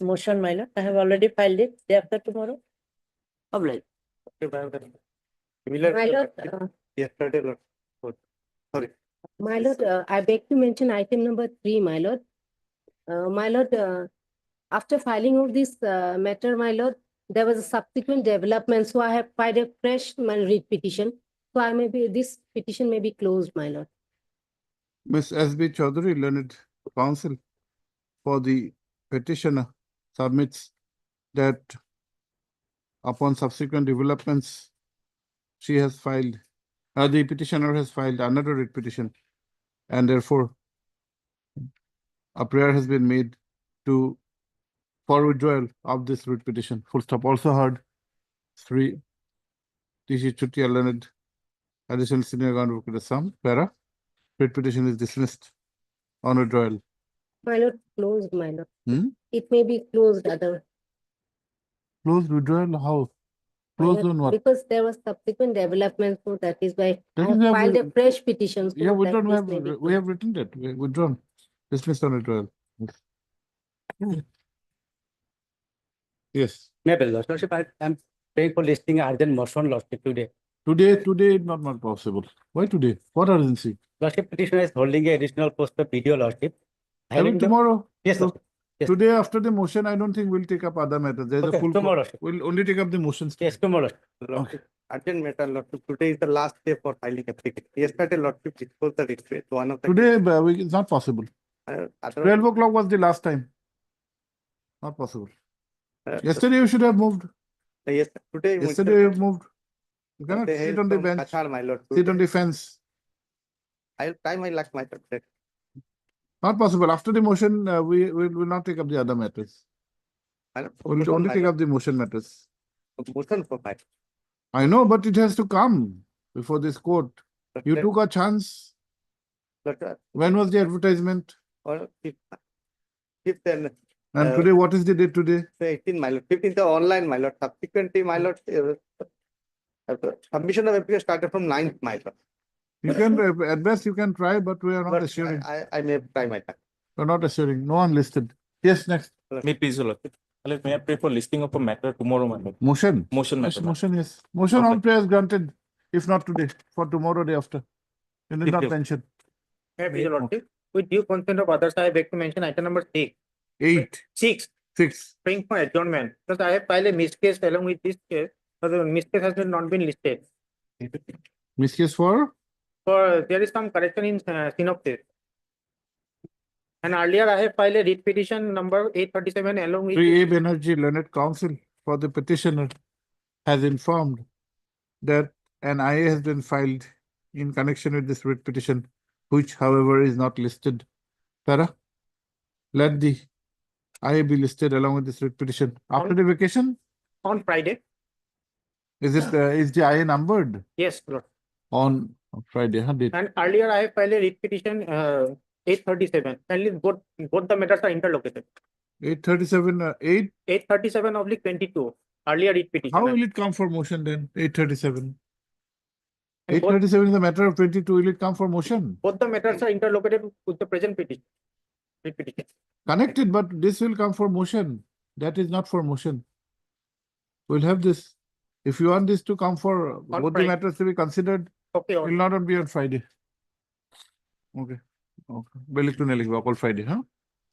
Motion, my lord. I have already filed it. Day after tomorrow. Oblige. Similar My to lord, yesterday, Lord. Sorry. my lord, I beg to mention item number 3, my lord. My lord, after filing of this matter, my lord, there was a subsequent development, so I have filed a fresh writ petition. So this petition may be closed, my lord. Ms. S.B. Chaudhary, learned counsel for the petitioner, submits that upon subsequent developments, the petitioner has filed another writ petition, and therefore a prayer has been made for withdrawal of this writ petition. Full stop. Also heard Sri T.C. Chutia, learned additional senior government advocate Assam, para. Writ petition is dismissed on withdrawal. My lord, closed, my lord. Hmm? It may be closed, other. Closed withdrawal, how? My Closed lord, on what? because there was subsequent development, so that is why I That have is why filed we- a fresh petition. So Yeah, that withdrawn, this may be we have written that, withdrawn, dismissed on withdrawal. Yes. Maybe, Lordship, I am praying for listing urgent motion, Lordship, today. Today is not possible. Why today? What urgency? Lordship, petitioner is holding a additional post of video, Lordship. Have it tomorrow? Yes, So, Lordship. Yes. Today after the motion, I don't think we'll take up other matters. There's a Okay, full. tomorrow, Lordship. We'll only take up the motions. Yes, tomorrow. Lordship, urgent matter, Lordship. Today is the last day for filing application. Yesterday, Lordship, disclosed the request. One of the Today, it's not possible. 12 o'clock was the last time. Not possible. Yesterday you should have moved. Yes, today. Yesterday you moved. You cannot sit on the bench, My Lord. sit on the fence. I'll try my luck, my Lord. Not possible. After the motion, we will not take up the other matters. We'll only take up the motion matters. Motion for my. I know, but it has to come before this court. You took a chance. When was the advertisement? Or fifth and And today, what is the date today? 18, my Lord. 15th online, my Lord. Subsequently, my Lord. Submission of application started from 9th, my Lord. You can, at best, you can try, but we are not assuring. I may try my luck. We're not assuring. No one listed. Yes, next. May please, Lordship. May I pray for listing of a matter tomorrow, my lord? Motion. Motion Yes, matter. motion, yes. Motion Okay. on prayers granted, if not today, for tomorrow, day after. You need not Yes. mention. Maybe, Lordship. With due consent of others, I beg to mention item number 6. 8, 6. 6. Praying for adjournment. Because I have filed a missed case along with this case. So the missed case has not been listed. Miscase for? For there is some correction in synopsis. And earlier I have filed a writ petition number 837 along with. 3A Banerjee, learned counsel for the petitioner, has informed that an IA has been filed in connection with this writ petition, which however is not listed. Tara, let the IA be listed along with this writ petition. After the vacation, On Friday. is the IA numbered Yes, Lord. on Friday? Huh? Date. And earlier I have filed a writ petition 837. And both the matters are interlocated. 837, 837/22. Earlier writ petition. how will it come for motion then? 837. And both- 837 is a matter of 22. Will it come for motion? Both the matters are interlocated with the present petition. Writ petition. Connected, but this will come for motion. That is not for motion. We'll have this. If you want this to come for both the Friday. matters to be considered, Okay. it will not be on Friday. Okay. Okay. Beliktuneli, all Friday, huh?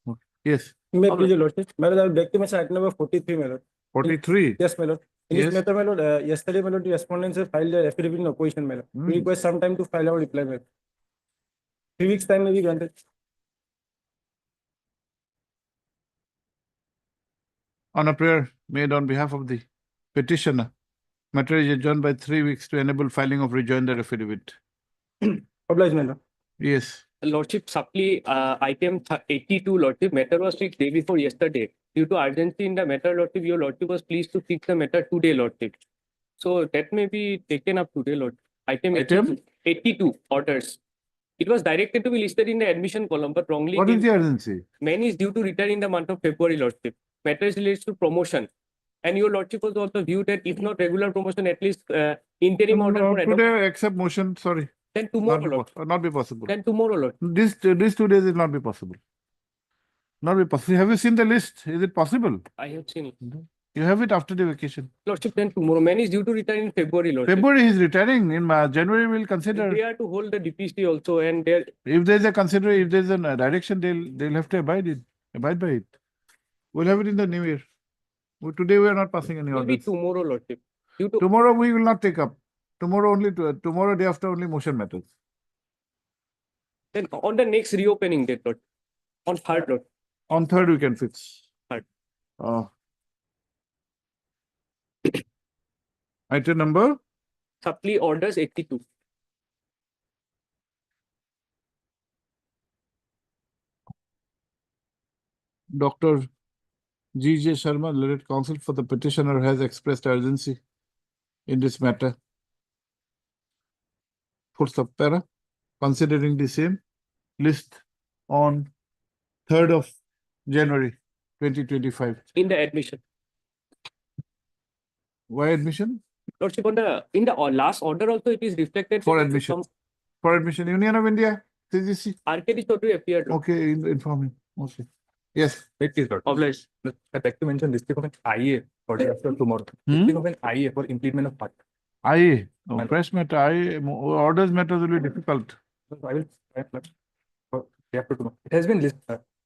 Okay. Yes. May Okay. please, your lordship. My lord, I beg to mention item number 43, my lord. 43. Yes, my lord. In Yes. this matter, my lord, yesterday, my lord, the respondents have filed their affidavit in opposition, my lord. Hmm. We request some time to file our reply, my lord. 3 weeks time may be granted. On a prayer made on behalf of the petitioner, matter is adjourned by 3 weeks to enable filing of rejoinder affidavit. Oblige, my lord. Yes. Lordship, supply item 82, Lordship, matter was fixed day before yesterday. Due to urgency in the matter, Lordship, your Lordship was pleased to fix the matter today, Lordship. So that may be taken up today, Lord. Item 82 orders. It was directed to be listed in the admission column, but wrongly. What is the urgency? Man is due to retire in the month of February, Lordship. Matters relates to promotion. And your Lordship was of the view that if not regular promotion, at least interim order for adoption. Today, accept motion, sorry. Then tomorrow, Lord. Not be possible. Then tomorrow, Lord. These 2 days will not be possible. Not be possible. Have you seen the list? Is it possible? I have seen it. You have it after the vacation. Lordship, then tomorrow. Man is due to retire in February, Lordship. February he is retiring. In January we'll And consider. they are to hold the DPC also, and they're If there's a if there's a direction, they'll have to abide by it. We'll have it in the new year. Today we are not passing any maybe orders. tomorrow, Lordship. Due to Tomorrow we will not take up. Tomorrow day after only motion matters. then on the next reopening date, Lord. On 3rd, Lord. On 3rd we can fix. Third. Item number Supply orders 82. Dr. G.J. Sharma, learned counsel for the petitioner, has expressed urgency in this matter. For subpara, considering the same list on 3rd of January 2025. In the admission. Why admission? Lordship, in the last order also it is reflected. For that admission. some For admission, Union of India, CGC. RKD Chaudhary appeared. Lord. Okay, inform him. Okay. Yes. Wait, please, Lord. Obliged. I'd like to mention listing of an IA for day after tomorrow. Listing of an IA for implement of part. IA, Madam. fresh matter, IA, orders matters will be difficult. So I will try for day after tomorrow. It has been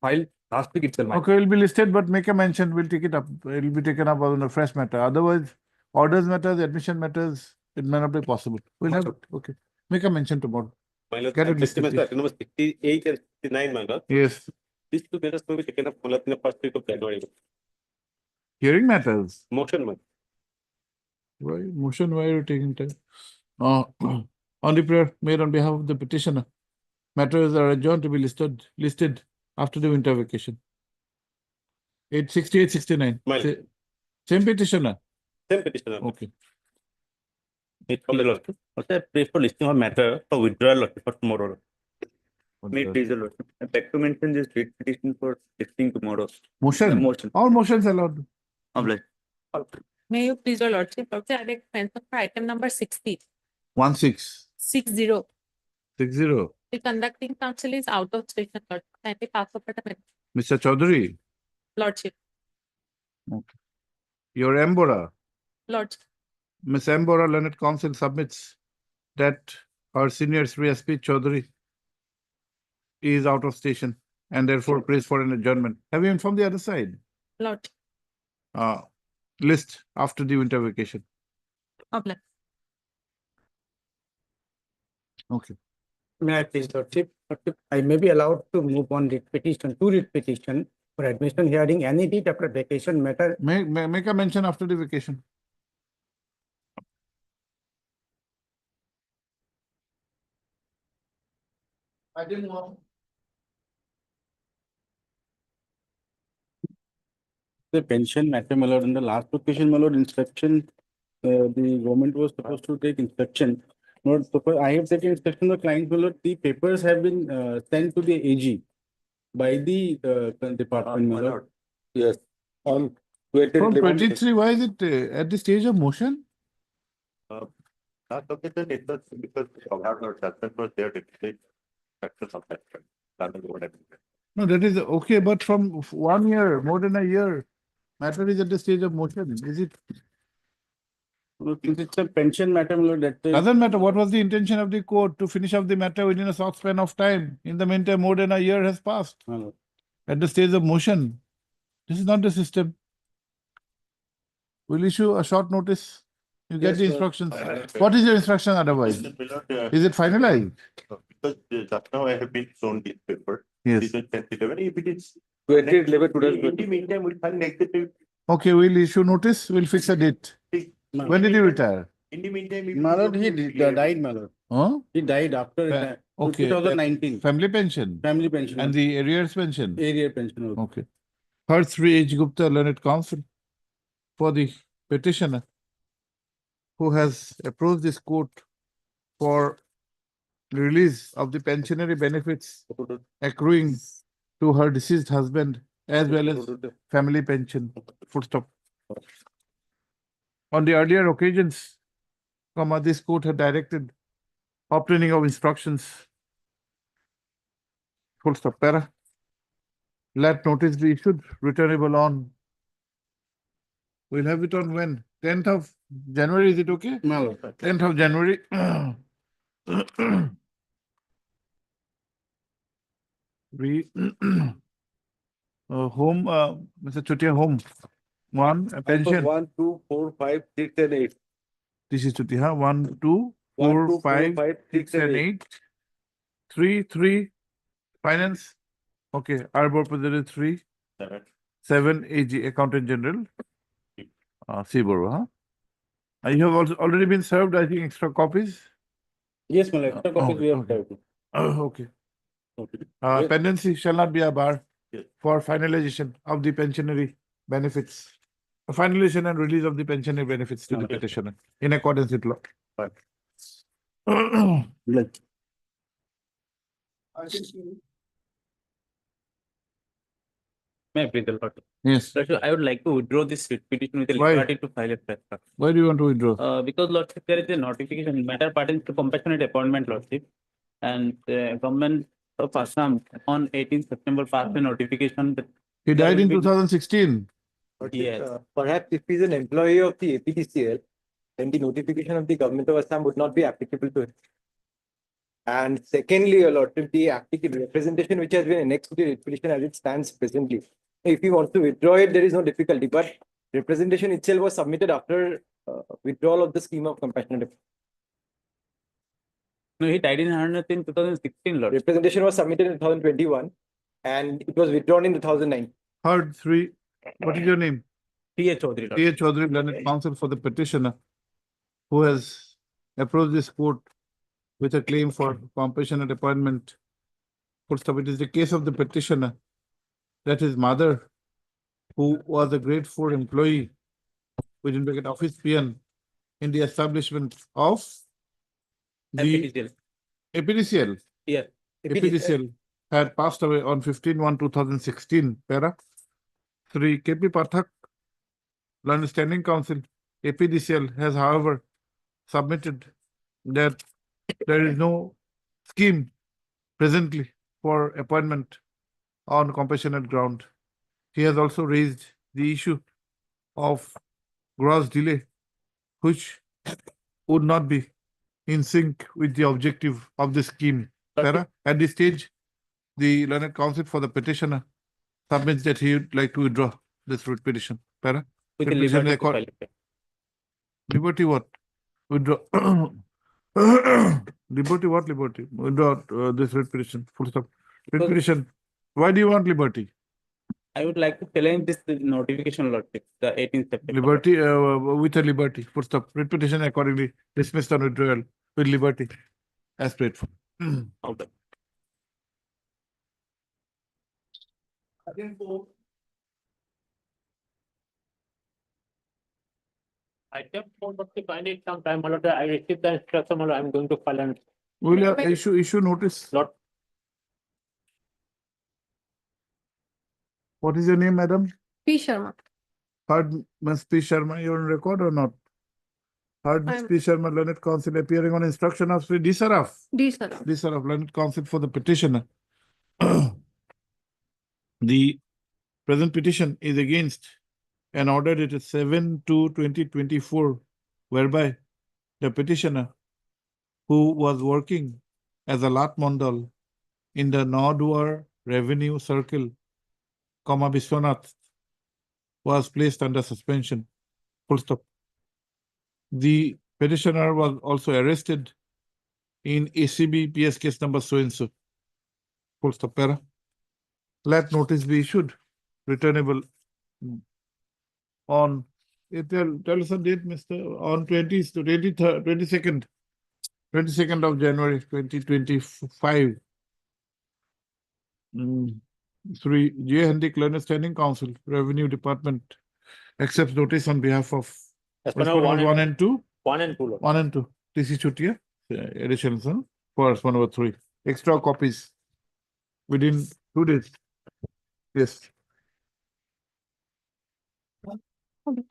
filed last week itself. Okay, will be listed, but make a mention, we'll take it up. It will be taken up on a fresh matter. Otherwise, orders matters, admission matters, it may not be possible. We'll have it. Okay. Make a mention tomorrow. My lord, Get it I'm listed, testing please. matter number 68 and 69, my lord. Yes. These two matters will be taken up in the first week of January. Hearing matters. Motion, man. Why, motion, why are you taking time? On the prayer made on behalf of the petitioner, matters are adjourned to be listed after the winter vacation. 868, 69. Mine. Same petitioner. Same petitioner. Okay. It from the lord. Also, I pray for listing of matter for withdrawal for tomorrow. May it please the lord. I beg to mention this writ petition for listing tomorrow. Motion. Motion. All motions allowed. Obliged. May you please, your lordship, I beg mention for item number 60. 1660. 60. The conducting council is out of station, lordship. Kindly pass over the minute. Mr. Chaudhary, Lordship, your Embora, lordship, Miss Embora Learned Counsel submits that our senior Sri SP Chaudhary is out of station and therefore prays for an adjournment. Have you informed the other side? lordship, List after the winter vacation. obliged. Okay. May I please, Lordship? Lordship, I may be allowed to move on writ petition, to writ petition for admission hearing any date after vacation matter. Make a mention after the vacation. I didn't want. The pension matter, my lord, in the last occasion, my lord, inspection, the government was supposed to take inspection. Not suppose I have taken inspection, the client, my lord, the papers have been sent to the AG by the department, my lord. Yes. On. From 23, why is it at the stage of motion? Last occasion, it was because our judgment was there to take action of that. Rather than what happened. No, that is okay, but from 1 year, more than a year, matter is at the stage of motion. Is it? It's a pension matter, my lord, that. Doesn't matter. What was the intention of the court to finish off the matter within a short span of time? In the meantime, more than a year has passed. My lord. At the stage of motion. This is not the system. We'll issue a short notice. You get Yes, the sir. instructions. What is your instruction otherwise? Is it finalized? Because just now I have been shown this paper. Yes. This is 10/11. If it is. In the meantime, we'll find next day. Okay, we'll issue notice. We'll fix a date. When did you retire? In the meantime. My lord, he died, my lord. Huh? He died after Okay. 2019. Family pension Family pension. and the arrears pension. Area pension. also. Okay. Heard Sri H. Gupta, learned counsel for the petitioner who has approached this court for release of the pensionary benefits accruing to her deceased husband as well as family pension. Full stop. On the earlier occasions, this court had directed obtaining of instructions. Full stop. Para. Let notice be issued, returnable on. We'll have it on when? 10th of January, is it okay? My lord. 10th of January. We home, Mr. Chutia, home. One, pension. 1, 2, 4, 5, 6, and 8. This is Chutia, huh? 1, 2, 1, 4, 2, 4, 5, 5, 6, 6, and and 8. 8. 3, finance. Okay, Arbor President 3, 7, AG, Accountant General. Seaborough, huh? You have also already been served, I think, extra copies. Yes, my lord. Extra copies we have Okay. served. Okay. Okay. Pendency shall not be a bar Yes. for finalization of the pensionary benefits. Finalization and release of the pensionary benefits to the Okay. petitioner in accordance with law. Right. Like, May I please the Lord? yes. Lordship, I would like to withdraw this petition with the Why? liberty to file a fresh. Why do you want to withdraw? Because Lordship, there is a notification matter pertaining to compassionate appointment, Lordship. And government of Assam on 18th September passed a notification that He there died will in be- 2016. Yes. Perhaps if he is an employee of the APTCL, then the notification of the government of Assam would not be applicable to him. And secondly, a lot of the applicable representation which has been annexed to the petition as it stands presently. If he wants to withdraw it, there is no difficulty, but representation itself was submitted after withdrawal of the scheme of compassionate. No, he died in 2016, Lord. Representation was submitted in 2021 and it was withdrawn in 2009. Heard 3. What is your name? T.H. Chaudhary, Lord. T.H. Chaudhary, learned counsel for the petitioner who has approached this court with a claim for compassionate appointment. Full stop. It is the case of the petitioner that his mother, who was a grade 4 employee within bracket office peon in the establishment of the APTCL. APDCL. Yes. APDCL had passed away on 15/1/2016. Para 3. KP Pathak, Learned Standing Council. APDCL has, however, submitted that there is no scheme presently for appointment on compassionate ground. He has also raised the issue of gross delay, which would not be in sync with the objective of the scheme. Para, at this stage, the learned counsel for the petitioner submits that he would like to withdraw this writ petition. Para, With the petition liberty to record- file a fresh. liberty what? Withdraw. Liberty what liberty? Withdraw this writ petition. Full stop. Writ Because- petition. Why do you want liberty? I would like to challenge this notification, Lordship, the 18th September. Liberty with a liberty. Full stop. Writ petition accordingly dismissed on withdrawal with liberty as prayed for. Okay. I kept on to find it sometime, my lord. I received the instruction, my lord. I'm going to file an Will you issue notice? Lord. What is your name, madam? P. Sharma. Heard Ms. P. Sharma, you're on record or not? Heard Ms. I'm- P. Sharma, learned counsel appearing on instruction of Sri D. Saraf. D. Sir. D. Saraf, learned counsel for the petitioner. The present petition is against an order dated 7/2/2024, whereby the petitioner, who was working as a Lat Mandal in the Nodwar Revenue Circle, Biswanath, was placed under suspension. Full stop. The petitioner was also arrested in ACB PS case number so and so. Full stop. Para. Let notice be issued, returnable on, tell us a date, Mr. On 22nd of January 2025. 3. J. Hendik, Learned Standing Council, Revenue Department, accepts notice on behalf of Espana 1 and 2. 1 and 2, Lord. 1 and 2. TC Chutia, additions, huh? For Espana number 3. Extra copies within 2 days. Yes. Okay.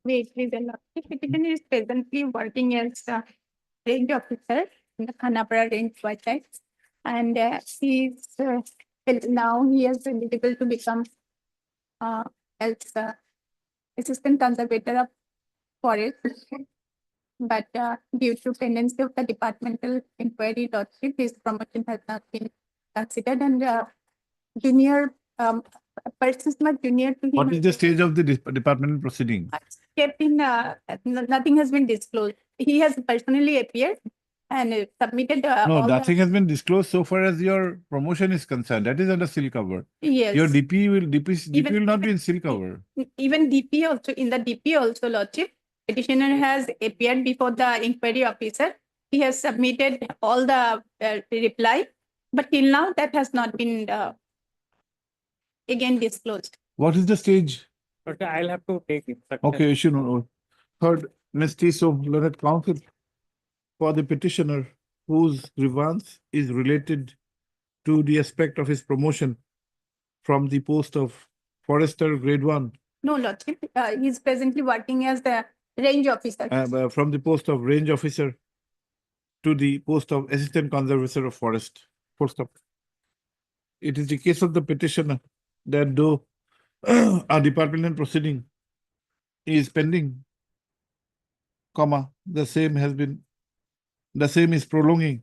Wait, please allow. Petitioner is presently working as a range officer in the Khanapara range website. And he's now he is eligible to become as assistant conservator of forest. But due to pendency of the departmental inquiry lordship, his promotion has not been considered, and junior persons not junior to him. What is the stage of the departmental proceeding? Kept in, nothing has been disclosed. He has personally appeared and submitted. No, all the- nothing has been disclosed so far as your promotion is concerned. That is under seal cover. Yes. Your DP will not be in seal cover. Even DP also, in the DP also, lordship, petitioner has appeared before the inquiry officer. He has submitted all the reply, but till now that has not been again disclosed. What is the stage? Okay, I'll have to take it. Okay, you should know. Third, Ms. Tiso, learned counsel for the petitioner whose grievance is related to the aspect of his promotion from the post of Forester Grade 1 No, lordship, he is presently working as the range officer. from the post of range officer to the post of assistant conservator of forest. Full stop. It is the case of the petitioner that though a departmental proceeding is pending, comma, the same is prolonging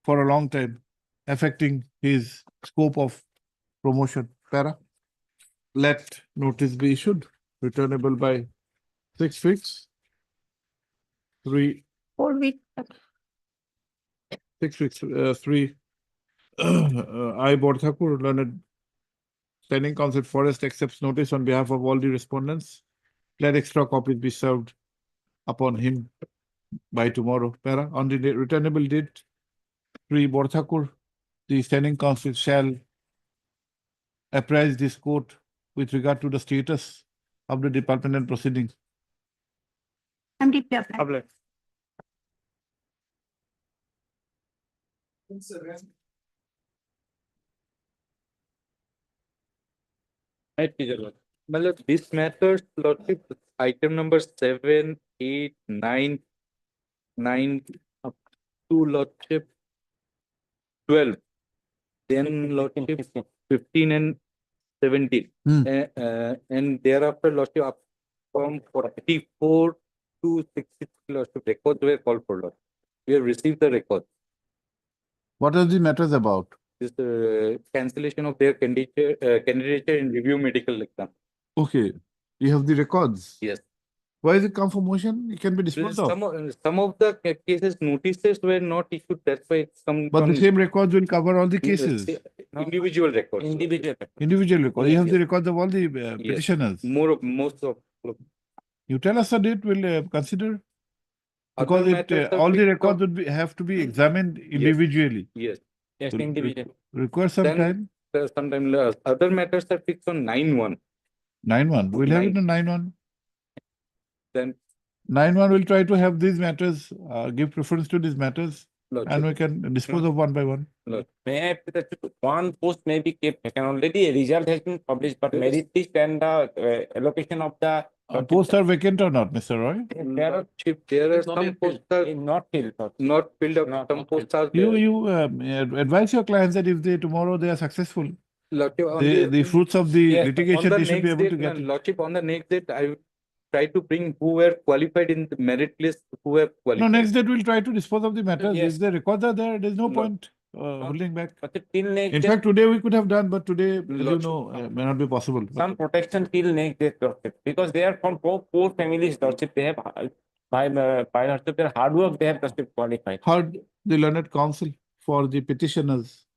for a long time, affecting his scope of promotion. Para, let notice be issued, returnable by 6 weeks. 4 weeks. 6 weeks, 3. I, Borthakur, learned standing counsel forest accepts notice on behalf of all the respondents. Let extra copies be served upon him by tomorrow. Para, on the returnable date, 3 Borthakur, the standing counsel shall apprise this court with regard to the status of the departmental proceedings. I'm deeply applied. Well, this matters, lordship, item number 7, 8, 9, 9 up to lordship 12. Then lordship 15 and 17. And thereafter lordship up from 44 to 66 lordship records were called for, lordship. We have received the records. What are the matters about? This cancellation of their candidature in review medical exam. Okay, you have the records. Yes. Why is it come for motion? It can be disposed of. Some of the cases notices were not issued. That's why it's come. But the from same records will cover all the cases. individual records. Individual records. You have the records of all the petitioners. Most of. You tell us a date, we'll consider. Other Because matters are all the picked records up. would have to be examined individually. Yes. Yes, So individual. Require some Then- time. Sometimes other matters are fixed on 9/1. 9/1. We'll have it in 9/1. Then 9/1 will try to have these matters, give preference to these matters, and we can dispose of one by one. May I put that one post may be kept vacant already, a result has been published, but merit list and the allocation of the. Posts are vacant or not, Mr. Roy? there are some posts are Not filled. not filled up. Some posts are You advise your clients that if they tomorrow they are successful, Lordship, on the fruits of the yes, litigation, on the they should be next able to date, get it. Lordship, on the next date, I try to bring who were qualified in the merit list, who were No, qualified. next date we'll try to dispose of the matters. Yes. If the records are there, there's no No. point holding back. But till next In date, fact, today we could have done, but today, as you Lordship. know, may not be possible. But some protection till next date, lordship, because they are from poor families, lordship, they have by lordship, their hard work, they have lordship qualified. heard the learned counsel for the petitioners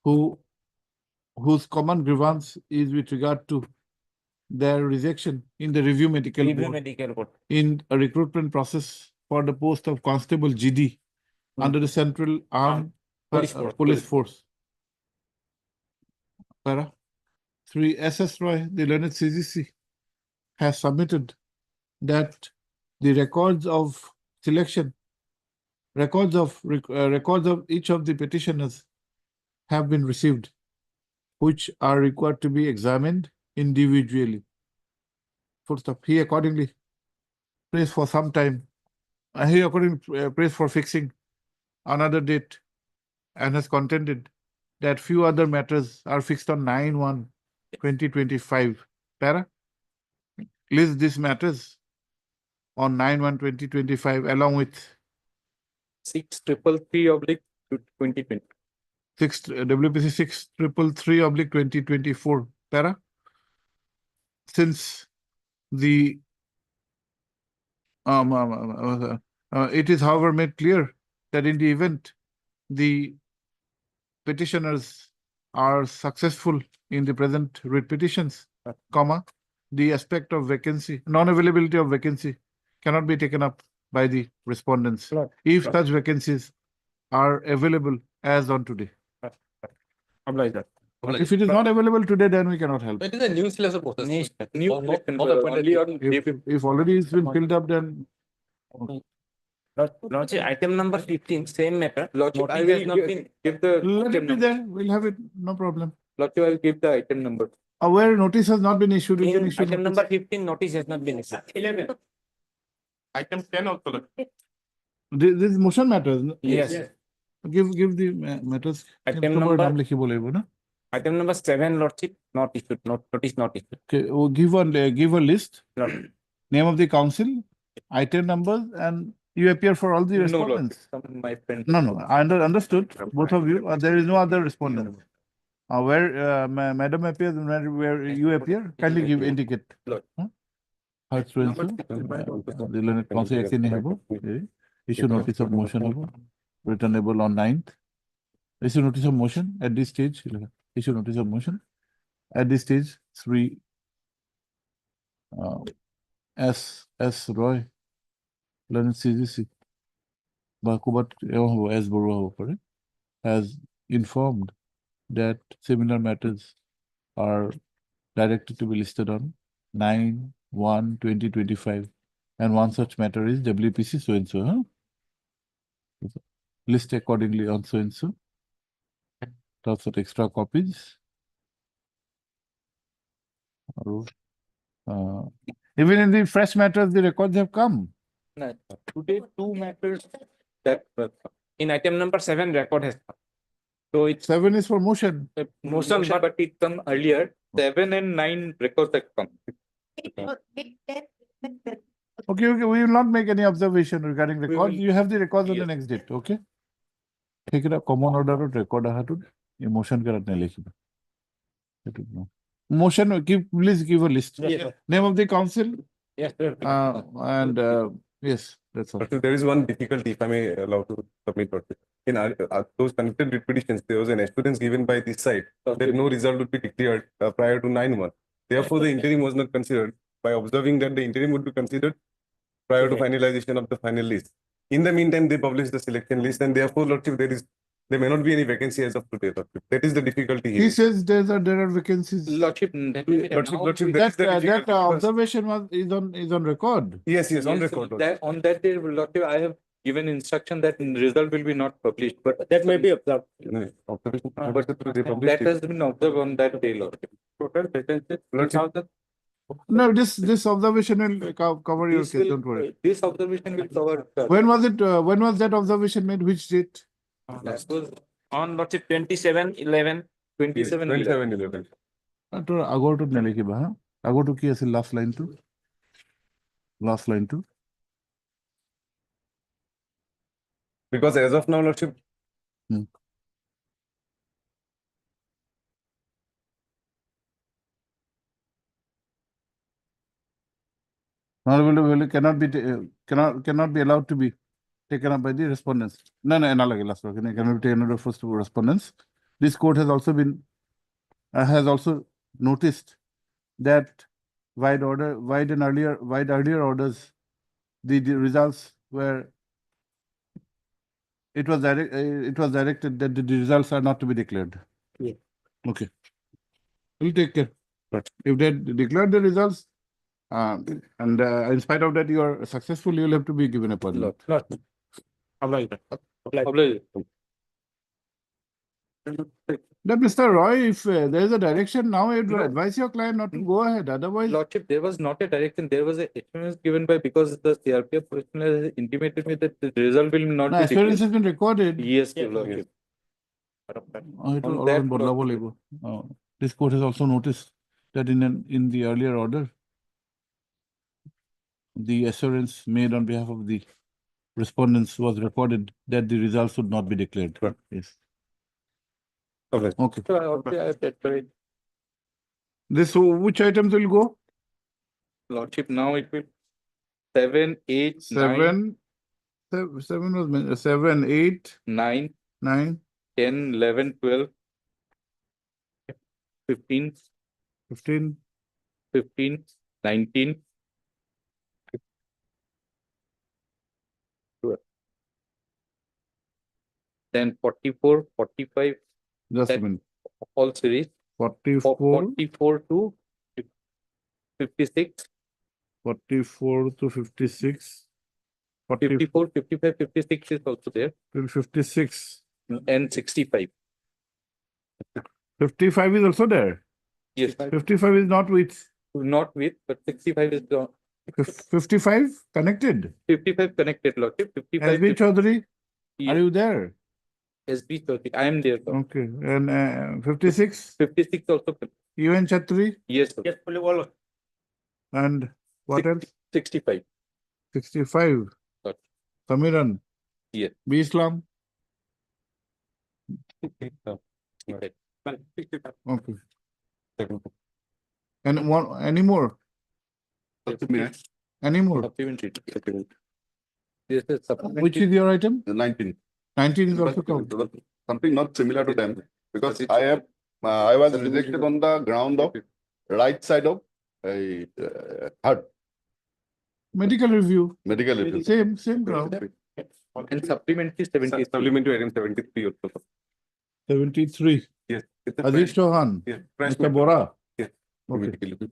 whose common grievance is with regard to their rejection in the review medical Review board medical board. in a recruitment process for the post of constable GD under the Central Armed Police Force. Para 3 SS Roy, the learned CGC, has submitted that the records of selection, records of each of the petitioners have been received, which are required to be examined individually. full stop. He accordingly prays for some time. He accordingly prays for fixing another date and has contended that few other matters are fixed on 9/1/2025. Para, list these matters on 9/1/2025 along with 633/2020. WPC 633/2024. Para, since the it is however made clear that in the event the petitioners are successful in the present writ petitions, comma, the aspect of vacancy, non-availability of vacancy cannot be taken up by the respondents if such vacancies are available as on today. Oblige that. If it is not available today, then we cannot help. It is a new syllabus process. New selection, only on If already it's been filled up, then Lordship, item number 15, same matter. Lordship, I Notice has will not been. give the let item it be number. there. We'll have it, no problem. Lordship, I will give the item number. Where notice has not been issued, we can In issue item notice. number 15, notice has not been issued. 11. Item 10 also. This motion matters. No? Yes. Give the matters. Item number- Item number 7, Lordship, not issued, notice not issued. Okay, we'll give a list, Lord- name of the council, item numbers, and you appear for all the No, respondents. Lordship, some my friend. No, I understood, both of you. There is no other respondent. Where madam appears and where you appear, kindly indicate. Lord. How it's going to, council action habo, issue notice of motion habo, returnable on 9th. Issue notice of motion at this stage, issue notice of motion. At this stage, Sri S. Roy, learned CGC, Bakubat S. Borough has informed that similar matters are directed to be listed on 9/1/2025, and one such matter is WPC so and so. Huh? List accordingly on so and so. Lots of extra copies. Even in the fresh matters, the records have come. No, today, two matters that In item number 7, record has come. So it's 7 is for motion. motion, but it come earlier. 7 and 9 records that come. Okay, we will not make any observation regarding records. will- You have the records on the Yes. next date, okay? Take it up, common order of record ahatun. Motion karat nahi lekhiba. Motion, please give a list. Yes. Name of the council, yes, sir. and yes, that's all. But there is one difficulty, if I may allow to submit. In those connected writ petitions, there was an assurance given by this side that no result would be declared prior to 9/1. Therefore, the interim was not considered. By observing that the interim would be considered prior to finalization of the final list. In the meantime, they published the selection list, and therefore, Lordship, there may not be any vacancy as of today, Lordship. That is the difficulty He here. says there are vacancies. Lordship, Lordship, that's the That difficulty because- observation is on record. Yes, on yes, record. Lordship. that, on that day, Lordship, I have given instruction that result will be not published, but That may be observed. No, observation, but they that published it. has been observed on that day, Lordship. Total vacancies, Lordship, 3,000. No, this observation will cover your This case, will- don't worry. This observation will cover. When was it, when was that observation made, which date? That was On Lordship 27/11. 27/11. তোৰ আগৰটোত নেলিখিবা হা আগৰটো কি আছিল last লাইনটো because as of now, Lordship, Honorable cannot be allowed to be taken up by the respondents. No, nalalage last one. Cannot be taken up first to respondents. This court has also noticed that wide earlier orders, the results were it was directed that the results are not to be declared. Yeah. Okay. We'll take care. If they declare the results, and in spite of that you are successful, you will have to be given a pardon. Oblige. Oblige. That Mr. Roy, if there is a direction now, you'd No. advise your client not to go ahead. Otherwise, Lordship, there was not a direction, there was a assurance given by, because the CRPF personnel has intimated me that the result will not the be assurance has declared. been recorded. Yes, your Lordship. It will On that, বদলাব Lordship. লাগিব. This court has also noticed that in the earlier order, the assurance made on behalf of the respondents was recorded that the results would not be declared. Right. Yes. Okay. Okay. So I also have that correct. This, which items will go? Lordship, now it will 7, 8, 9, Seven was 7, 8, 9, 9, 10, 11, 12, 15, 15, 15, 19, 12. Then 44, 45, just a That- minute. all series, 44, 44 to 56, 44 to 56, 40 54, 55, 56 is also there, till 56. and 65. 55 is also there. Yes, 55 is not with not with, but 65 is gone. 55 connected. 55 connected, Lordship, 55 SB Chaudhary, Yes. are you there? SB 30. I am there. Lord. Okay. And 56, 56 also. UN Chatri, Yes, sir. Yes, fully all. and what else? 65. 65. Got Samiran. Yes. B Islam. Okay. Okay. And one, any more? Any more? Supplementary. This is supplementary. Which is your item? 19. 19 is also covered. Something not similar to them, because I was rejected on the ground of right side of a heart Medical review, medical review. same ground. And supplementary 70. Supplementary item 73 also. 73. Yes. It's a Aziz fresh- Chauhan, yes, fresh Mr. matter. Bora. Yes. Okay. Medical.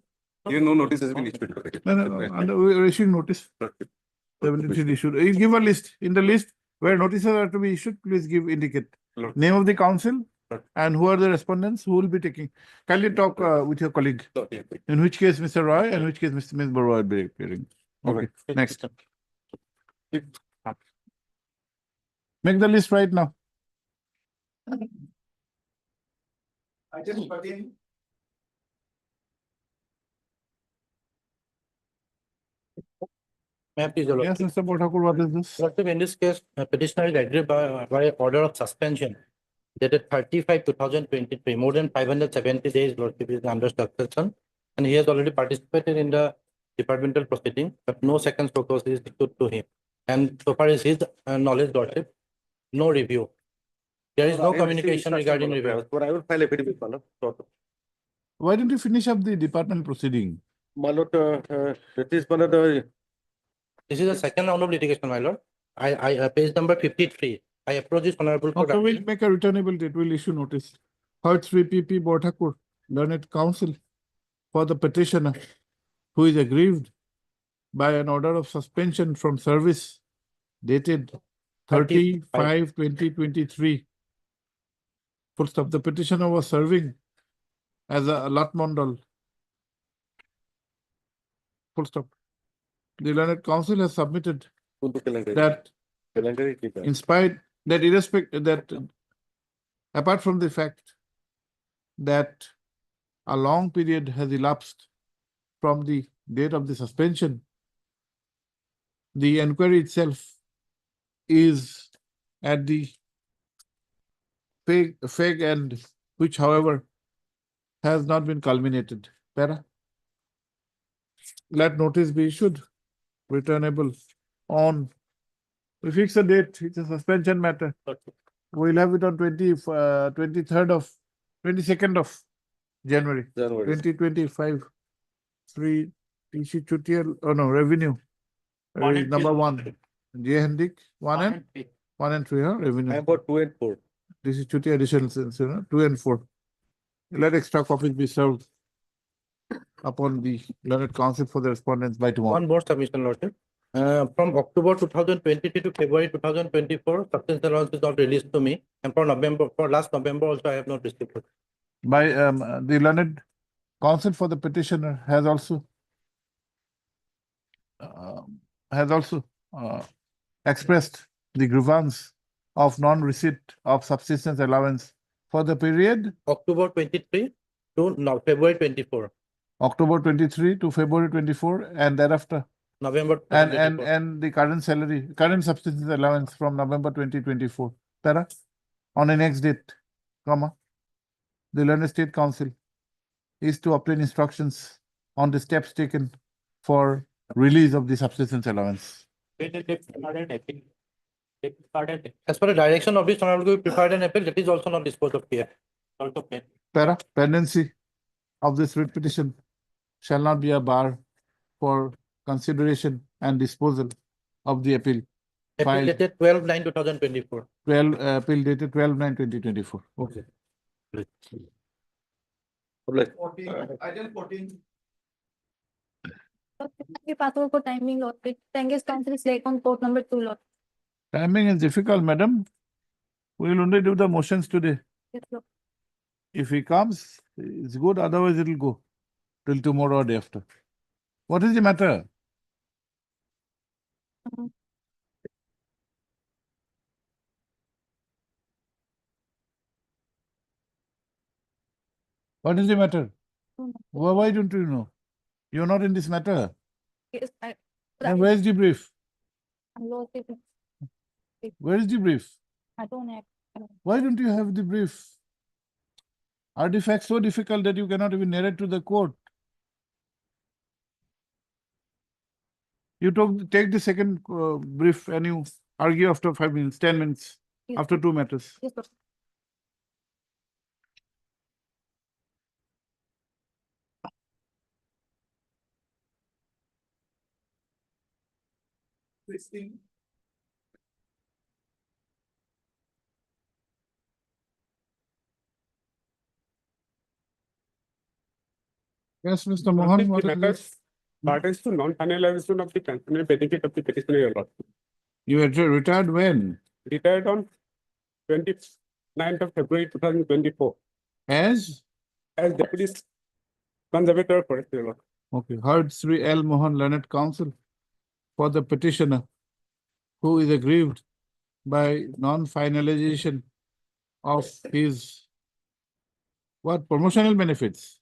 Here no notice has been issued. No, and we're issuing notice. 73 issued. You give a list. In the list where notices are to be issued, please indicate Lord. name of the council Lord. and who are the respondents who will be taking. Kindly talk with your colleague. Yes. In which case, Mr. Roy, and which case, Ms. Bora will be appearing. Okay, next. Make the list right now. Item 13. May I please, Your Yes, Lordship? Mr. Bothakur, what is this? Lordship, in this case, petitioner is aggrieved by order of suspension dated 35/2023, more than 570 days, Lordship is under suspension. And he has already participated in the departmental proceeding, but no second focus is issued to him. And so far as his knowledge, Lordship, no review. There is no communication regarding review. But I will file a affidavit, my lord. Why don't you finish up the department proceeding? My lord, that is one of the This is the second round of litigation, my lord. Page number 53. I approach this honorable court. Okay, we'll make a returnable date. We'll issue notice. Hertz VPP Bothakur, learned counsel for the petitioner who is aggrieved by an order of suspension from service dated 35/2023. Full stop. The petitioner was serving as a lot mondal. Full stop. The learned counsel has submitted that in spite that irrespective that apart from the fact that a long period has elapsed from the date of the suspension, the inquiry itself is at the fag end, which however has not been culminated. Para? Let notice be issued, returnable on. We fix a date, it's a suspension matter. We'll have it on 22nd of January, 2025. Three, TC Chutial, oh no, revenue. Number 1, J. Hendik, 1 and 3, huh? Revenue. I have got 2 and 4. This is Chuti additional, 2 and 4. Let extra copies be served upon the learned counsel for the respondents by tomorrow. One more submission, Lordship. From October 2023 to February 2024, substance allowance is not released to me. And for November, for last November also, I have not received it. By the learned counsel for the petitioner has also expressed the grievance of non-receipt of subsistence allowance for the period October 23 to February 24, October 23 to February 24, and thereafter, November. and 2024. the current salary, current subsistence allowance from November 2024. Para, on the next date, comma, the learned state council is to obtain instructions on the steps taken for release of the subsistence allowance. As per the direction of this honorable, we prepared an appeal that is also not disposed of here. Para, pendency of this writ petition shall not be a bar for consideration and disposal of the appeal. Appeal Filed dated 12/9/2024. appeal dated 12/9/2024. Okay. Item 14. ये password को timing lot पे Youngest counsel is late on court number 2 lot. Timing is difficult, madam. We will only do the motions today. Yes, Lord. If he comes, it's good, otherwise it will go till tomorrow or day after. What is the matter? What is the matter? Why don't you know? You're not in this matter. Yes, I And where is the brief? lost it. Where is the brief? I don't have. Why don't you have the brief? Are the facts so difficult that you cannot even narrate to the court? You take the second brief and you argue after 5 minutes, 10 minutes, Yes, after 2 matters. Yes, Lord. Yes, Mr. Mohan, what is this? Pertains to non-finalization of the pensionary benefit of the petitioner, Your Lord. You had retired when? Retired on 29th of February 2024 As? as Deputy Conservator Forest, Your Lord. Okay, heard Sri L. Mohan, learned counsel for the petitioner who is aggrieved by non-finalization of his promotional benefits.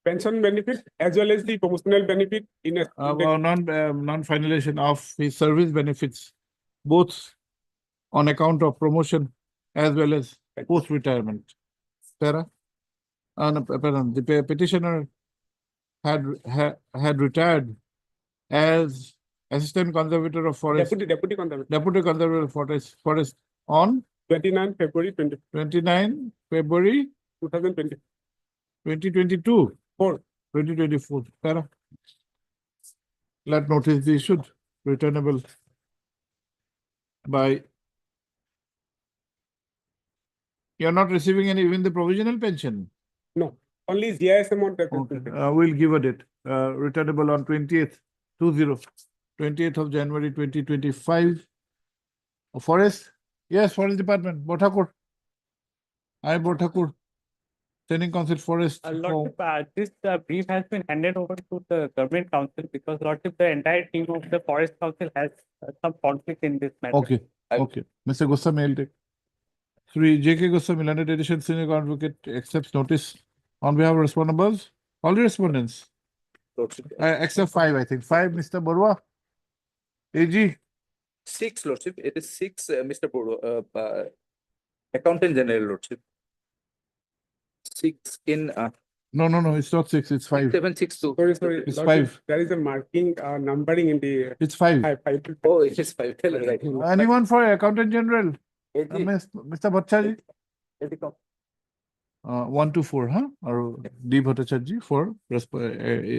Pension benefit as well as the promotional benefit in a Non-finalization of his service benefits, both on account of promotion as well as post-retirement. Sarah? The petitioner had retired as Assistant Conservator of Forest, Deputy Conservator, Deputy Conservator of Forest on 29 February 29 February 2020. 2022. 2024. Para. Let notice be issued, returnable by. You're not receiving even the provisional pension. No, only GIS amount. That is Okay, we'll give a date. Returnable on 20th of January 2025. Forest? Yes, Forest Department. Bothakur. Bothakur. Standing Council Forest. Lordship, this brief has been handed over to the Government Council because Lordship, the entire team of the Forest Council has some conflict in this matter. Okay, okay. Mr. Goswami, I'll take. Sri J.K. Goswami, Learned Edition Senior Advocate, accepts notice on behalf of respondables. All the respondents. Except 5, I think. 5, Mr. Barua. AG. 6, Lordship. It is 6, Mr. Bodo, Accountant General, Lordship. 6 in No, it's not 6, it's 5. 762. Sorry. It's Lordship, 5. There is a marking, numbering in the. It's 5. Five. Oh, it is 5. Right. Anyone for Accountant General? Mr. Bhattacharji? 1 to 4, huh? Or D. Bhattacharji for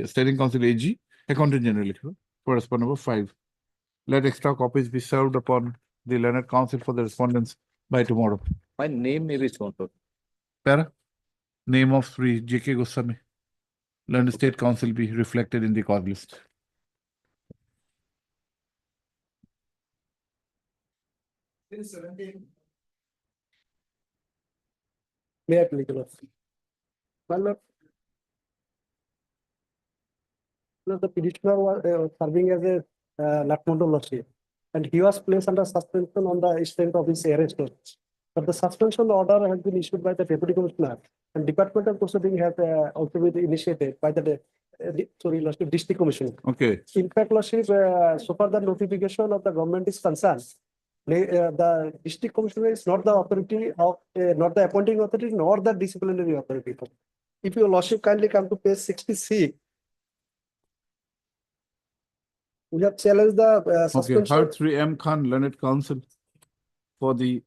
Standing Council AG, Accountant General for respondent number 5. Let extra copies be served upon the Learned Council for the respondents by tomorrow. My name may be shown. Para? Name of Sri J.K. Goswami. Learned State Council be reflected in the cause list. May I please, Your Lordship? My Lord, the petitioner was serving as a lieutenant lordship, and he was placed under suspension on the strength of his arrest. But the suspension order has been issued by the deputy commissioner, and departmental proceeding has also been initiated by the Lordship, district commission. Okay, In fact, Lordship, so far the notification of the government is concerned, the district commissioner is not the authority of, not the appointing authority, nor the disciplinary authority. If your Lordship kindly come to page 66, we have challenged the okay. suspension. Heard 3M Khan, learned counsel for the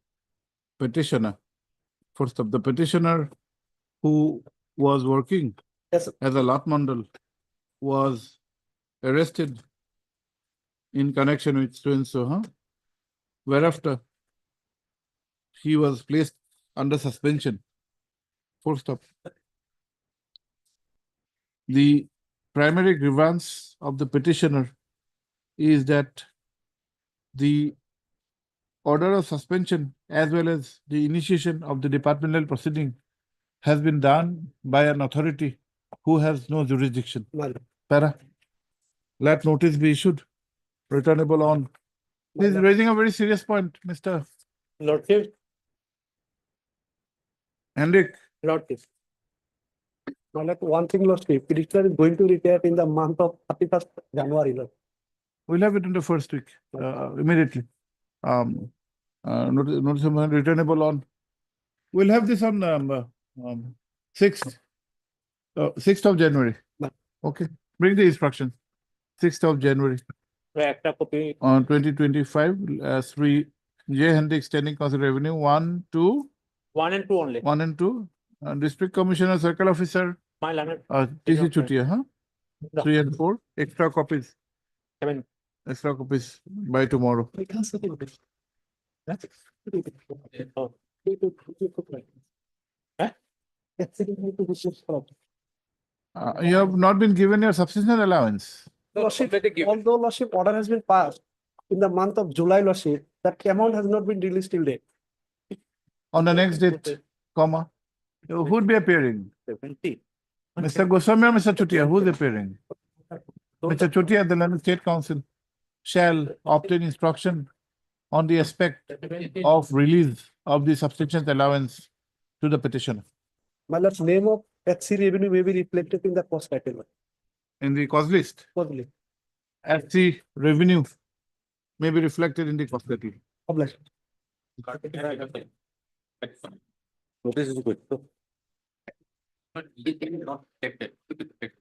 petitioner. First up, the petitioner who was working Yes, sir. as a Latmandal was arrested in connection with so-and-so, huh? Whereafter he was placed under suspension. Full stop. The primary grievance of the petitioner is that the order of suspension as well as the initiation of the departmental proceeding has been done by an authority who has no jurisdiction. My Lord. Para. Let notice be issued, returnable on. He is raising a very serious point, Mr. Lordship, Hendrik. Lordship. My Lord, one thing, Lordship, petitioner is going to retire in the month of 31st January, Lord. We'll have it in the first week, immediately. Notice of returnable on. We'll have this on 6th, 6th of January. Okay, bring the instruction. 6th of January. On 2025, Sri J. Hendrik Standing Council Revenue 1, 2. 1 and 2 only. 1 and 2. District Commissioner, Circle Officer. My learned. TC Chutia, huh? No. 3 and 4. Extra copies. 7. Extra copies by tomorrow. You have not been given your subsistence allowance. Lordship, although Lordship order has been passed in the month of July, Lordship, that amount has not been released till date. On the next date, comma, who would be appearing? 70. Mr. Goswami or Mr. Chutia, who is appearing? Mr. Chutia, the London State Council shall obtain instruction on the aspect of release of the subsistence allowance to the petitioner. My Lord's name of HC revenue may be reflected in the cost title. In the cost list, Possibly. FC revenue may be reflected in the cost title. Obliged. Notice is good.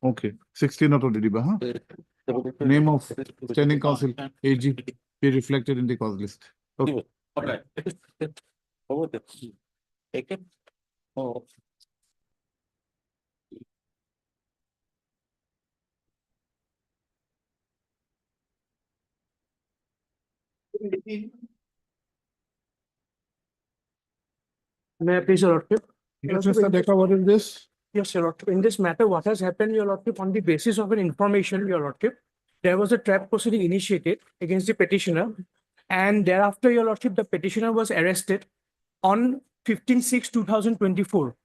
Okay, 16 out of the DIBA, huh? Name of Standing Council AG be reflected in the cause list. Okay. Oh. May I please, Your Lordship? Yes, Mr. Dekha, what is this? Yes, Your Lordship. In this matter, what has happened, Your Lordship, on the basis of an information, Your Lordship, there was a trap proceeding initiated against the petitioner, and thereafter, Your Lordship, the petitioner was arrested on 15/6/2024.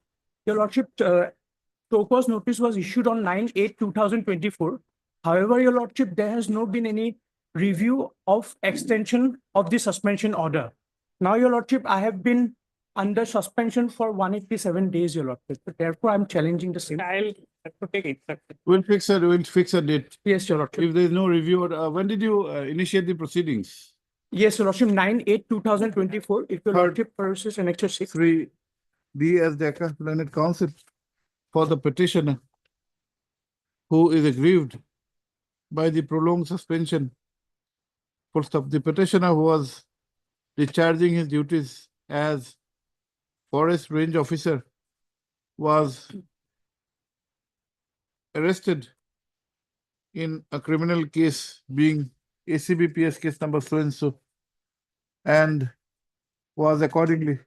Your Lordship, show cause notice was issued on 9/8/2024. However, Your Lordship, there has not been any review of extension of the suspension order. Now, Your Lordship, I have been under suspension for 187 days, Your Lordship. So therefore, I'm challenging the same. I'll have to take it. We'll fix a date. Yes, Your Lordship. If there is no review, when did you initiate the proceedings? Yes, Your Lordship, 9/8/2024. If Your Third. Lordship versus Annexure 6. Sri D.S. Dekha, Learned Counsel for the petitioner who is aggrieved by the prolonged suspension. Full stop. The petitioner who was discharging his duties as Forest Range Officer was arrested in a criminal case being ACBPS case number so-and-so and was accordingly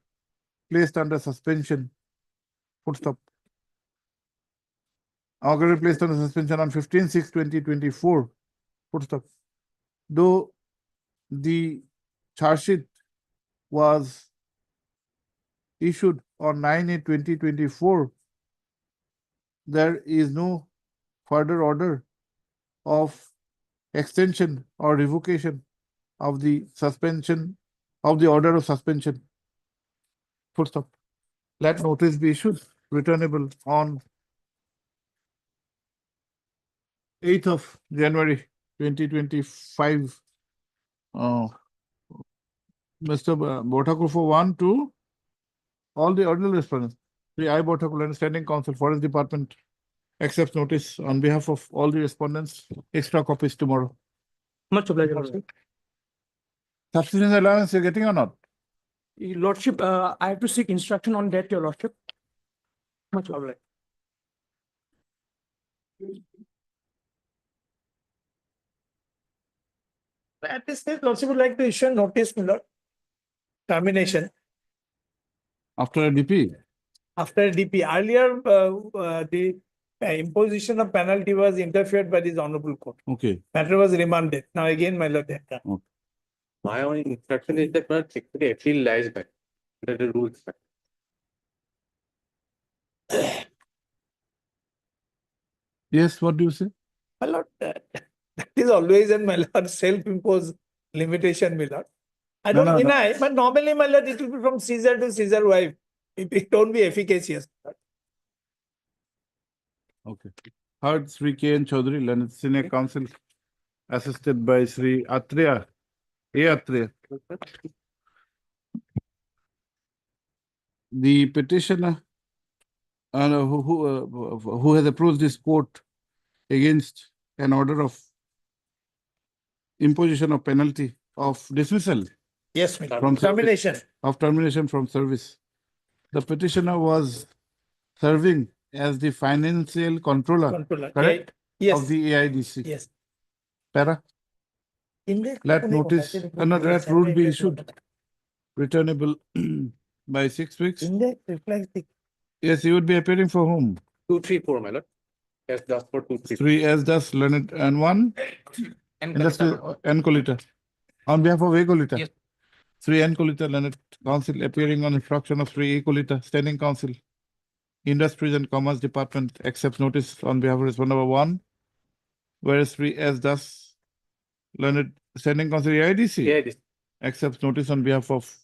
placed under suspension. Full stop. Accordingly placed under suspension on 15/6/2024. Full stop. Though the charge sheet was issued on 9/8/2024, there is no further order of extension or revocation of the suspension of the order of suspension. Full stop. Let notice be issued, returnable on 8th of January 2025. Mr. Botakur for 1, 2, all the ordinary respondents. The I Botakur and Standing Council, Forest Department accepts notice on behalf of all the respondents. Extra copies tomorrow. Much obliged, Lordship. Subsistence allowance you're getting or not? Your Lordship, I have to seek instruction on that, Your Lordship. Much obliged. At this stage, Lordship would like to issue a notice, my Lord. Termination After a DP? after DP. Earlier, the imposition of penalty was interfered by this honorable court. Okay. Matter was remanded. Now again, my Lord, they have come. My only instruction is that not secretary appeal lies back. That the rules. Yes, what do you say? My Lord, that is always in my Lord self-imposed limitation, my Lord. I No, don't no, no. deny, but normally, my Lord, it will be from Caesar to Caesar wife. It don't be efficacious. Okay. Heard Sri K. N. Chaudhary, Learned Senior Counsel, assisted by Sri Atreya. Atreya. The petitioner who has approached this court against an order of imposition of penalty of dismissal Yes, my Lord. from Termination. of termination from service. The petitioner was serving as the financial controller, Controller. correct? Yes. Of the AIDC. Yes. Para, let notice, that rule be issued, returnable by 6 weeks. Index reflects the Yes, he would be appearing for whom? 2, 3, 4, my lord. Yes, just for 2, 3. 3 as does Learned and 1 And Industrial N. Colita. On behalf of A. Colita. Yes. 3 N. Colita, Learned Council appearing on instruction of 3 A. Colita, Standing Council. Industries and Commerce Department accepts notice on behalf of respondent number 1, whereas 3 as does Learned Standing Council AIDC Yeah, accepts notice on behalf of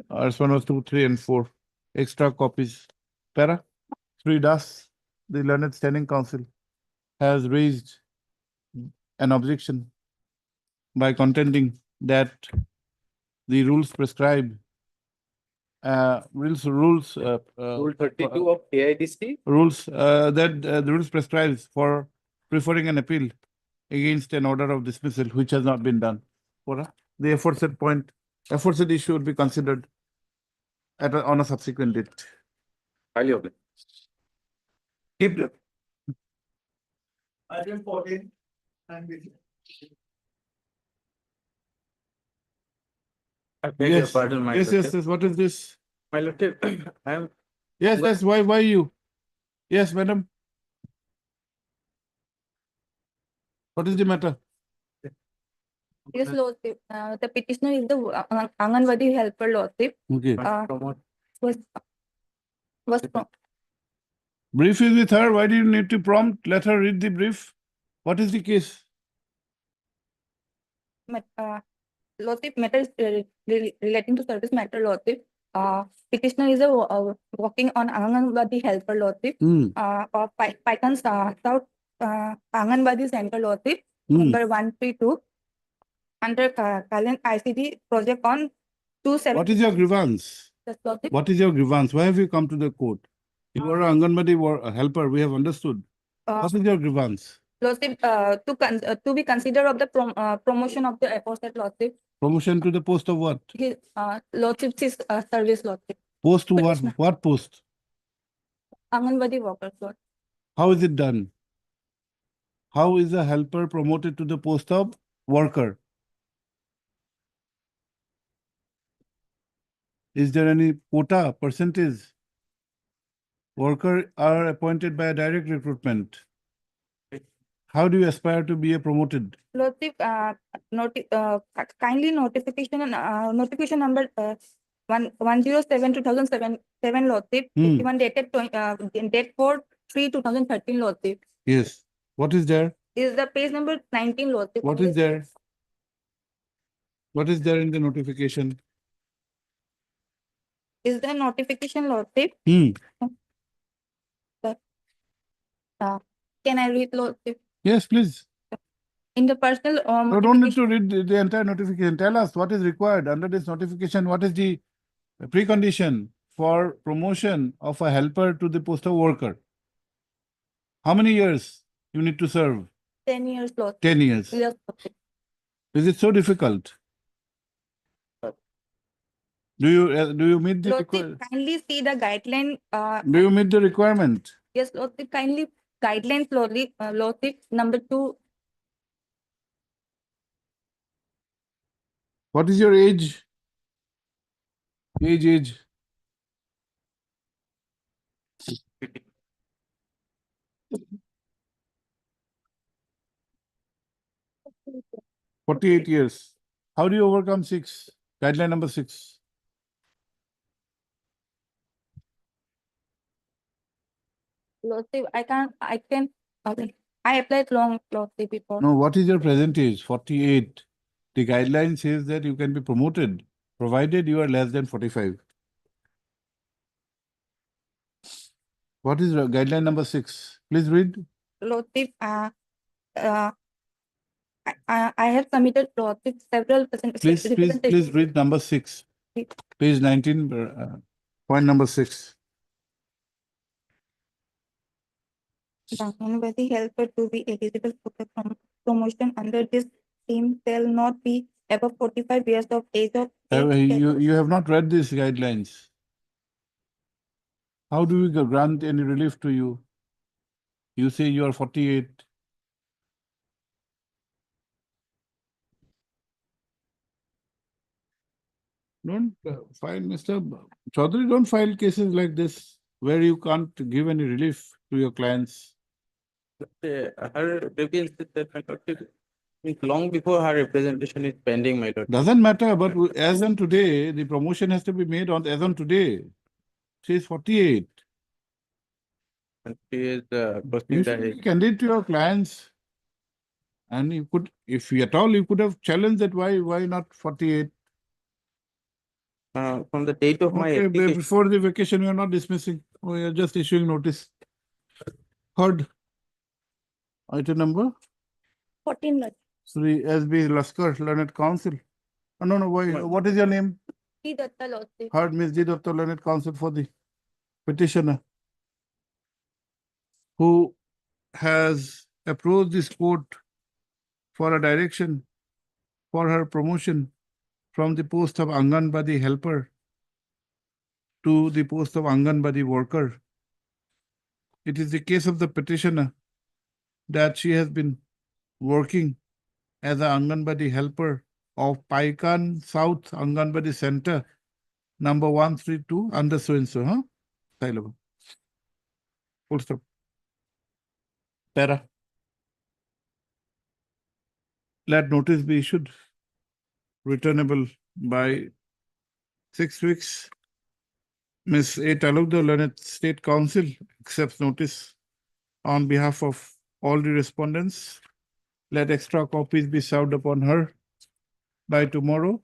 respondents 2, 3, and 4. Extra copies. Para 3 does the Learned Standing Council has raised an objection by contending that the rules prescribe Rule 32 of AIDC. rules that the rules prescribes for preferring an appeal against an order of dismissal which has not been done. The aforesaid issue would be considered on a subsequent date. Highly obliged. keep look. Item 14. And with I beg your Yes, pardon, my yes, lordship. yes. What is this? My lordship, I am Yes, What- yes. Why you? Yes, madam. What is the matter? Yes, Lordship. The petitioner is the Anganwadi helper, Lordship. Okay. promote. Was Brief is with her. Why do you need to prompt? Let her read the brief. What is the case? Lordship matter is relating to service matter, Lordship. Petitioner is working on Anganwadi helper, Lordship. Of Python South Anganwadi Center, Lordship. Number 132 under current ICT project on 27. What is your grievance? Yes, Lordship. What is your grievance? Why have you come to the court? You are an Anganwadi helper. We have understood. What is your grievance? Lordship, to be considered of the promotion of the aforesaid, Lordship. Promotion to the post of what? His Lordship is service, Lordship. Post to what? Petitioner. What post? Anganwadi workers, Lord. How is it done? How is a helper promoted to the post of worker? Is there any quota, percentage? Worker are appointed by a direct recruitment. How do you aspire to be a promoted? Lordship, kindly notification number 107/2007, Lordship. Hmm. Even dated date 4/3/2013, Lordship. Yes. What is there? Is the page number 19, Lordship. What is there? What is there in the notification? Is the notification, Lordship? Hmm. Can I read, Lordship? Yes, please. In the personal No, don't need to read the entire notification. Tell us what is required under this notification. What is the precondition for promotion of a helper to the post of worker? How many years you need to serve? 10 years, Lordship. 10 years. Yes, Lordship. Is it so difficult? Do you meet the Lordship, kindly see the guideline. do you meet the requirement? Yes, Lordship, kindly guidelines, Lordship, number 2. What is your age? Age. 48 years. How do you overcome 6? Guideline number 6. Lordship, okay. I applied long, Lordship, before. No, what is your present age? 48. The guideline says that you can be promoted provided you are less than 45. What is guideline number 6? Please read. Lordship, I have submitted, Lordship, several Please read number 6. Page 19, point number 6. The helper to be eligible for the promotion under this scheme shall not be above 45 years of age of You have not read these guidelines. How do we grant any relief to you? You say you are 48. Don't file, Mr. Chaudhary, don't file cases like this where you can't give any relief to your clients. Her grievances that my lordship, long before her representation is pending, my lord. Doesn't matter, but as on today, the promotion has to be made on as on today. She is 48. And she is crossing You the should be age. candid to your clients. And you could, if you at all, you could have challenged that why not 48? From the date of my Okay, application. before the vacation, you are not dismissing. We are just issuing notice. Heard. Item number 14, Lordship. Sri S.B. Laskar, Learned Counsel. Oh, no, why? What is your name? D. Datta, Lordship. Heard, Ms. D. Dr. Learned Counsel for the petitioner, who has approached this court for a direction for her promotion from the post of Anganwadi helper to the post of Anganwadi worker. It is the case of the petitioner that she has been working as an Anganwadi helper of Paikan South Anganwadi Center, number 132, under so-and-so, huh? Full stop. Para. Let notice be issued, returnable by 6 weeks. Ms. A. Talukdar, Learned State Council, accepts notice on behalf of all the respondents. Let extra copies be served upon her by tomorrow.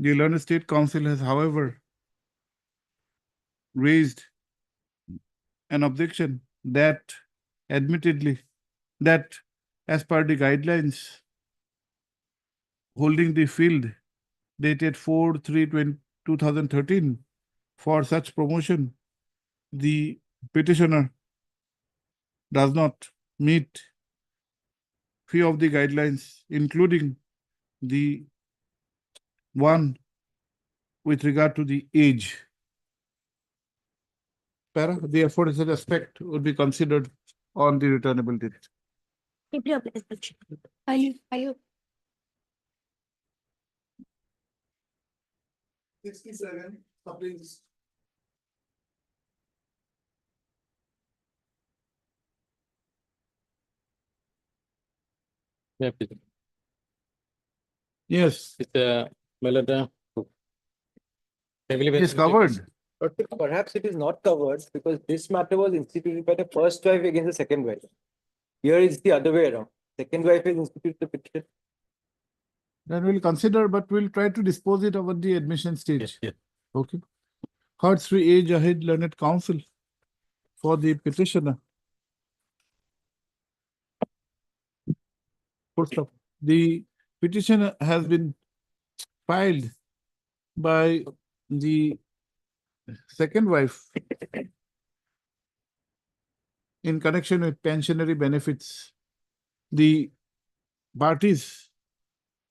The Learned State Council has, however, raised an objection that admittedly, that as per the guidelines holding the field dated 4/3/2013 for such promotion, the petitioner does not meet few of the guidelines, including the one with regard to the age. Therefore, such aspect would be considered on the returnable date. Are you? 67, please. Yeah, please. Yes, It's my lord, heavily it's vested covered. But perhaps it is not covered because this matter was instituted by the first wife against the second wife. Here it's the other way around. Second wife is instituted the petition. Then we'll consider, but we'll try to dispose it over the admission stage. Yes. Okay. Heard Sri A. Jahid Learned Counsel for the petitioner. Full stop. The petition has been filed by the second wife in connection with pensionary benefits. The parties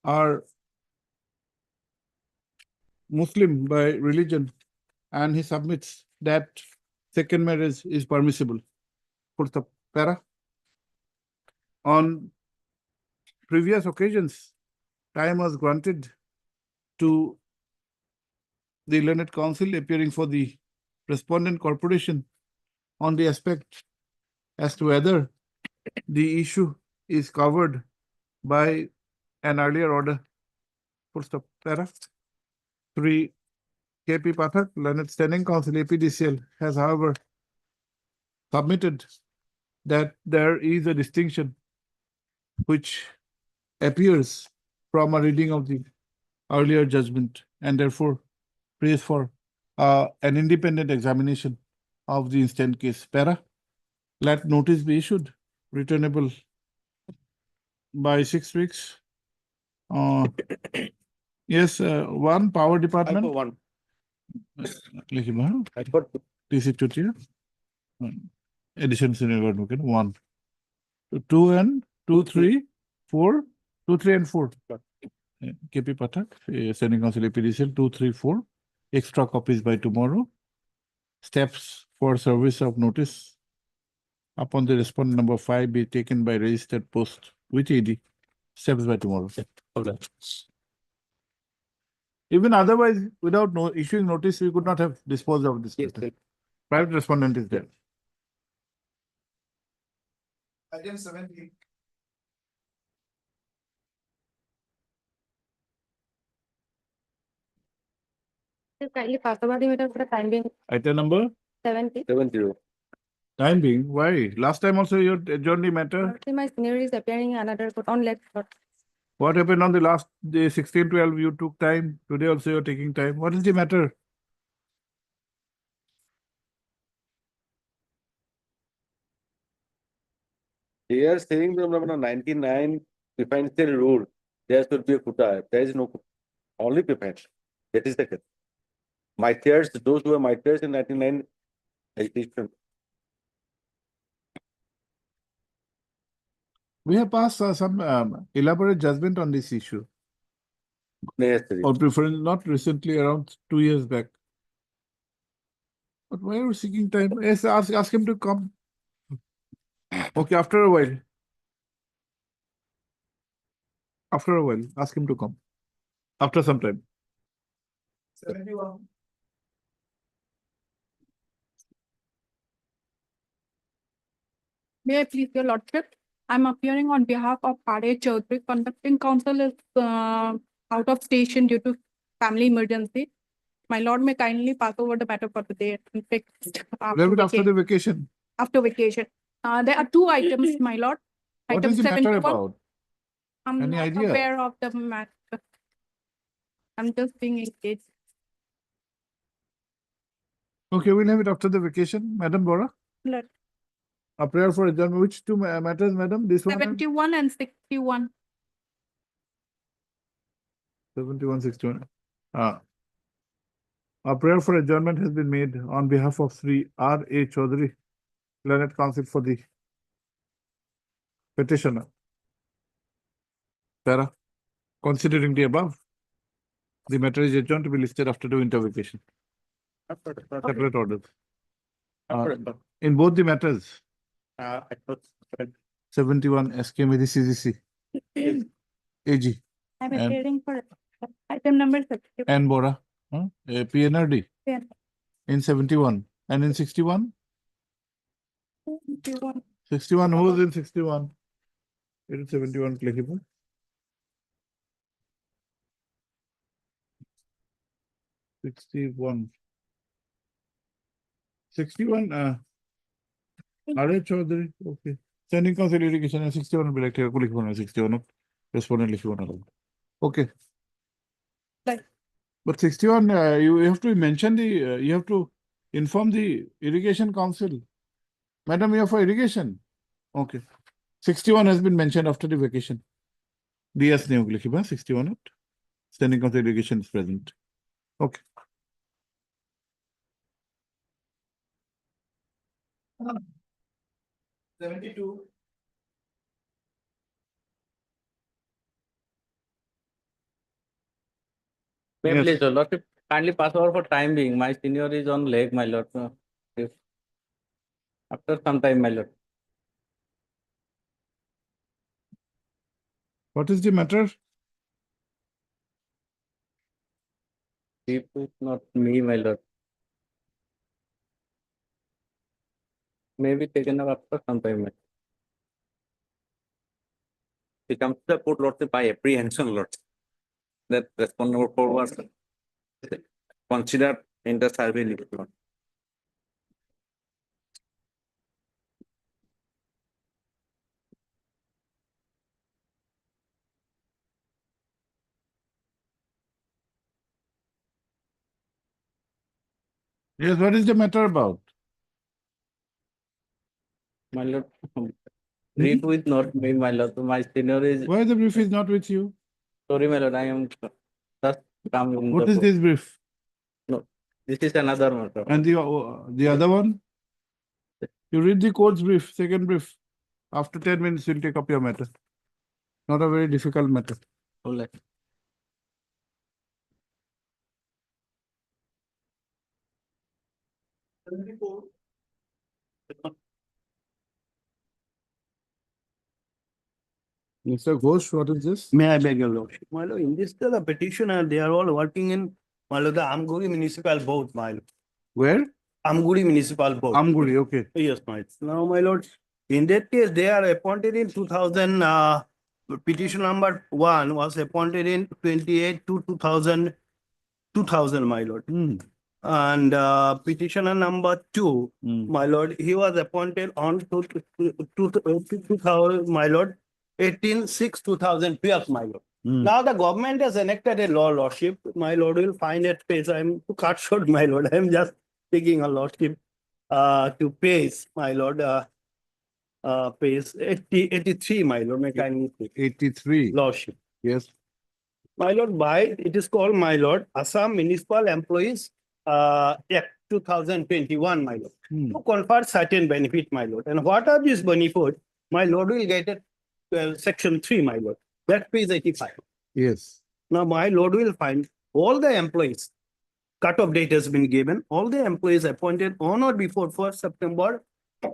are Muslim by religion, and he submits that second marriage is permissible. Full stop. Para. On previous occasions, time was granted to the learned counsel appearing for the respondent corporation on the aspect as to whether the issue is covered by an earlier order. Full stop. Para. 3. KP Pathak, Learned Standing Counsel, APDCL, has however submitted that there is a distinction which appears from a reading of the earlier judgment and therefore prays for an independent examination of the instant case. Para, let notice be issued, returnable by 6 weeks. Yes, one Power Department. I for one. Likhima, I for two. TC Chutia. Addition senior 1. 2 and 2, 3, 4. 2, 3 and 4. KP Pathak, Standing Counsel APDCL 2, 3, 4. Extra copies by tomorrow. Steps for service of notice upon the respondent number 5 be taken by registered post with AD. Steps by tomorrow. Even otherwise, without issuing notice, we could not have disposed of this. Yes, matter. Private respondent is there. Item 70. Kindly pass over the matter for the time being. Item number 70. 70. time being. Why? Last time also you adjourned the matter. Lordship, my senior is appearing in another court on left court. What happened on the last day, 16-12? You took time. Today also you're taking time. What is the matter? They are saying the number 99 preferential rule. There should be a quota. There is no quota. Only preferential. That is the case. My peers, those who are my peers in 99 education. We have passed some elaborate judgment on this issue. Necessary. Or preference, not recently, around 2 years back. But why are we seeking time? Yes, ask him to come. Okay, after a while. After a while, ask him to come. After some time. 71. May I please, your lordship? I'm appearing on behalf of R.A. Chaudhary. Conducting counsel is out of station due to family emergency. My lord may kindly pass over the matter for today and fixed After the vacation. after vacation. There are two items, my lord. What Item is the matter 71. about? I'm Any not idea? aware of the matter. I'm just being engaged. Okay, we'll have it after the vacation. Madam Bora, Lord. a prayer for adjournment. Which two matters, madam? This one? and 71 and 61. 71, 61. A prayer for adjournment has been made on behalf of Sri R.A. Chaudhary, Learned Counsel for the petitioner. Para, considering the above, the matter is adjourned to be listed after the winter vacation. Separate orders. In both the matters, 71 SK with the CGC, AG, I'm And- appearing for item number 60. and Bora, PNRD. Yeah. In 71 and in 61? 61. 61, who's in 61? 71 লিখিব 61 R. Chaudhary, okay. Sending council irrigation and 61 be like 61 respondent লিখিব নালাগে. Okay. But 61, you have to mention you have to inform the irrigation council. Madam, you are for irrigation. Okay. 61 has been mentioned after the vacation. DS name likhiba 61 at standing council irrigation is present. Okay. Uh, 72. May Yes. please, your lordship, kindly pass over for time being. My senior is on leg, my lord. If- After some time, my lord. What is the matter? It is not me, my lord. Maybe taken up after some time. my- It comes to the court, lordship, by apprehension, lordship. That respondent for was considered in the survey. Lord. Yes, what is the matter about? My lord, brief with not me, my lord. My senior is, Why the brief is not with you? sorry, my lord, I am just come in What the is court. this brief? No, this is another matter. And the other one? You read the court's brief, second brief. After 10 minutes, you'll take up your matter. Not a very difficult matter. All right. Mr. Ghosh, what is this? May I beg your lordship? My lord, in this the petitioner, they are all working in, my lord, the Amguri Municipal Board, my lord. Where? Amguri Municipal Board. Amguri, okay. Yes, my lord. Now, my lord, in that case, they are appointed in 2000, petition number 1 was appointed in 28 to 2000, my lord. And petitioner number 2, my lord, he was appointed on 2000, my lord, 18/6/2012, my lord. Now the government has enacted a law, lordship. My lord will find it page. I'm to cut short, my lord. I'm just taking a lordship to page, my lord. Page 83, my lord. May kindly speak. 83. Lordship. Yes. My lord, by it is called, my lord, Assam Municipal Employees Act 2021, my lord, to confer certain benefit, my lord. And what are these benefits? My lord will get it, section 3, my lord. That page 85. Yes. Now, my lord will find all the employees, cut-off date has been given, all the employees appointed on or before 1st September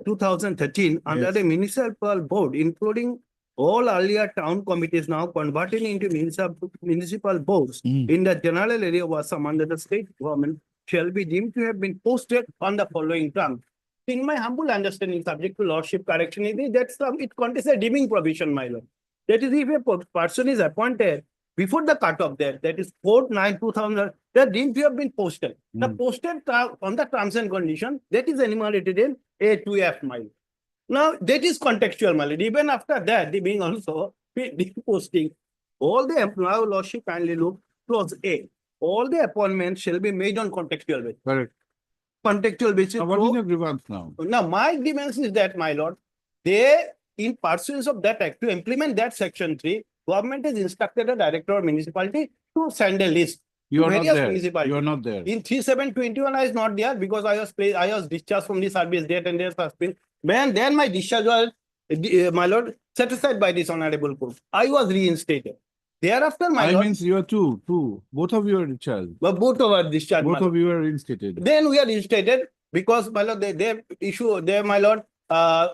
2013 under Yes. the municipal board, including all earlier town committees now converted into municipal boards in the general area of Assam under the state government shall be deemed to have been posted on the following terms. In my humble understanding, subject to lordship correction, it contains a deeming provision, my lord. That is, if a person is appointed before the cutoff there, that is 4/9/2000, they deemed to have been posted. The posted on the terms and condition, that is enumerated in A2F, my lord. Now, that is contextual, my lord. Even after that, they being also posting. All the now, lordship kindly look, clause A. All the appointments shall be made on contextual basis. Correct. Contextual basis. Now, what is your grievance now? Now, my grievance is that, my lord, they, in pursuance of that act, to implement that section 3, government has instructed the director of municipality to send a list. You to are not various there. municipalities. You are not there. In 3/7/21, I was not there because I was discharged from the service date and there's suspended. Then my discharge was, my lord, set aside by this honorable court. I was reinstated. Thereafter, my I lord, means you are two. Both of you are discharged. but both of us discharged. Both my of you are reinstated. Then we are reinstated because, my lord, my lord,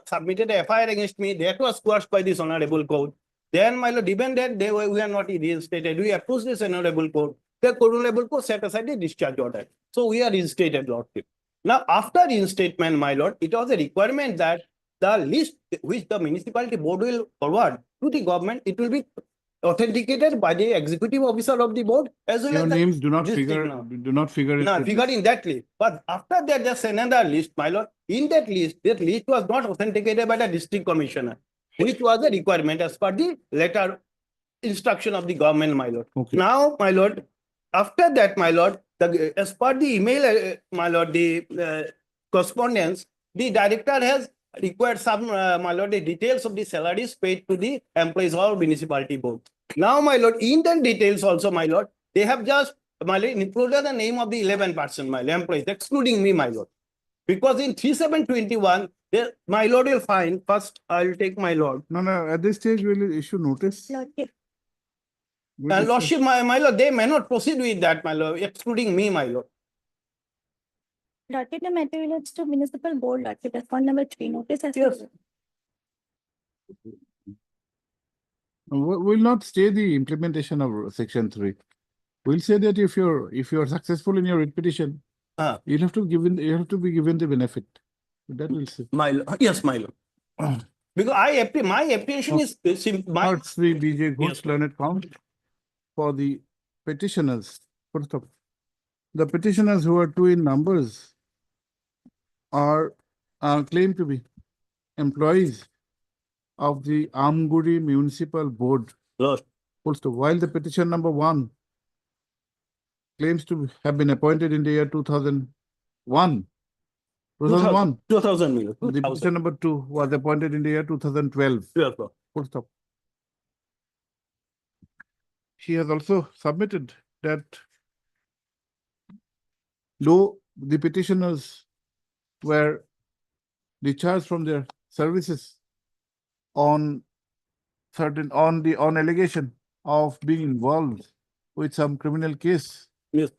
submitted a FIR against me. That was quashed by this honorable court. Then, my lord, even that we are not reinstated. We approached this honorable court. The honorable court set aside the discharge order. So we are reinstated, lordship. Now, after reinstatement, my lord, it was a requirement that the list which the municipality board will forward to the government, it will be authenticated by the executive officer of the board as well Your as the names do not district figure, now. do not figure. No, it. figure in that list. But after that, there's another list, my lord. In that list was not authenticated by the district commissioner, which was a requirement as per the letter instruction of the government, my lord. Okay. Now, my lord, after that, my lord, as per the email, my lord, the correspondence, the director has required some, my lord, the details of the salaries paid to the employees of municipality board. Now, my lord, in the details also, my lord, they have just, my lord, included the name of the 11%, my lord, employees, excluding me, my lord. Because in 3721, my lord will find, first I'll take my lord. No, no, at this stage, we'll issue notice. Lordship, We'll And issue- lordship, my lord, they may not proceed with that, my lord, excluding me, my lord. Lordship, the matter relates to municipal board, Lordship, response number 3, notice as. Yes. We'll not stay the implementation of section 3. We'll say that if you're successful in your petition, Ah. you have to be given the benefit. That will say. Yes, my lord. Because my apprehension is Part 3 BJ Goods Yes. learned count for the petitioners. First of, the petitioners who are 2 in numbers are claimed to be employees of the Amguri Municipal Board. Lord. Full stop. While the petition number 1 claims to have been appointed in the year 2001. 2001. 2000 million. The petition number 2 was appointed in the year 2012. Yes, sir. Full stop. She has also submitted that though the petitioners were discharged from their services on allegation of being involved with some criminal case, Yes.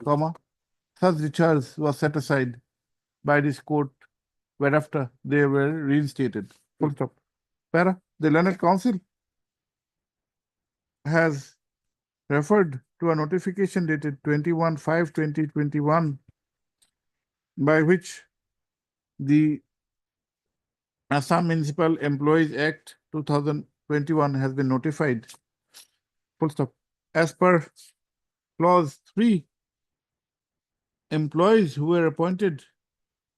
such discharge was set aside by this court, whereafter they were reinstated. Full stop. The Learned Council has referred to a notification dated 21/5/2021 by which the Assam Municipal Employees Act 2021 has been notified. Full stop. As per clause 3, employees who were appointed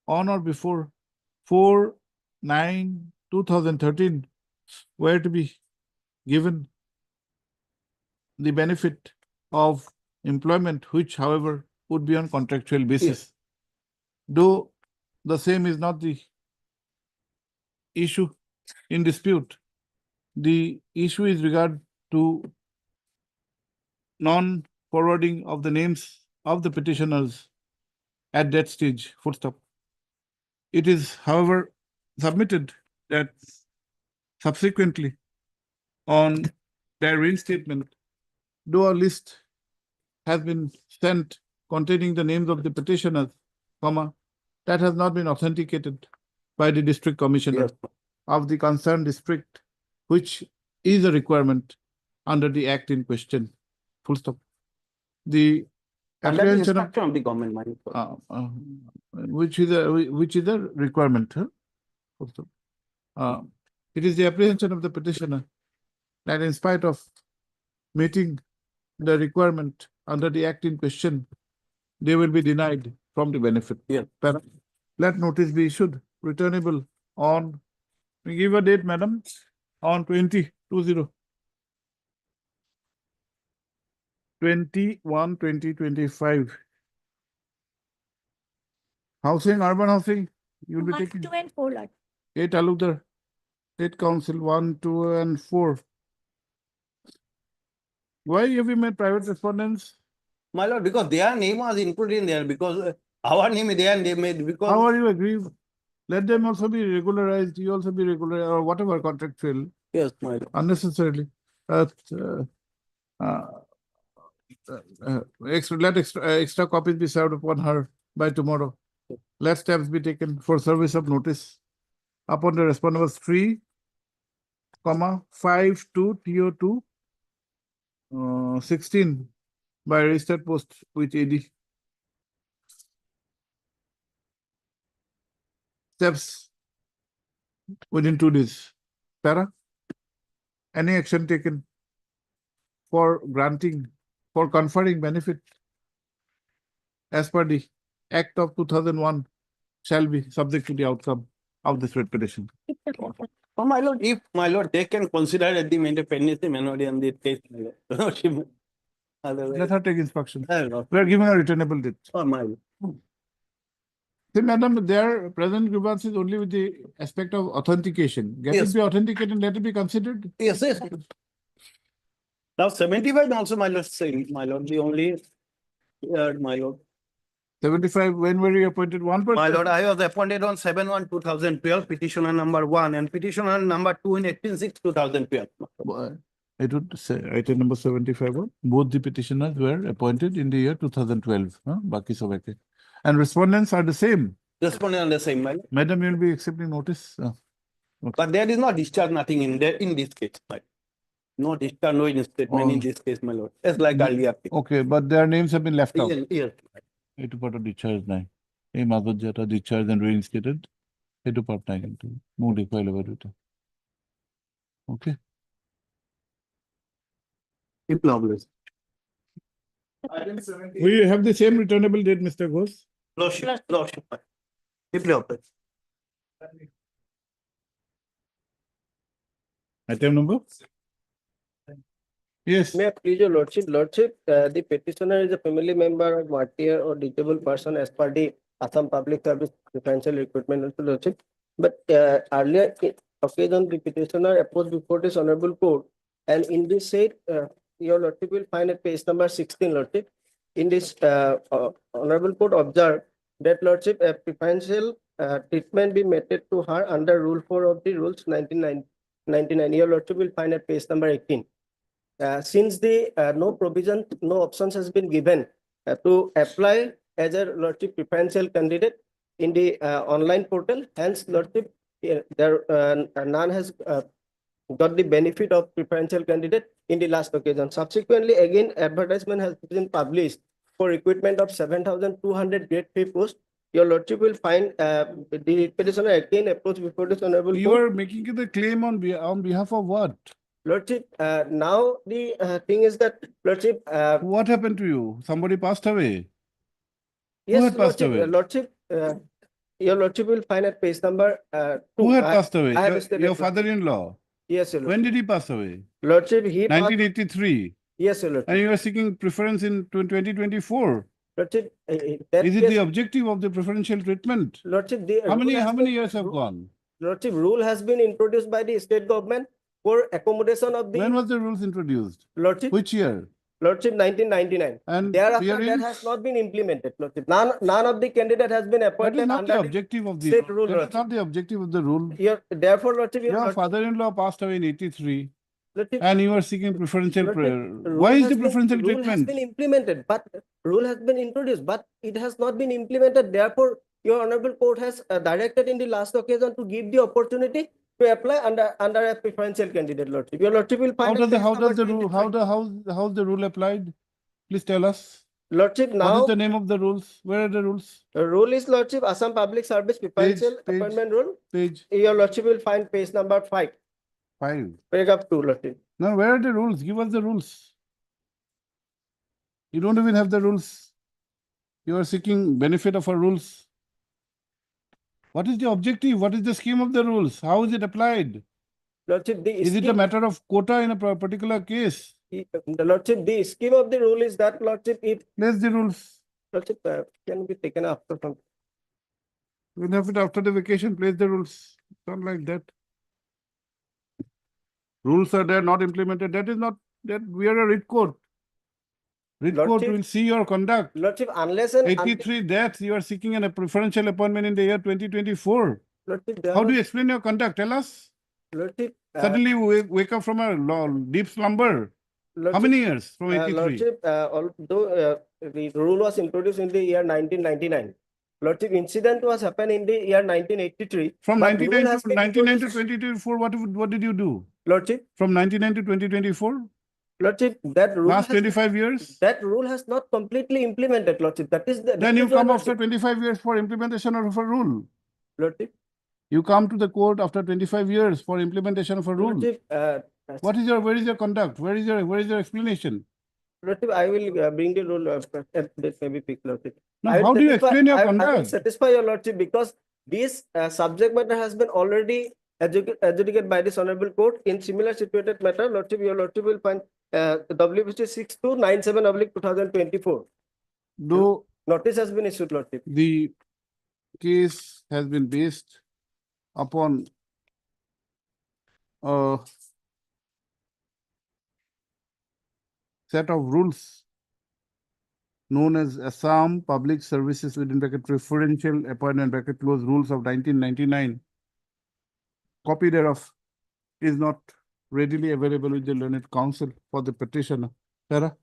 on or before 4/9/2013 were to be given the benefit of employment, which however would be on contractual basis. Though the same is not the issue in dispute, the issue is regard to non-forwarding of the names of the petitioners at that stage, full stop. It is, however, submitted that subsequently on their reinstatement, though a list has been sent containing the names of the petitioners, that has not been authenticated by the district commissioner of the concerned district, which is a requirement under the act in question. Full stop. The Under the apprehension instruction of the government, my lord. which is a requirement. Full stop. It is the apprehension of the petitioner that in spite of meeting the requirement under the act in question, they will be denied from the benefit. Yeah. Let notice be issued, returnable on, we give a date, madam, on 21/2025. Housing, urban housing, you will be 1, taking 2 and 4, Lord. 8 Aludar, State Council 1, 2 and 4. Why have you made private respondents? My lord, because their name was included in there, because our name, their name, because. How are you aggrieved? Let them also be regularized, you also be regularized, or whatever contractual. Yes, my lord. Unnecessarily. Let extra copies be served upon her by tomorrow. Let steps be taken for service of notice upon the respondents 3, 5 to TO2 16 by registered post with AD. Steps within 2 days. Para? any action taken for granting, for conferring benefit as per the Act of 2001 shall be subject to the outcome of this writ petition. Oh, my lord, if, my lord, they can consider at the pendency minority on the case, my lord. Otherwise- Let her take instruction. I don't know. We are giving a returnable date. Oh, my lord. See, madam, their present grievances only with the aspect of authentication. Get Yes. it be authenticated, let it be considered. Yes, yes. Now 75 also, my lord, saying, my lord, the only, my lord. 75, when were you appointed? One person? My lord, I was appointed on 7/1/2012, petitioner number 1, and petitioner number 2 in 18/6/2012. It would say item number 75. Both the petitioners were appointed in the year 2012. Baki sab eke. And respondents are the same. Respondent on the same, my lord. Madam, you will be accepting notice. But there is no discharge, nothing in there in this case, my lord. No discharge, no statement in this case, my lord. It's like earlier. Okay, but their names have been left out. Yes, yes. Eight part of discharge nine. A Mazat Jata discharged and reinstated. Eight part nine into no declare about it. Okay. Lawless. We have the same returnable date, Mr. Ghosh. Lordship, lordship. Lawless. Item number? Yes. May I please your lordship, the petitioner is a family member of martyr or disabled person as per the Assam Public Service Preferential Recruitment lordship. But earlier occasion the petitioner approached before this honorable court, and in this said your lordship will find at page number 16 lordship. In this honorable court observed that lordship a preferential treatment be meted to her under rule 4 of the rules 1999. Your lordship will find at page number 18. Since the no provision, no options has been given to apply as a lordship preferential candidate in the online portal, hence lordship none has got the benefit of preferential candidate in the last occasion. Subsequently, again advertisement has been published for recruitment of 7,200 grade 3 posts. Your lordship will find the petitioner again approach before this honorable You court. are making the claim on behalf of what? Lordship, now the thing is that lordship. What happened to you? Somebody passed away. Yes, had passed lordship, away? Lordship, your lordship will find at page number 2. Who had passed away? I have Your stated, your father-in-law. Yes, your When lordship. did he pass away? Lordship, he passed, 1983. yes, your lordship. And you are seeking preference in 2024. Lordship, that Is it case- the objective of the preferential treatment? Lordship, the How many rule has been- years have gone? Lordship, rule has been introduced by the state government for accommodation of the. When was the rules introduced? Lordship, Which year? Lordship 1999. And Thereafter, herein- that has not been implemented, Lordship. None of the candidate has been That appointed is not the under the objective of the state rule. rule, That is Lordship. not the objective of the rule. Therefore, Lordship, Your father-in-law passed away in 83 Lordship, and you are seeking preferential. Lordship, Why rule is has the been- preferential Rule has treatment? been implemented, but rule has been introduced, but it has not been implemented. Therefore, your honorable court has directed in the last occasion to give the opportunity to apply under a preferential candidate, Lordship. Your Lordship will How find. does at the page how does the number rule 25. how's the rule applied? Please tell us. Lordship, What now is the name of the rules? Where are the rules? the rule is Lordship Assam Public Service Preferential page. Appointment Rule. Page Your Lordship will find page number 5, 5. paragraph 2, Lordship. Now, where are the rules? Give us the rules. You don't even have the rules. You are seeking benefit of our rules. What is the objective? What is the scheme of the rules? How is it applied? Lordship, the Is it a scheme, matter of quota in a particular case? the Lordship, the scheme of the rule is that Lordship, if Place the rules. Lordship can be taken after some. We'll have it after the vacation. Place the rules. Not like that. Rules are there, not implemented. That is not that we are a writ court. Writ court Lordship- will see your conduct. Lordship, unless and 83 deaths, you are seeking a preferential appointment in the year 2024. Lordship, there How do was- you explain your conduct? Tell us. Lordship, Suddenly you wake up from a deep slumber. How Lordship, many years from 83? Lordship, although the rule was introduced in the year 1999, Lordship, incident was happened in the year 1983. From but rule 99 has to been 99 to introduced- 2024, what did you do? Lordship, From 99 to 2024? Lordship, that rule Last has, 25 years? that rule has not completely implemented, Lordship. That is the. Then that you is why, come after Lordship. 25 years for implementation of a rule. Lordship, You come to the court after 25 years for implementation of a rule. Lordship, What is your, where is your conduct? Where is your explanation? Lordship, I will bring the rule at this maybe pick Lordship. Now, I will how do you satisfy- explain your I will conduct? satisfy your Lordship because this subject matter has been already adjudicated by this honorable court. In similar situated matter, Lordship, your Lordship will find WBC 6297/2024. Though Notice has been issued, Lordship. the case has been based upon a set of rules known as Assam Public Services within bracket Preferential appointment bracket close rules of 1999. Copy thereof is not readily available with the learned counsel for the petitioner. Sarah,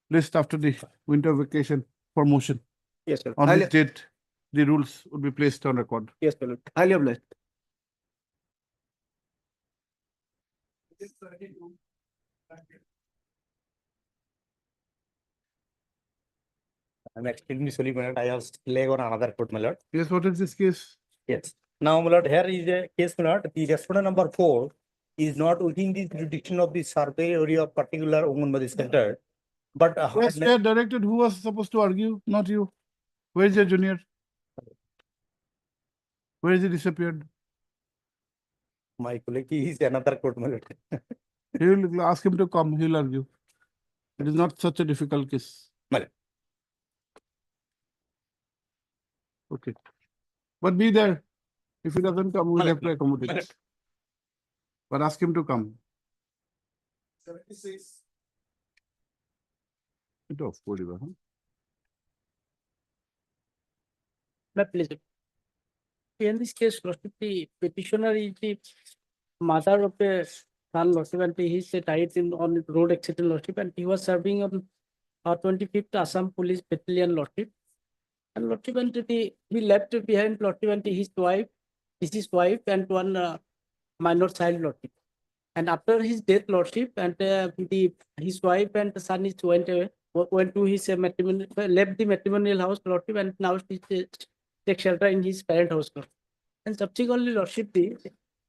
list after the winter vacation for motion. Yes, sir. On which date the rules would be placed on record. Yes, sir. Highly obliged. I'm extremely sorry, my lord. I have leg on another court, my lord. Yes, what is this case? Yes. Now, my lord, here is a case, my lord. The respondent number 4 is not within the jurisdiction of the survey area of particular Onganbadi center. But Yes, chair directed, who was supposed to argue? Not you. Where is your junior? Where is he disappeared? my colleague is another court, my lord. He will ask him to come, he will argue. It is not such a difficult case. My lord. Okay. But be there. If he doesn't come, we'll My have to lord. accommodate. But ask him to come. 76. It off, huh? Please. In this case, Lordship, the petitioner is the mother of the son, Lordship, and he is died on road accident, Lordship, and he was serving on 25th Assam Police Battalion, Lordship. And Lordship, and he left behind Lordship and his wife, and one minor child, Lordship. And after his death, Lordship, and his wife and the son went to his matrimonial, left the matrimonial house, Lordship, and now he take shelter in his parent house, Lordship. And subsequently, Lordship,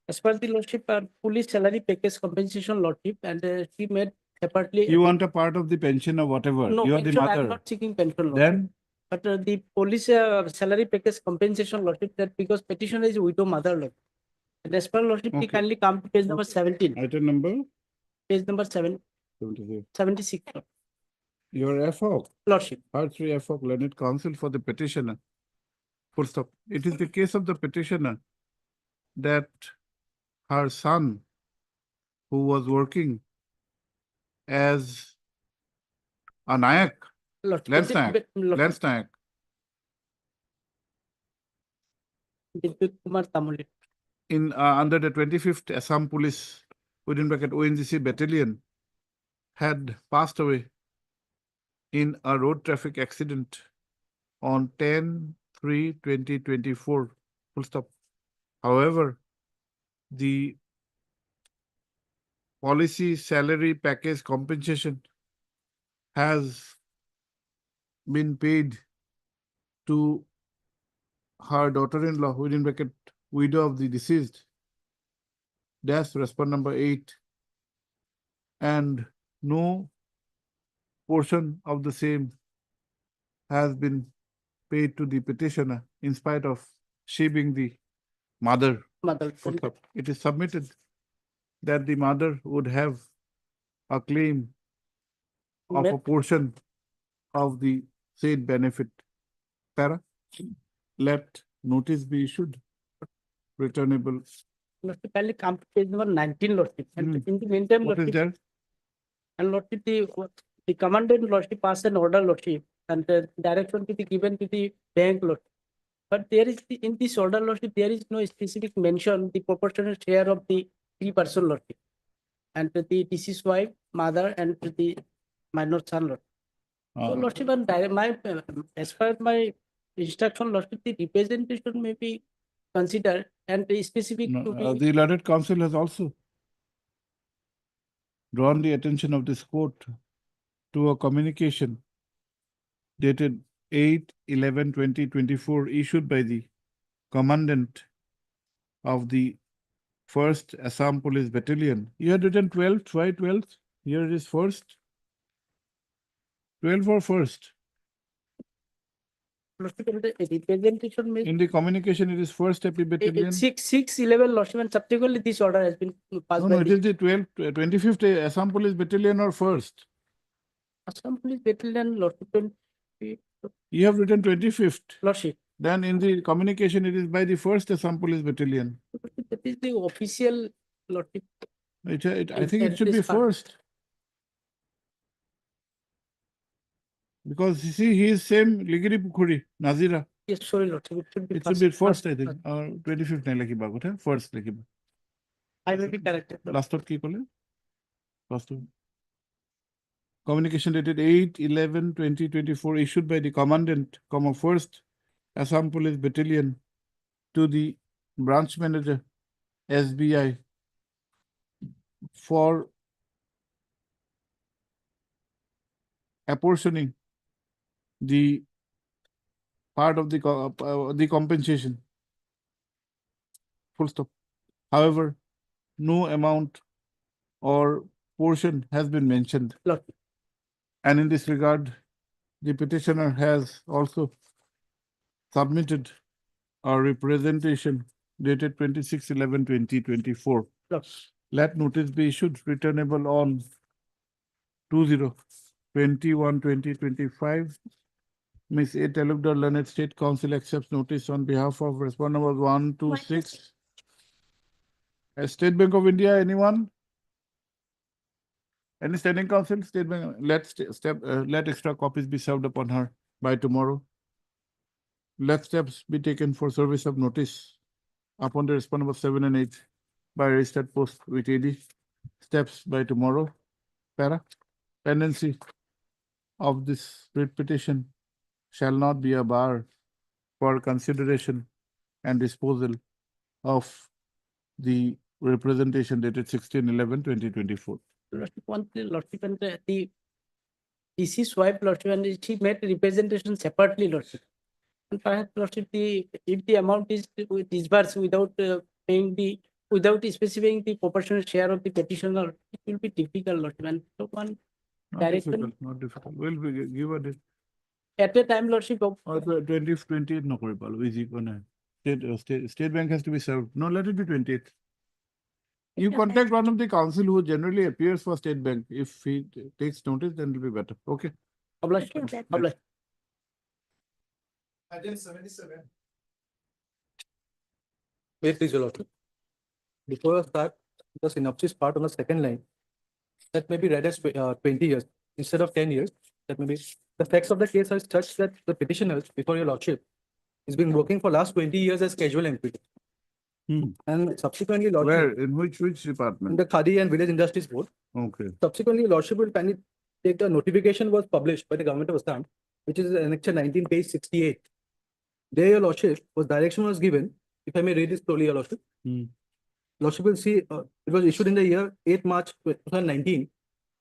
as per the Lordship, police salary package compensation, Lordship, and she made separately. You want a part of the pension or whatever? No, You are the pension, I am mother. not seeking pension, Lordship. Then But the police salary package compensation, Lordship, that because petitioner is widow mother, Lordship. And as per Lordship, Okay. he kindly come to page number 17, item number page number 76, your FO, Lordship. R3 FO, learned counsel for the petitioner. Full stop. It is the case of the petitioner that her son, who was working as a Nayak, Lordship. Lance Nayak, Lordship. Lance Nayak, Vidyut Kumar Tamuli. in under the 25th Assam Police within bracket ONGC battalion, had passed away in a road traffic accident on 10/3/2024. Full stop. However, the policy salary package compensation has been paid to her daughter-in-law within bracket widow of the deceased. That's respond number 8. And no portion of the same has been paid to the petitioner in spite of she being the mother. Mother. Full stop. It is submitted that the mother would have a claim of a portion of the said benefit. Para, let notice be issued. Returnable. Lordship, kindly come to page number 19, Lordship. And in the meantime, What is Lordship, there? and Lordship, the commandant, Lordship, passed an order, Lordship, and direction to be given to the bank, Lordship. But there is in this order, Lordship, there is no specific mention the proportionate share of the 3%, Lordship, and the deceased wife, mother, and the minor son, Lordship. So, Lordship, and as far as my instruction, Lordship, the representation may be considered and specific to be. The learned counsel has also drawn the attention of this court to a communication dated 8/11/2024 issued by the commandant of the First Assam Police Battalion. You had written 12th, why 12th? Here it is first. 12 or first? Lordship, and the representation may. In the communication, it is first AP Battalion. 611, Lordship, and subsequently this order has been passed No, by no, it the is the 12th, 25th Assam Police Battalion or first? Assam Police Battalion, Lordship. You have written 25th. Lordship. Then in the communication, it is by the first Assam Police Battalion. That is the official, Lordship. I think it should be first. Because you see, he is same Ligiri Pukhuri, Nazira. Yes, sorry, Lordship. It should be first, I think, or 25th nahi likhiba, okay? First likhiba. I may be corrected. Last of ki kole? Last of. Communication dated 8/11/2024 issued by the Commandant, First Assam Police Battalion to the Branch Manager, SBI, for apportioning the part of the compensation. Full stop. However, no amount or portion has been mentioned. And in this regard, the petitioner has also submitted a representation dated 26/11/2024. Let notice be issued returnable on 20/21/2025. Ms. A. Talukdar, Learned State Council accepts notice on behalf of respondent number 126. State Bank of India, anyone? Any standing council, State Bank, let extra copies be served upon her by tomorrow. Let steps be taken for service of notice upon the respondent number 7 and 8 by registered post with AD. Steps by tomorrow. Pendency of this writ petition shall not be a bar for consideration and disposal of the representation dated 16/11/2024. Lordship, and the deceased wife, Lordship, and she made representation separately, Lordship. And perhaps, Lordship, if the amount is disbursed without without specifying the proportional share of the petitioner, it will be difficult, Lordship. And so one direction. Not difficult. Well, we give a date. At a time, Lordship. 28 no kori palo, easy kone. State Bank has to be served. No, let it be 28. You contact one of the council who generally appears for State Bank. If he takes notice, then it will be better. Okay. Obliged. Item 77. Wait, please, Your Lordship. Before I start the synopsis part on the second line, that may be read as 20 years instead of 10 years. That may be the facts of the case are such that the petitioner, before Your Lordship, has been working for last 20 years as casual employee. And subsequently, Lordship. Where? In which department? In the Khadi and Village Industries Board. Okay. Subsequently, Lordship will kindly take the notification was published by the Government of Assam, which is Annexure 19, page 68. There, Your Lordship, direction was given, if I may read this slowly, Your Lordship. Lordship will see, it was issued in the year 8 March 2019.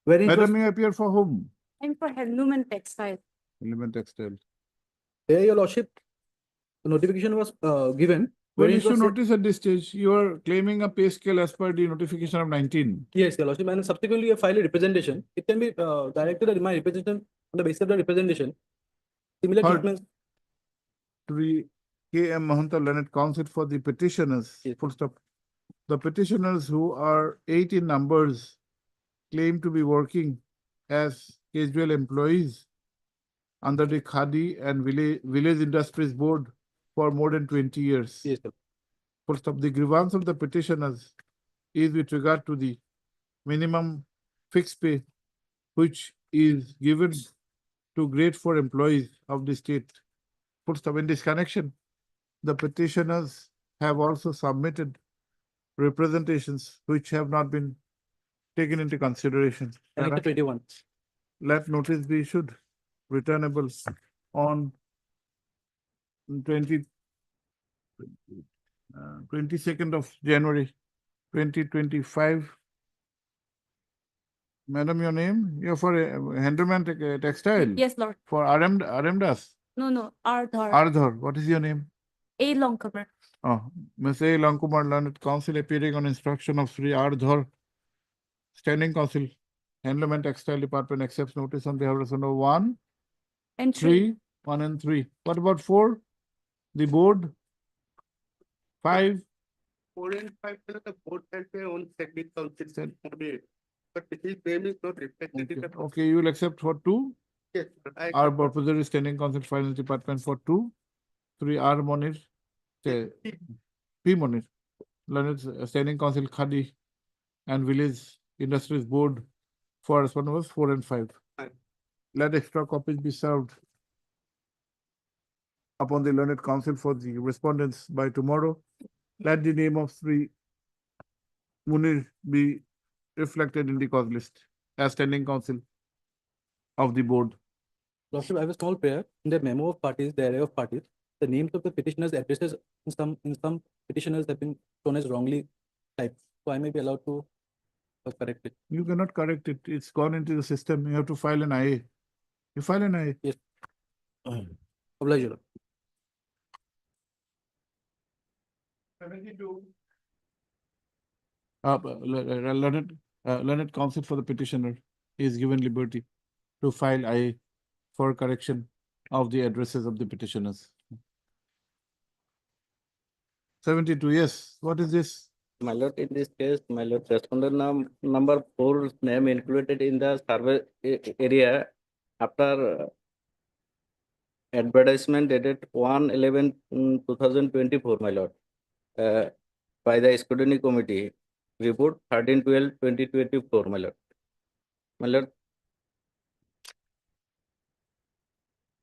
Wherein Madam, may appear for whom? And for handloom and textile. Handloom and textile. There, Your Lordship, the notification was given. Well, you should notice at this stage, you are claiming a pay scale as per the notification of 19. Yes, Your Lordship, and subsequently a filed a representation. It can be directed at my representation on the basis of the representation. Similar treatments. To the K.M. Mahanta Learned Council for the petitioners. Yes. Full stop. The petitioners who are 8 in numbers claim to be working as casual employees under the Khadi and Village Industries Board for more than 20 years. Yes, sir. Full stop. The grievance of the petitioners is with regard to the minimum fixed pay, which is given to grade 4 employees of the state. Full stop. In this connection, the petitioners have also submitted representations which have not been taken into consideration. Annexure 21. Let notice be issued, returnable on 22nd of January 2025. Madam, your name? You're for Handloom Textile? Yes, Lord. For Aramdas? No, Ardhar. Ardhar. What is your name? A. Longcomer. Ms. A. Lankumar, learned counsel appearing on instruction of Sri R. Dhar, standing counsel, Handloom and Textile Department accepts notice on behalf of Resolution number 1, And 3, 1 and 3. What about 4? The board? 5? 4 and 5, the board has their own standing council. But his name is not reflected in the. Okay, you will accept for 2? Yes, I. R. Proposal is standing counsel finance department for 2. 3 R. Monir, P. Monir, learned standing counsel Khadi and village industries board for response was 4 and 5. Five. Let extra copies be served upon the learned counsel for the respondents by tomorrow. Let the name of Sri Munir be reflected in the cause list as standing counsel of the board. Lordship, I have a small prayer. In the memo of parties, the array of parties, the names of the petitioners' addresses in some petitioners have been shown as wrongly typed. So I may be allowed to correct it. You cannot correct it. It's gone into the system. You have to file an IA. You file an IA. Yes. Oblige, Your Lord. 72. Learned counsel for the petitioner is given liberty to file IA for correction of the addresses of the petitioners. 72, yes. What is this? My lord, in this case, my lord, respondent number 4's name included in the survey area after advertisement dated 1/11/2024, my lord, by the scrutiny committee, report 13/12/2024, my lord. My lord,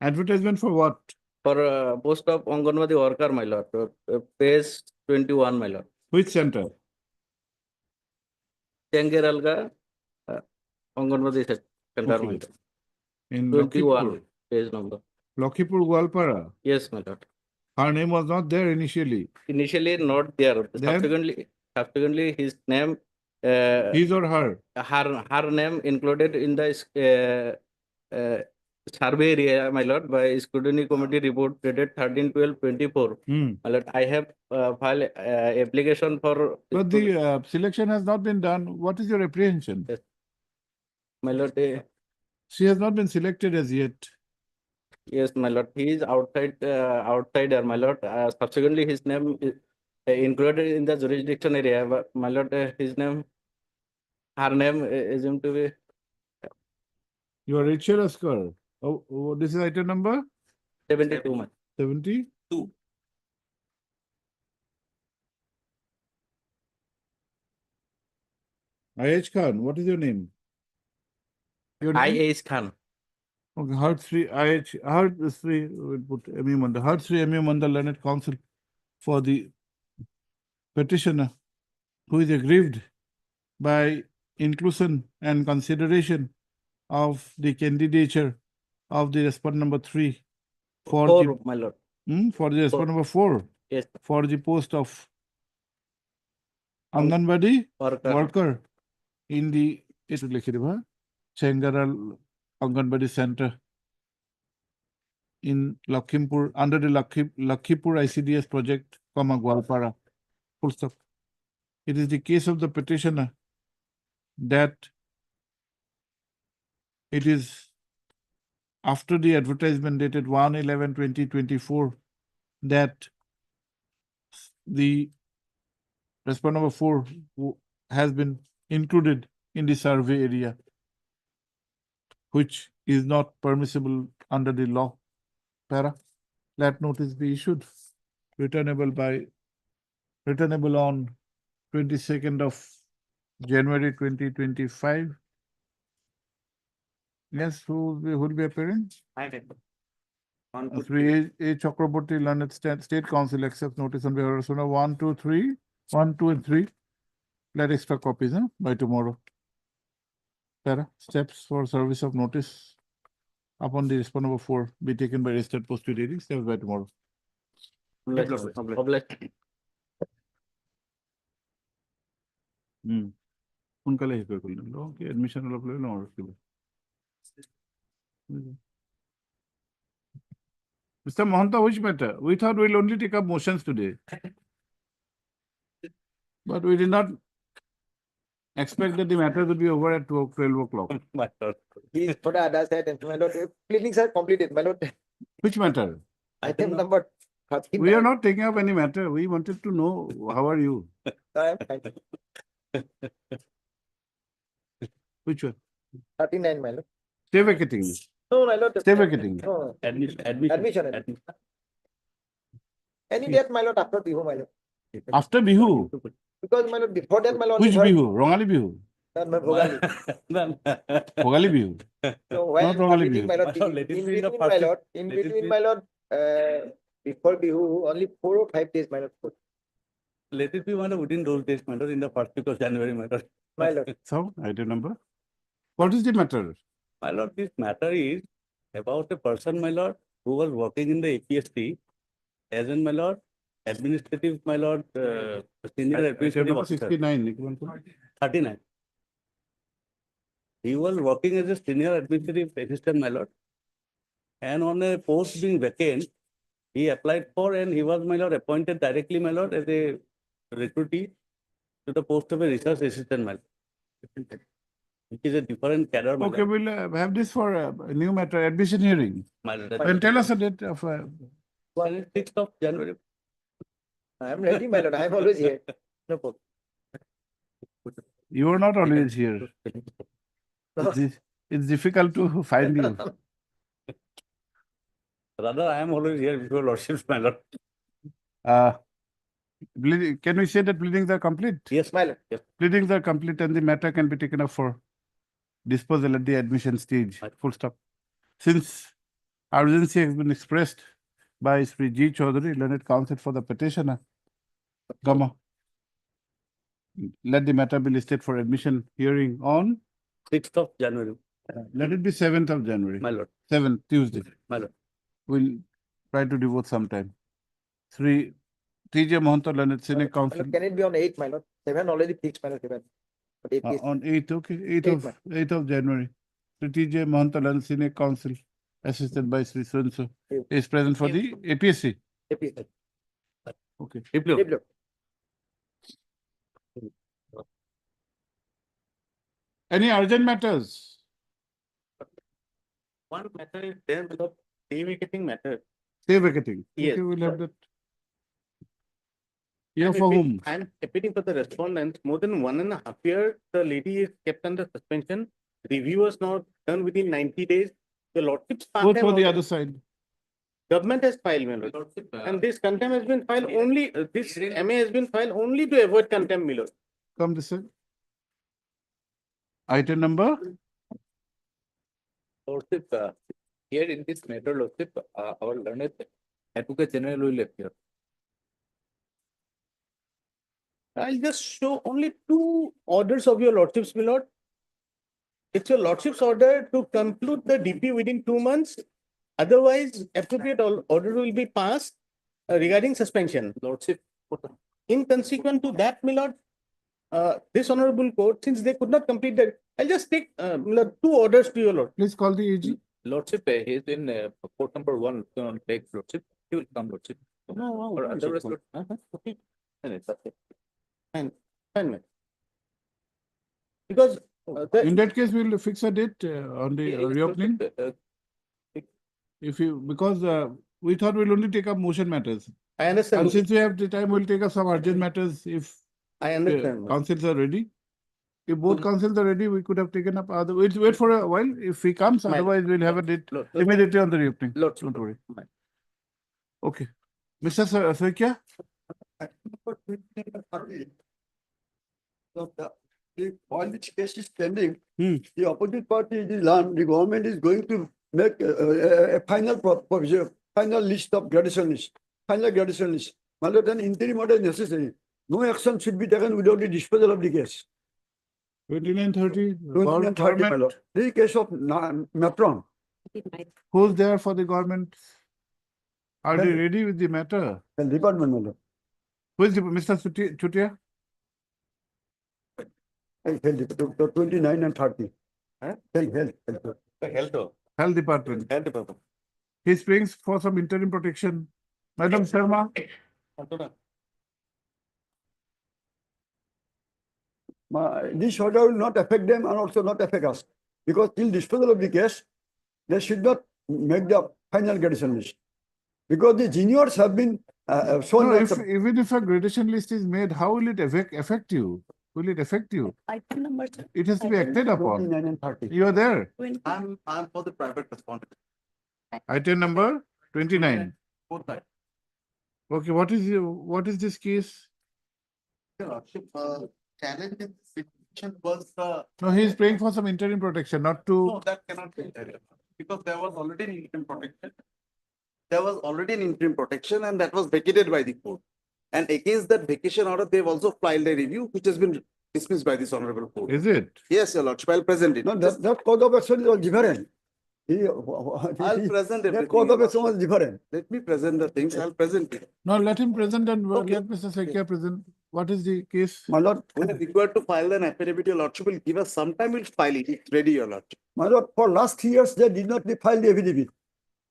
Advertisement for what? for post of Anganwadi worker, my lord, page 21, my lord. Which center? Tengeralga, Anganwadi center, my Okay. lord. In 21 Lakhipur. page number. Lakhipur, Gwalpara. Yes, my lord. Her name was not there initially. Initially not there. Then? Subsequently his name. His or her? Her name included in the survey area, my lord, by scrutiny committee report dated 13/12/24. My lord, I have filed application for. But the selection has not been done. What is your apprehension? Yes. My lord, she has not been selected as yet. yes, my lord, he is outsider, my lord. Subsequently, his name is included in the jurisdiction area. But my lord, his name, her name is assumed to be. You are Rachel Askar. Oh, this is item number 72, man. 72. IH Khan, what is your name? IH Khan. Okay, Heart 3 IH, Heart 3, we'll put MU Manda. Heart 3 MU Manda Learned Counsel for the petitioner who is aggrieved by inclusion and consideration of the candidature of the respondent number 3 for Four, my lord. For the respondent number 4. Yes. For the post of Anganwadi worker in the Chengaral Anganwadi Center in Lakhimpur, under the Lakhipur ICDS project, Gwalpara. Full stop. It is the case of the petitioner that it is after the advertisement dated 1/11/2024 that the respondent number 4 has been included in the survey area, which is not permissible under the law. Para, let notice be issued, returnable on 22nd of January 2025. Yes, who will be appearing? Sri A. Chakraborty, Learned State Council accepts notice on behalf of 1, 2, 3, 1, 2, and 3. Let extra copies by tomorrow. Para, steps for service of notice upon the respondent number 4 be taken by registered posted reading. Steps by tomorrow. সোনকালে হেৰি কৰি কৰিলে admission অলপ লৈ লওঁ আৰু কিবা Mr. Mohanta, which matter? We thought we'll only take up motions today. But we did not expect that the matter would be over at 12 o'clock. My lord. Please, for the other side, my lord, pleadings are completed, my lord. Which matter? Item number 13. We are not taking up any matter. We wanted to know, how are you? I am fine. Which one? 39, my lord. Stay vacating. No, my lord. Stay vacating. No. Admission. Any date, my lord, after Bihu, my lord. After Bihu? Because, my lord, before that, my lord. Which Bihu? Rongali Bihu? Bhogali. Bhogali Bihu? So while Not Rongali meeting, Bihu. my lord, in between, my lord, my lord, before Bihu, only 4 or 5 days, my lord. Let it be one within those days, matter in the first week of January, matter. My lord. So, item number? What is the matter? My lord, this matter is about a person, my lord, who was working in the APST as in, my lord, administrative, my lord, senior administrative Number officer. 69. 39. He was working as a senior administrative assistant, my lord. And on a post being vacant, he applied for and he was, my lord, appointed directly, my lord, as a recruitee to the post of a research assistant, my lord. Which is a different cadre, my Okay, lord. we'll have this for a new matter, admission hearing. My lord. And tell us a date of. 6th of January. I am ready, my lord. I am always here. No problem. You are not always here. It's difficult to find you. Rather, I am always here before lordships, my lord. Can we say that pleadings are complete? Yes, my lord. Yes. Pleadings are complete and the matter can be taken up for disposal at the admission stage. Full stop. Since urgency has been expressed by Sri G. Chaudhary, learned counsel for the petitioner, Gama, let the matter be listed for admission hearing on 6th of January. Let it be 7th of January. My lord. 7th, Tuesday. My lord. We'll try to devote some time. Sri T.J. Mohanta, learned Senate counsel. Can it be on 8th, my lord? 7 already fixed, my lord. 7. But 8 is On 8th, okay, 8th of January. Sri T.J. Mohanta, learned Senate counsel, assisted by Sri Sunso, is present for the APSC. APSC. Okay. Diplo. Any urgent matters? One matter is there without vacating matter. Stay vacating. Yes. Okay, we'll have that. Yeah, for whom? I am appealing for the respondents. More than 1.5 years, the lady is kept under suspension. Review was not done within 90 days. The lordship's part Both time for the also- other side. Government has filed, my lord. And this contempt has been filed only, this MA has been filed only to avoid contempt, my lord. Come this side. Item number? Lordship, here in this matter, Lordship, our learned Advocate General will appear. I'll just show only 2 orders of your lordships, my lord. It's your lordship's order to conclude the DP within 2 months. Otherwise, appropriate order will be passed regarding suspension. Lordship. Inconsequent to that, my lord, this honorable court, since they could not complete that, I'll just take my lord, 2 orders to your lord. Please call the AG. Lordship, he is in court number 1, on take Lordship. He will come, Lordship. No, Or otherwise, okay. Fine, it's okay. Fine, ma'am. Because In that case, we'll fix a date on the reopening. If you, because we thought we'll only take up motion matters. I understand. And since we have the time, we'll take up some urgent matters if I understand. councils are ready. If both councils are ready, we could have taken up other, we'll wait for a while. If he comes, otherwise we'll have a date immediately on the reopening. Don't worry. Okay. Mr. Sakya? All which case is pending, the opposite party, the government is going to make a final provision, final list of gradation list, final gradation list. Rather than interim order necessary. No action should be taken without the disposal of the case. 2930. 2930, my lord. The case of Matron. Who's there for the government? Are they ready with the matter? And department, my lord. Who is the Mr. Chutia? 29 and 30. Huh? Health. Health. Health department. Health department. He springs for some interim protection. Madam Sharma, This order will not affect them and also not affect us. Because till disposal of the case, they should not make the final gradation list. Because the juniors have been shown. no, as if, a- even if a gradation list is made, how will it affect you? Will it affect you? Item number. It has to be acted upon. 29 and 30. You are there. I'm for the private respondent. Item number 29. Both sides. Okay, what is this case? Your Lordship, challenge in this situation was, No, he is praying for some interim protection, not to. no, that cannot be, because there was already an interim protection. There was already an interim protection and that was vacated by the court. And against that vacation order, they've also filed a review, which has been dismissed by this honorable court. Is it? Yes, Your Lordship, I'll present it. No, that cause of action was different. I'll present That everything. cause Your of action was Lordship. different. Let me present the things, I'll present it. No, let him present and Okay. let Mr. Sekia present. What is the case? My lord, When required to file an affidavit, Your Lordship will give us some time, we'll file it. It's ready, Your Lordship. my lord, for last 3 years, they did not file the affidavit.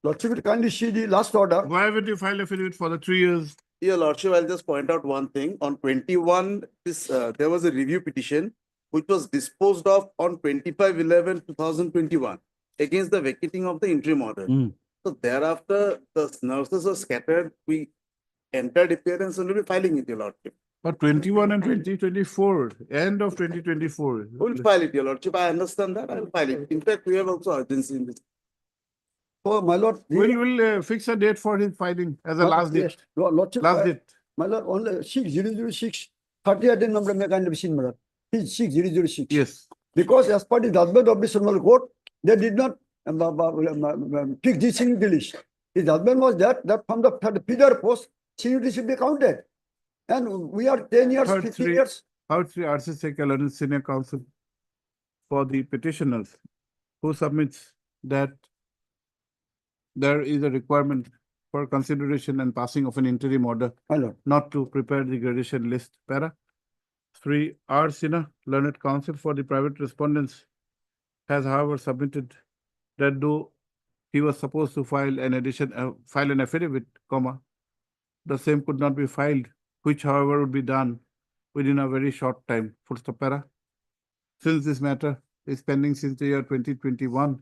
Lordship will kindly see the last order. Why would you file affidavit for the 3 years? Your Lordship, I'll just point out one thing. On 21, there was a review petition which was disposed of on 25/11/2021 against the vacating of the interim order. So thereafter, the nurses were scattered. We entered appearance and will be filing it, Your Lordship. But 21 and 2024, end of 2024. We'll file it, Your Lordship. I understand that. I'll file it. In fact, we have also urgency in this. So, my lord. We'll fix a date for his filing as a last date. Lordship, Last date. my lord, only 6006, 30 item number may kind of seen, my lord. 6006. Yes. Because as per the judgment of the Supreme Court, they did not pick the seniority list. The judgment was that from the feeder post, seniority should be counted. And we are 10 years, Part 15 three. years. Part 3 RC Sekia Learned Senior Counsel for the petitioners who submits that there is a requirement for consideration and passing of an interim order My lord. not to prepare the gradation list. Para 3 R Sinha, Learned Counsel for the private respondents, has however submitted that though he was supposed to file an affidavit, the same could not be filed, which however would be done within a very short time. Full stop. Para. Since this matter is pending since the year 2021,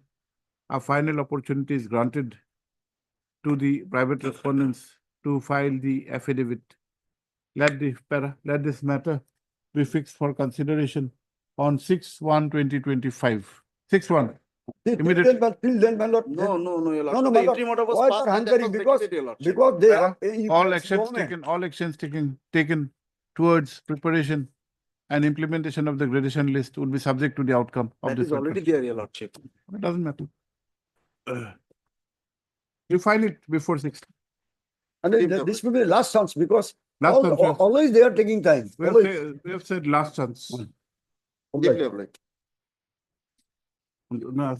a final opportunity is granted to the private respondents to file the affidavit. Let this matter be fixed for consideration on 6/1/2025. 6/1. Immediate. Till then, my lord. No, Your No, Lordship. no, The my lord. interim order was Why passed are and that hampering? was Because, vacated, Your Lordship. because they Para, are. all actions taken towards preparation and implementation of the gradation list would be subject to the outcome of That this is already matter. there, Your Lordship. It doesn't matter. You file it before 6. And then this will be the last chance because Last chance, yes. always they are taking time. We have said last chance. Deeply obliged. No,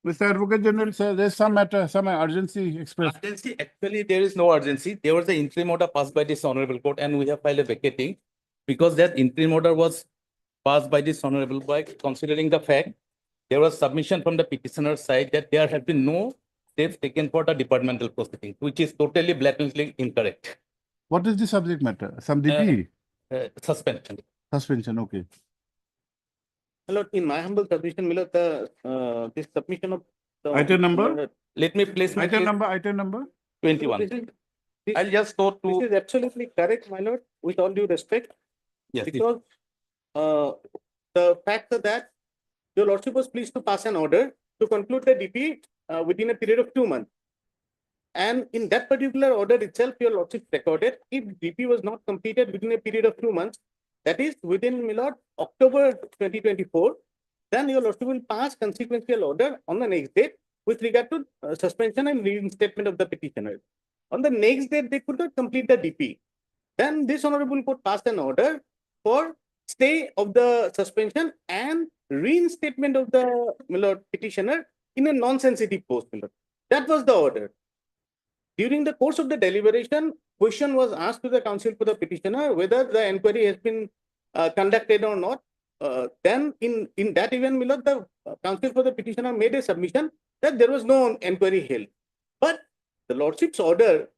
Mr. Advocate General says there's some matter, some urgency expressed. Urgency, actually, there is no urgency. There was an interim order passed by this honorable court and we have filed a vacating because that interim order was passed by this honorable court, considering the fact there was submission from the petitioner's side that there have been no steps taken for the departmental proceeding, which is totally blatantly incorrect. What is the subject matter? Some DP? Suspension. Suspension, okay. Hello, in my humble submission, Milord, this submission of the Item number? Let me place my Item case- number? 21. I'll just go to. This is absolutely correct, my lord, with all due respect. Yes, Because the fact that your lordship was pleased to pass an order to conclude the DP within a period of 2 months. And in that particular order itself, your lordship recorded if DP was not completed within a period of 2 months, that is within, my lord, October 2024, then your lordship will pass consequential order on the next date with regard to suspension and reinstatement of the petitioner. On the next date, they could not complete the DP. Then this honorable court passed an order for stay of the suspension and reinstatement of the, my lord, petitioner in a non-sensitive post, my lord. That was the order. During the course of the deliberation, question was asked to the counsel for the petitioner whether the inquiry has been conducted or not. Then in that event, my lord, the counsel for the petitioner made a submission that there was no inquiry held. But the Lordship's order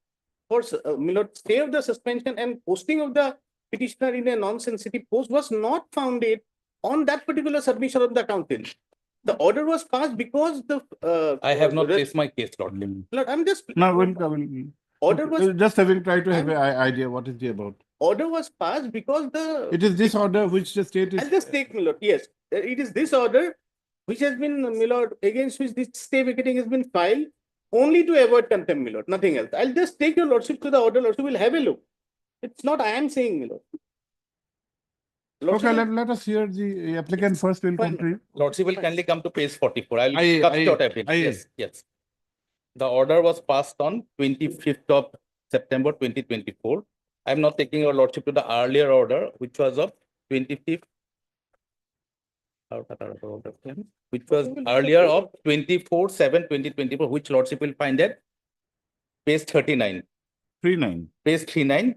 for stay of the suspension and posting of the petitioner in a non-sensitive post was not founded on that particular submission of the accountant. The order was passed because the I have not placed my case, Lordship. Lord, I'm just No, order was just having tried to have an idea what is the about. order was passed because the It is this order which the state is. I'll just take, my lord. Yes, it is this order which has been, my lord, against which this stay vacating has been filed only to avoid contempt, my lord, nothing else. I'll just take your lordship to the order. Lordship will have a look. It's not I am saying, my lord. Okay, let us hear the applicant first. Will continue. Lordship will kindly come to page 44. I'll Aye, cut aye, short a bit. aye. Yes, yes. The order was passed on 25th of September 2024. I'm not taking your lordship to the earlier order, which was of 25th, which was earlier of 24/7/2024, which lordship will find at page 39. 39. Page 39.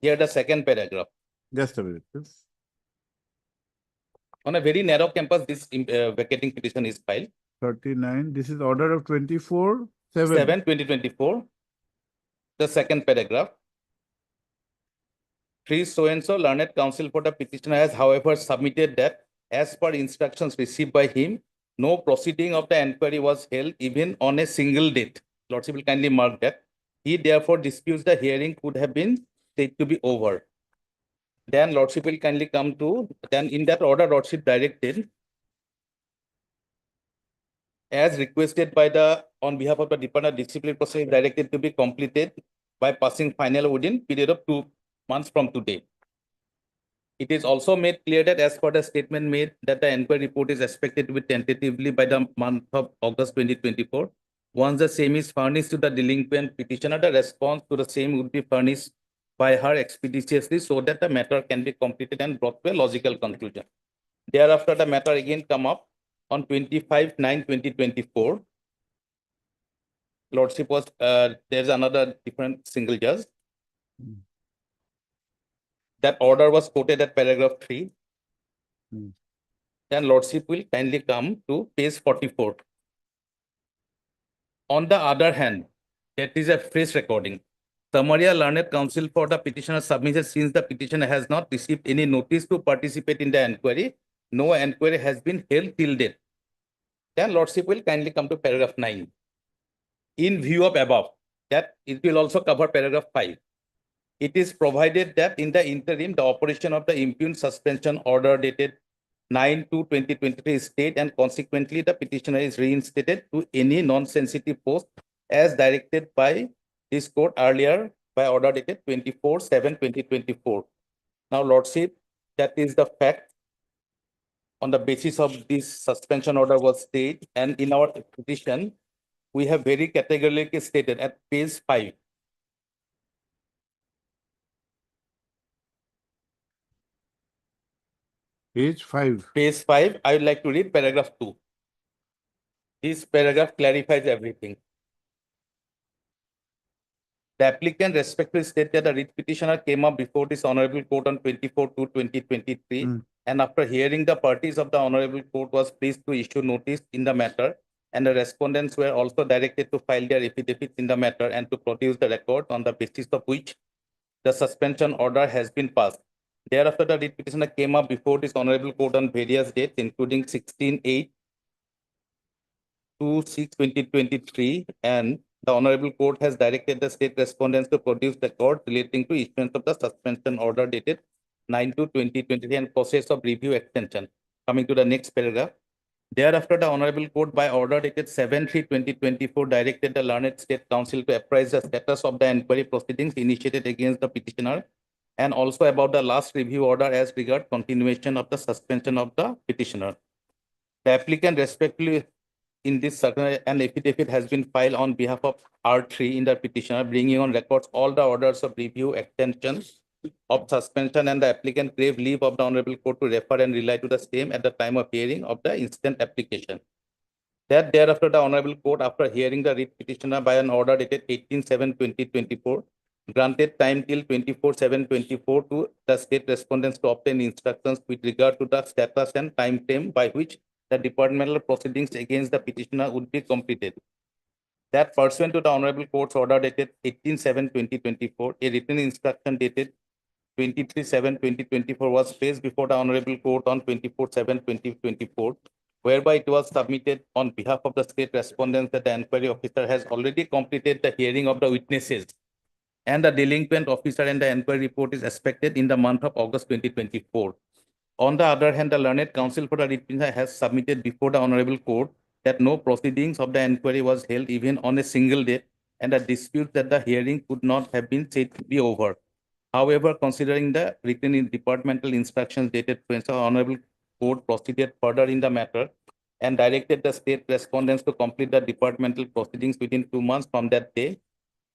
Here the second paragraph. Just a minute, please. On a very narrow campus, this vacating petition is filed. 39. This is order of 24/7. 2024. The second paragraph. 3 so-and-so learned counsel for the petitioner has, however, submitted that as per instructions received by him, no proceeding of the inquiry was held even on a single date. Lordship will kindly mark that. He therefore disputes the hearing could have been said to be over. Then Lordship will kindly come to, then in that order, Lordship directed, as requested by the, on behalf of the Department of Discipline process, directed to be completed by passing final within period of 2 months from today. It is also made clear that as per the statement made that the inquiry report is expected to be tentatively by the month of August 2024. Once the same is furnished to the delinquent petitioner, the response to the same would be furnished by her expeditiously so that the matter can be completed and brought to a logical conclusion. Thereafter, the matter again come up on 25/9/2024. Lordship was, there's another different single judge. That order was quoted at paragraph 3. Then Lordship will kindly come to page 44. On the other hand, that is a fresh recording. Summary learned counsel for the petitioner submitted since the petitioner has not received any notice to participate in the inquiry. No inquiry has been held till date. Then Lordship will kindly come to paragraph 9. In view of above, that it will also cover paragraph 5. It is provided that in the interim, the operation of the impugned suspension order dated 9/2/2023 is stayed and consequently the petitioner is reinstated to any non-sensitive post as directed by this court earlier by order dated 24/7/2024. Now, Lordship, that is the fact on the basis of this suspension order was stayed, and in our petition, we have very categorically stated at page 5. Page 5. Page 5, I would like to read paragraph 2. This paragraph clarifies everything. The applicant respectfully stated that the writ petitioner came up before this honorable court on 24/2/2023, and after hearing the parties of the honorable court was pleased to issue notice in the matter, and the respondents were also directed to file their affidavits in the matter and to produce the record on the basis of which the suspension order has been passed. Thereafter, the writ petitioner came up before this honorable court on various dates, including 16/8/2023, and the honorable court has directed the state respondents to produce the record relating to issuance of the suspension order dated 9/2/2023 and process of review extension. Coming to the next paragraph. Thereafter, the honorable court by order dated 7/3/2024 directed the learned state council to apprise the status of the inquiry proceedings initiated against the petitioner and also about the last review order as regard continuation of the suspension of the petitioner. The applicant respectfully in this circular, an affidavit has been filed on behalf of R3 in the petitioner, bringing on records all the orders of review, extension of suspension, and the applicant crave leave of the honorable court to refer and rely to the same at the time of hearing of the instant application. That thereafter, the honorable court, after hearing the writ petitioner by an order dated 18/7/2024, granted time till 24/7/24 to the state respondents to obtain instructions with regard to the status and time frame by which the departmental proceedings against the petitioner would be completed. That pursuant to the Honorable Court's order dated 18/7/2024, a written instruction dated 23/7/2024 was placed before the Honorable Court on 24/7/2024, whereby it was submitted on behalf of the state respondents that the inquiry officer has already completed the hearing of the witnesses and the delinquent officer, and the inquiry report is expected in the month of August 2024. On the other hand, the learned counsel for the writ petitioner has submitted before the Honorable Court that no proceedings of the inquiry was held even on a single day, and a dispute that the hearing could not have been said to be over. However, considering the written departmental instructions dated, the Honorable Court proceeded further in the matter and directed the state respondents to complete the departmental proceedings within 2 months from that day.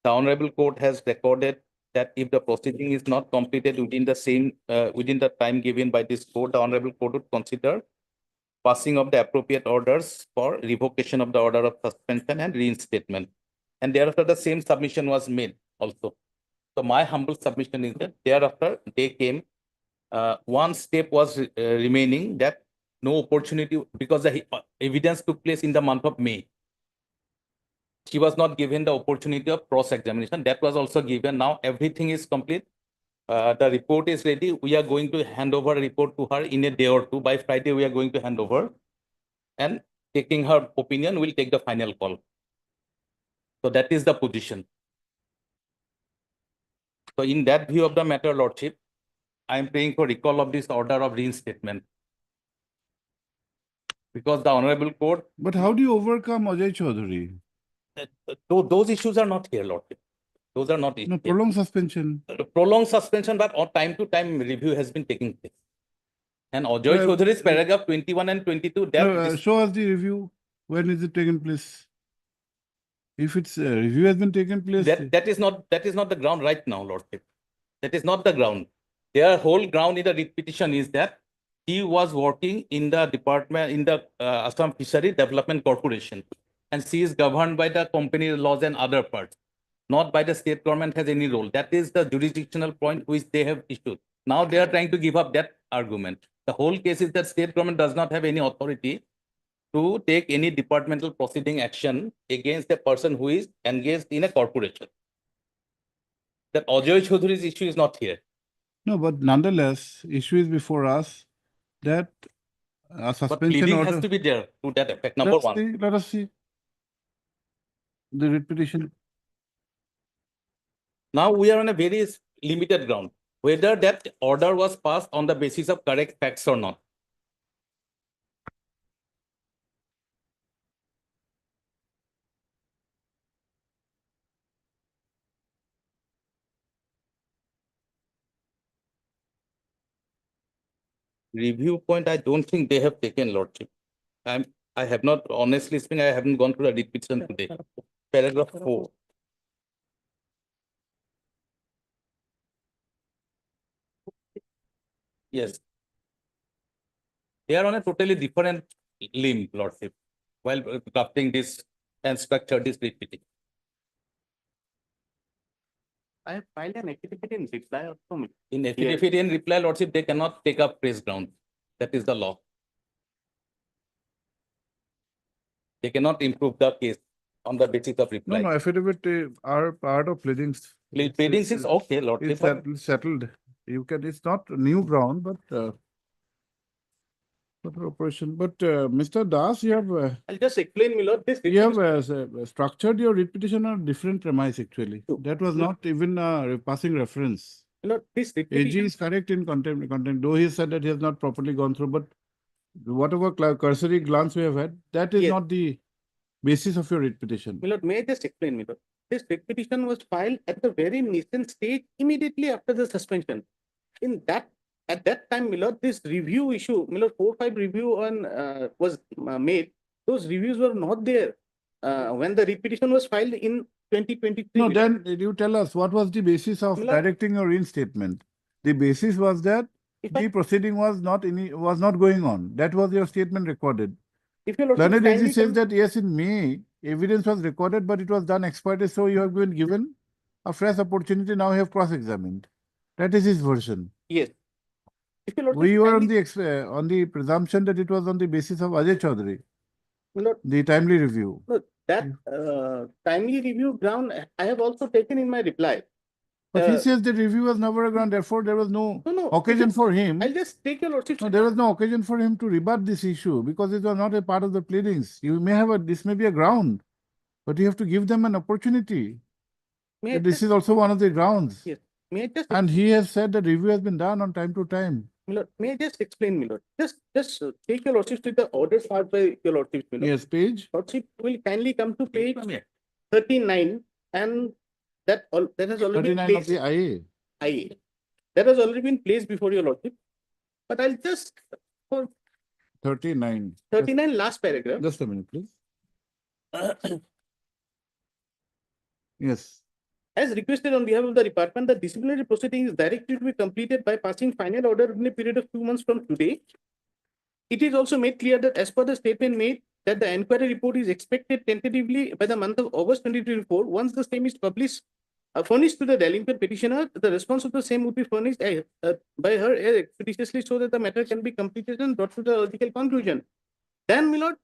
The Honorable Court has recorded that if the proceeding is not completed within the time given by this court, the Honorable Court would consider passing of the appropriate orders for revocation of the order of suspension and reinstatement. And thereafter, the same submission was made also. So my humble submission is that thereafter they came, one step was remaining, that no opportunity, because the evidence took place in the month of May. She was not given the opportunity of cross-examination. That was also given. Now everything is complete. The report is ready. We are going to hand over a report to her in a day or two. By Friday, we are going to hand over. And taking her opinion, we'll take the final call. So that is the position. So in that view of the matter, Lordship, I am praying for recall of this order of reinstatement. Because the Honorable Court. But how do you overcome Ajay Chaudhary? Those issues are not here, Lordship. Those are not issues. No, prolonged suspension. Prolonged suspension, but on time to time review has been taking place. And Ajay Chaudhary's paragraph 21 and 22. Show us the review. When is it taken place? If it's review has been taken place. That is not the ground right now, Lordship. That is not the ground. Their whole ground in the writ petition is that he was working in the department, in the Assam Fishery Development Corporation, and she is governed by the company laws and other parts, not by the state government has any role. That is the jurisdictional point which they have issued. Now they are trying to give up that argument. The whole case is that state government does not have any authority to take any departmental proceeding action against a person who is engaged in a corporation. That Ajay Chaudhary's issue is not here. No, but nonetheless, issue is before us that a suspension But pleading order has to be there to that effect. Number one. Let us see the writ petition. Now we are on a very limited ground, whether that order was passed on the basis of correct facts or not. Review point, I don't think they have taken, Lordship. I have not, honestly speaking, I haven't gone through the writ petition today. Paragraph 4. Yes. They are on a totally different limb, Lordship, while drafting this and structure this writ petition. I have filed an affidavit in reply also. In affidavit in reply, Lordship, they cannot take up praise ground. That is the law. They cannot improve the case on the basis of reply. No, affidavit are part of pleadings. Pleadings is okay, Lordship. It's settled. You can. It's not new ground, but operation. But Mr. Das, you have. I'll just explain, my lord. This You have structured your writ petition on different premise actually. That was not even a passing reference. Lord, this writ AG petition. is correct in content, though he said that he has not properly gone through, but whatever cursory glance we have had, that is not the basis of your writ petition. My lord, may I just explain, my lord? This writ petition was filed at the very nascent stage immediately after the suspension. At that time, my lord, this review issue, my lord, 4-5 review was made. Those reviews were not there when the writ petition was filed in 2023. No, then you tell us what was the basis of directing your reinstatement. The basis was that the proceeding was not going on. That was your statement recorded. If your Learned AG says that yes, in May, evidence was recorded, but it was done ex parte, so you have been given a fresh opportunity. Now you have cross-examined. That is his version. Yes. If your lordship We were on kindly- the on the presumption that it was on the basis of Ajay Chaudhary, my lord, the timely review. no, that timely review ground I have also taken in my reply. But he Uh, says the review was never a ground, therefore there was no No, occasion because for him. I'll just take your lordship. No, there was no occasion for him to rebut this issue because it was not a part of the pleadings. You may have this may be a ground, but you have to give them an opportunity. May I This just- is also one of the grounds. Yes. May I just And he has said that review has been done on time to time. my lord, may I just explain, my lord? Just take your lordship to the orders filed by your lordship, my lord. Yes, page. Lordship will kindly come to page 39, and that has already been 39 of placed. the IA. IA. That has already been placed before your lordship. But I'll just for 39. 39 last paragraph. Just a minute, please. Yes. As requested on behalf of the department, the disciplinary proceeding is directed to be completed by passing final order within a period of 2 months from today. It is also made clear that as per the statement made that the inquiry report is expected tentatively by the month of August 2024. Once the same is published, furnished to the delinquent petitioner, the response of the same would be furnished by her expeditiously so that the matter can be completed and brought to the logical conclusion. Then, my lord,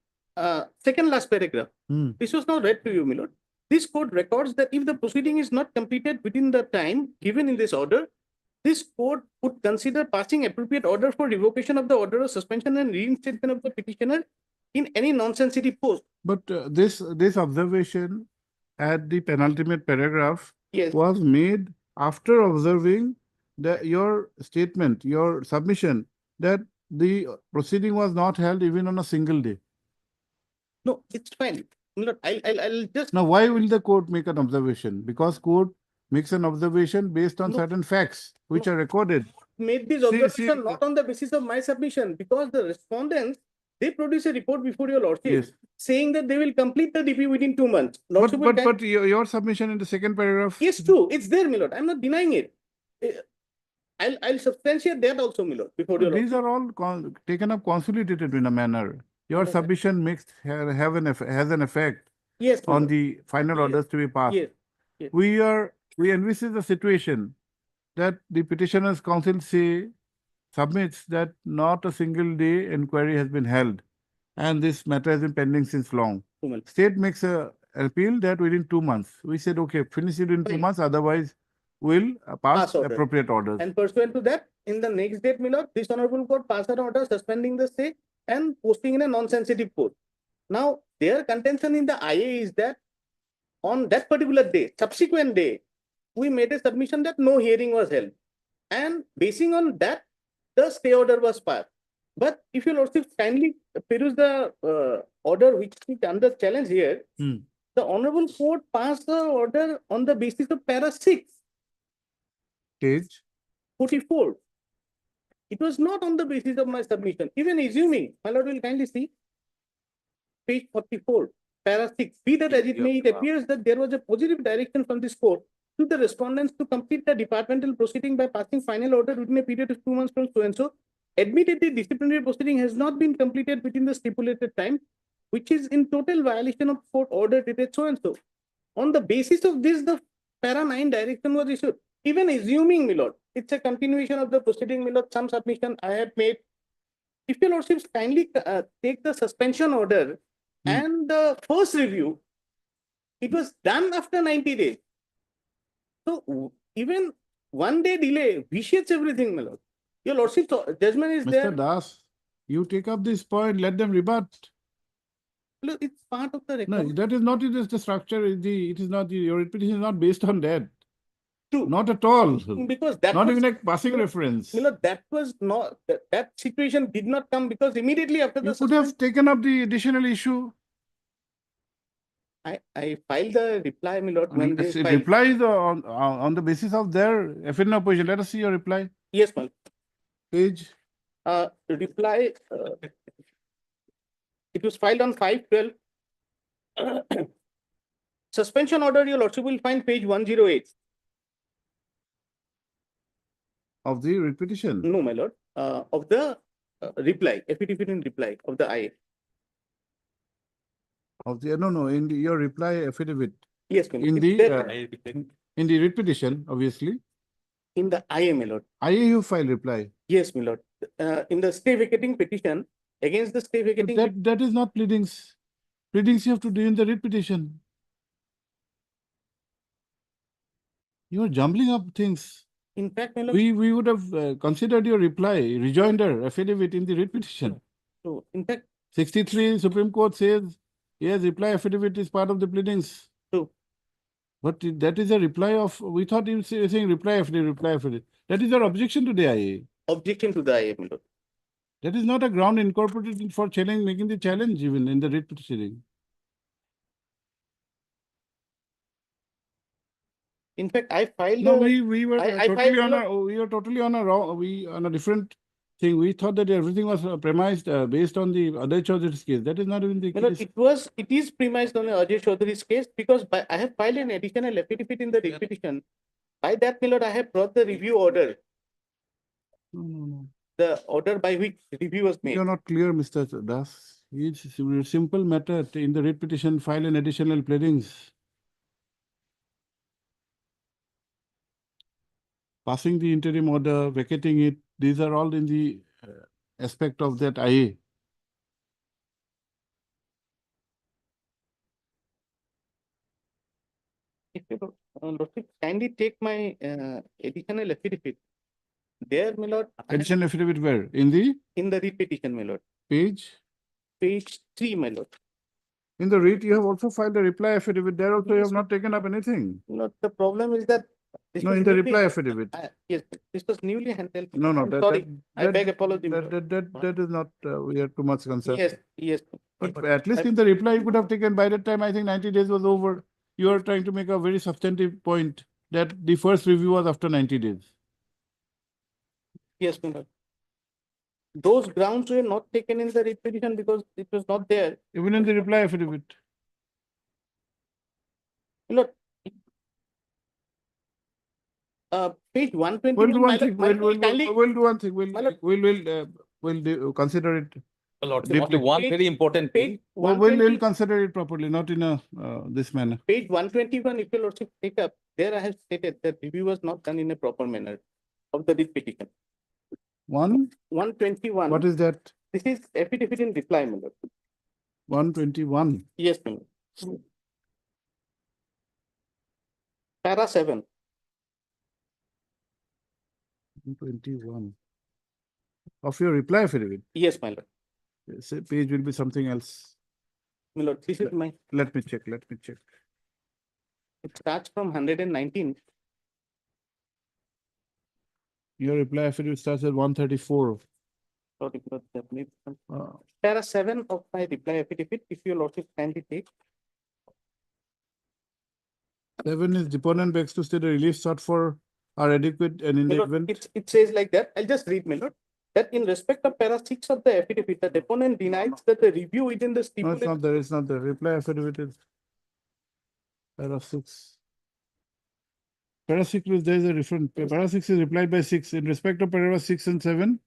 second last paragraph. This was now read to you, my lord. This court records that if the proceeding is not completed within the time given in this order, this court would consider passing appropriate order for revocation of the order of suspension and reinstatement of the petitioner in any non-sensitive post. But this observation at the penultimate paragraph Yes. was made after observing your statement, your submission that the proceeding was not held even on a single day. No, it's fine. My lord, I'll just Now, why will the court make an observation? Because court makes an observation based on certain facts which are recorded. made this See- observation not on the basis of my submission, because the respondents, they produce a report before your lordship Yes. saying that they will complete the DP within 2 months. But, Lordship will but your submission in the second paragraph. Yes, true. It's there, my lord. I'm not denying it. I'll substantiate that also, my lord, before your These lordship. are all taken up consolidated in a manner. Your submission has an effect Yes, my on lord. the final orders to be passed. Yes. Yes. We envisage a situation that the petitioner's counsel submits that not a single day inquiry has been held and this matter has been pending since long. 2 months. State makes an appeal that within 2 months. We said, okay, finish it in 2 months, otherwise we'll pass order. appropriate orders. And pursuant to that, in the next date, my lord, this honorable court passed an order suspending the stay and posting in a non-sensitive court. Now, their contention in the IA is that on that particular day, subsequent day, we made a submission that no hearing was held. And basing on that, the stay order was passed. But if your lordship kindly peruse the order which is under challenge here, the honorable court passed the order on the basis of para 6. Page 44. It was not on the basis of my submission. Even assuming, my lord will kindly see, page 44, para 6. Be that as it may, it appears that there was a positive direction from this court to the respondents to complete the departmental proceeding by passing final order within a period of 2 months from so and so. Admitted the disciplinary proceeding has not been completed within the stipulated time, which is in total violation of court order dated so and so. On the basis of this, the para 9 direction was issued. Even assuming, my lord, it's a continuation of the proceeding, my lord, some submission I have made. If your lordships kindly take the suspension order and the first review, it was done after 90 days. So even 1 day delay vitiates everything, my lord. Your lordship's judgment is there. Mr. Das, you take up this point, let them rebut. Look, it's part of the No, record. that is not the structure. It is not your petition is not based on that. Not at all. Because that not was, even a passing reference. you know, that was not that situation did not come because immediately after the You could have taken up the additional issue. I filed the reply, my lord. When they filed. Reply is on the basis of their FNO position. Let us see your reply. Yes, ma'am. Page. Reply. It was filed on 5/12. Suspension order, your lordship will find page 108. Of the repetition? No, my lord. Of the reply, affidavit in reply of the IA. Of the no, in your reply affidavit. Yes, ma'am. In It's the repetition, obviously. in the IA, my lord. IA you file reply. Yes, my lord. in the stay vacating petition against the stay vacating. That is not pleadings. Pleadings you have to do in the writ petition. You are jumbling up things. In fact, my lord, We would have considered your reply, rejoinder, affidavit in the writ petition. so in fact, 63 Supreme Court says, yes, reply affidavit is part of the pleadings. True. But that is a reply of, we thought you were saying reply affidavit, reply affidavit. That is your objection to the IA. objection to the IA, my lord. That is not a ground incorporated for challenge, making the challenge even in the writ proceeding. In fact, I filed. No, a- we were I totally filed, on a, we were totally on a wrong, on a different thing. We thought that everything was premised based on the other Chaudhary's case. That is not even the my lord, case. it is premised on Ajay Chaudhary's case because I have filed an additional affidavit in the writ petition. By that, my lord, I have brought the review order, No. the order by which review was made. You're not clear, Mr. Das. It's a simple matter. In the writ petition, file an additional pleadings. Passing the interim order, vacating it, these are all in the aspect of that IA. If you lordship kindly take my additional affidavit, there, my lord, I have- Additional affidavit where? In the in the writ petition, my lord, page? page 3, my lord. In the writ, you have also filed a reply affidavit. There also you have not taken up anything. No, the problem is that. this No, was in the newly- reply affidavit. Yes, this was newly handled. No, I'm that, sorry, I that- beg apology. my lord. that is not, we are too much concerned. Yes. But at least in the reply, you could have taken, by that time, I think 90 days was over. You are trying to make a very substantive point that the first review was after 90 days. Yes, my lord. Those grounds were not taken in the writ petition because it was not there. Even in the reply affidavit. My lord, page 120. We'll do one thing, we'll do one thing, My lord. we'll consider it. Lordship, Deeply. only one very important thing. Page We'll 120, consider it properly, not in a, this manner. page 121, if your lordship take up, there I have stated that review was not done in a proper manner of the writ petition. 121. What is that? This is affidavit in reply, my lord. 121. Yes, my lord. Para 7. 121. Of your reply affidavit. Yes, my lord. Say page will be something else. My lord, this is my, Let me check. it starts from 119. Your reply affidavit starts at 134. Sorry, my lord, that may be some- Uh, Para 7 of my reply affidavit, if your lordship kindly take. 7 is deponent begs to state the relief sought for are adequate and in My the lord, event. it says like that. I'll just read, my lord. That in respect of para 6 of the affidavit, the deponent denies that the review within the No, it's stipulated. not there. It's not there. Reply affidavit is para 6. Para 6 is there is a different. Para 6 is replied by 6. In respect of paragraph 6 and 7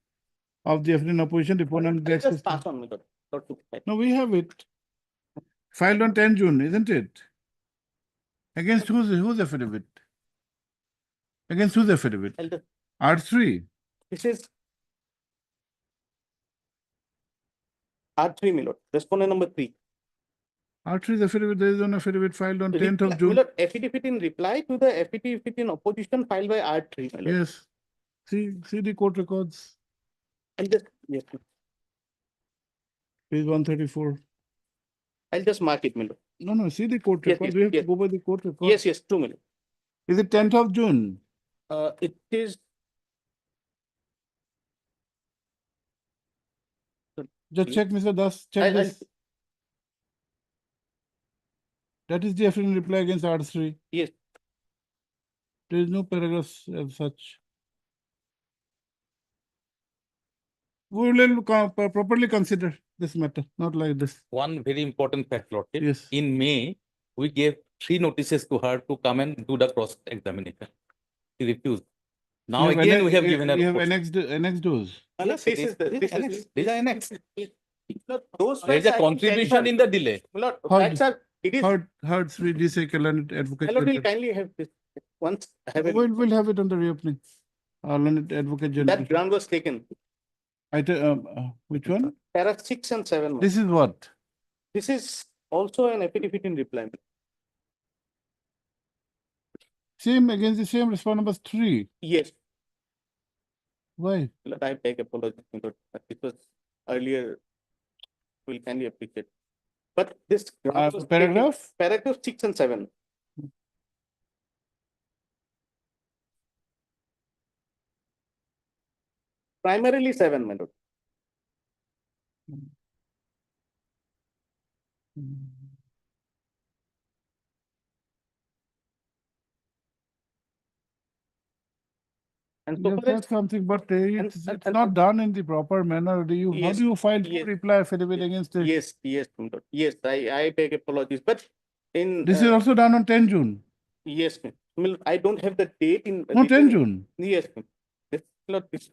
of the affidavit in opposition, deponent I'll begs to just pass on, my lord. Lordship. No, we have it. Filed on 10 June, isn't it? Against whose affidavit? Against whose affidavit? I'll just- R3. This is R3, my lord, respondent number 3. R3's affidavit, there is an affidavit filed on 10th of My June. lord, affidavit in reply to the affidavit in opposition filed by R3, my lord. Yes. See the court records, I'll just, yes, page 134. I'll just mark it, my lord. No, see the court Yes, records. yes, We have to yes. go by the court records. Yes, true, my lord. Is it 10th of June? It is. Just check, Mr. Das, check I'll- this. That is the affidavit in reply against R3. Yes. There is no paragraphs as such. We will properly consider this matter, not like this. One very important fact, Lordship. Yes. In May, we gave 3 notices to her to come and do the cross examination. She refused. Now You have again, we have given her. You have report. annexed those. Yes, This it is the, this annex. is. These are annexed. Lord, those There is facts a I can contribution verify. in the delay. My lord, How- facts are, it is, Heard Sri D.C. Learned Advocate. my lord, will General. kindly have this, once have it, We'll have it on the reopening. Learned Advocate General. that ground was taken. Which one? Para 6 and 7. This is what? This is also an affidavit in reply. Same against the same respondent number 3. Yes. Why? I beg apologies, my lord. It was earlier. Will kindly appreciate. But this ground was taken- Paragraph? Paragraph 6 and 7. Primarily 7, my lord. And so You far as- said something, but it's and- not done in the proper manner. Do you, how Yes, do you file yes, reply affidavit against it? Yes, my lord. Yes, I beg apologies. But in This is also done on 10 June. yes, ma'am. My lord, I don't have the date in No, 10 June. Yes, ma'am. This, my lord, this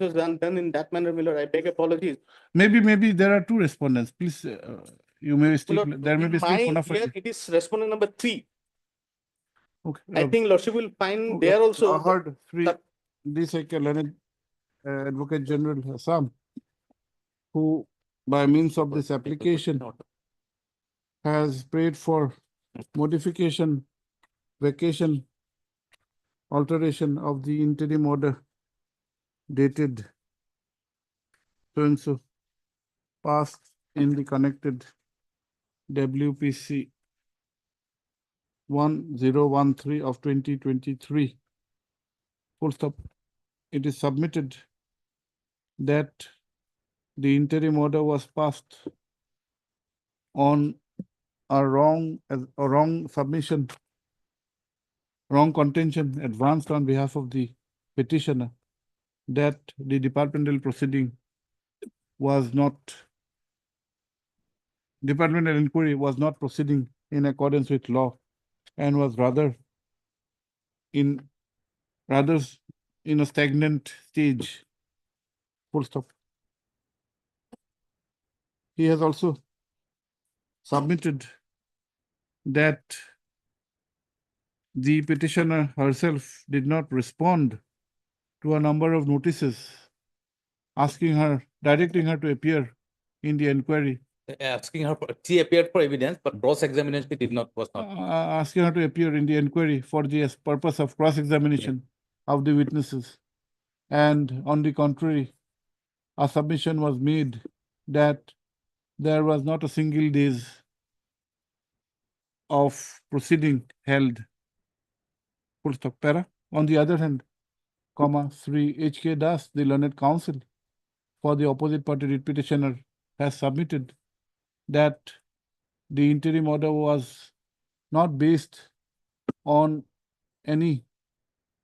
was done in that manner, my lord. I beg apologies. Maybe there are 2 respondents. Please, you may My still, lord, there may in be still my bona here fide. it is respondent number 3. Okay. I think lordship will find okay. there also. I heard three. the- This Learned Advocate General Assam, who by means of this application has prayed for modification, vacation, alteration of the interim order dated so and so passed in the connected WPC 1013 of 2023. Full stop. It is submitted that the interim order was passed on a wrong submission, wrong contention advanced on behalf of the petitioner, that the departmental proceeding was not, departmental inquiry was not proceeding in accordance with law and was rather in a stagnant stage. Full stop. He has also submitted that the petitioner herself did not respond to a number of notices asking her, directing her to appear in the inquiry. Asking her, she appeared for evidence, but cross-examination she did not, was not. Asking her to appear in the inquiry for the purpose of cross-examination of the witnesses. And on the contrary, a submission was made that there was not a single days of proceeding held. Full stop. Para. On the other hand, comma, Sri H.K. Das, the learned counsel for the opposite party writ petitioner, has submitted that the interim order was not based on any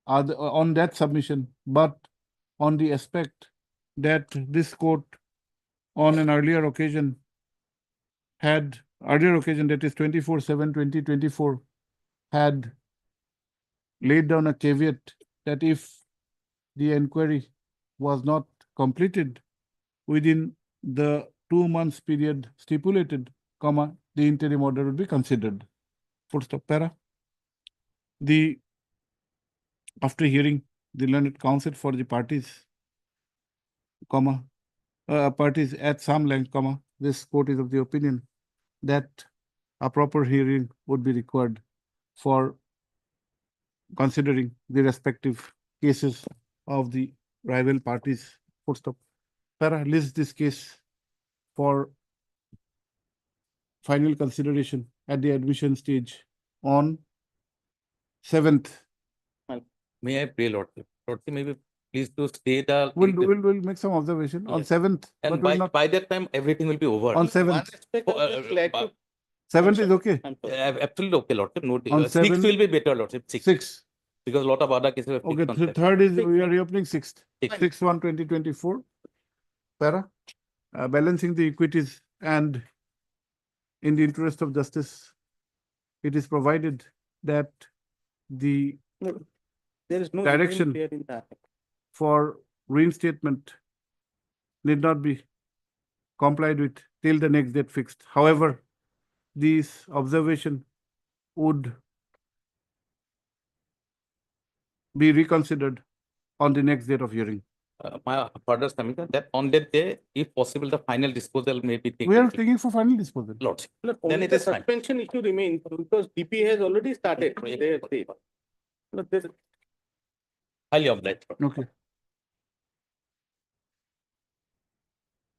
other, on that submission, but on the aspect that this court on an earlier occasion that is 24/7/2024, had laid down a caveat that if the inquiry was not completed within the 2 months period stipulated, comma, the interim order would be considered. Full stop. Para. After hearing the learned counsel for the parties, comma, parties at some length, comma, this court is of the opinion that a proper hearing would be required for considering the respective cases of the rival parties. Full stop. Para lists this case for final consideration at the admission stage on 7th. May I pray, Lordship? Lordship, maybe please to stay the. We'll make some observation on 7th. And but by that time, everything will be over. on 7th. 7th is okay. Absolutely okay, Lordship. No, On 6th 7th will be better, Lordship. 6. Because a lot of other cases. Okay, third is we are reopening 6th. 6/1/2024. Para. Balancing the equities and in the interest of justice, it is provided that the There is no direction intent here in that. for reinstatement need not be complied with till the next date fixed. However, this observation would be reconsidered on the next date of hearing. My further submission that on that day, if possible, the final disposal may be taken. We are taking for final disposal. Lordship. Look, Then only it the is fine. suspension issue remains because DP has already started. Look, this- Highly obliged. Okay.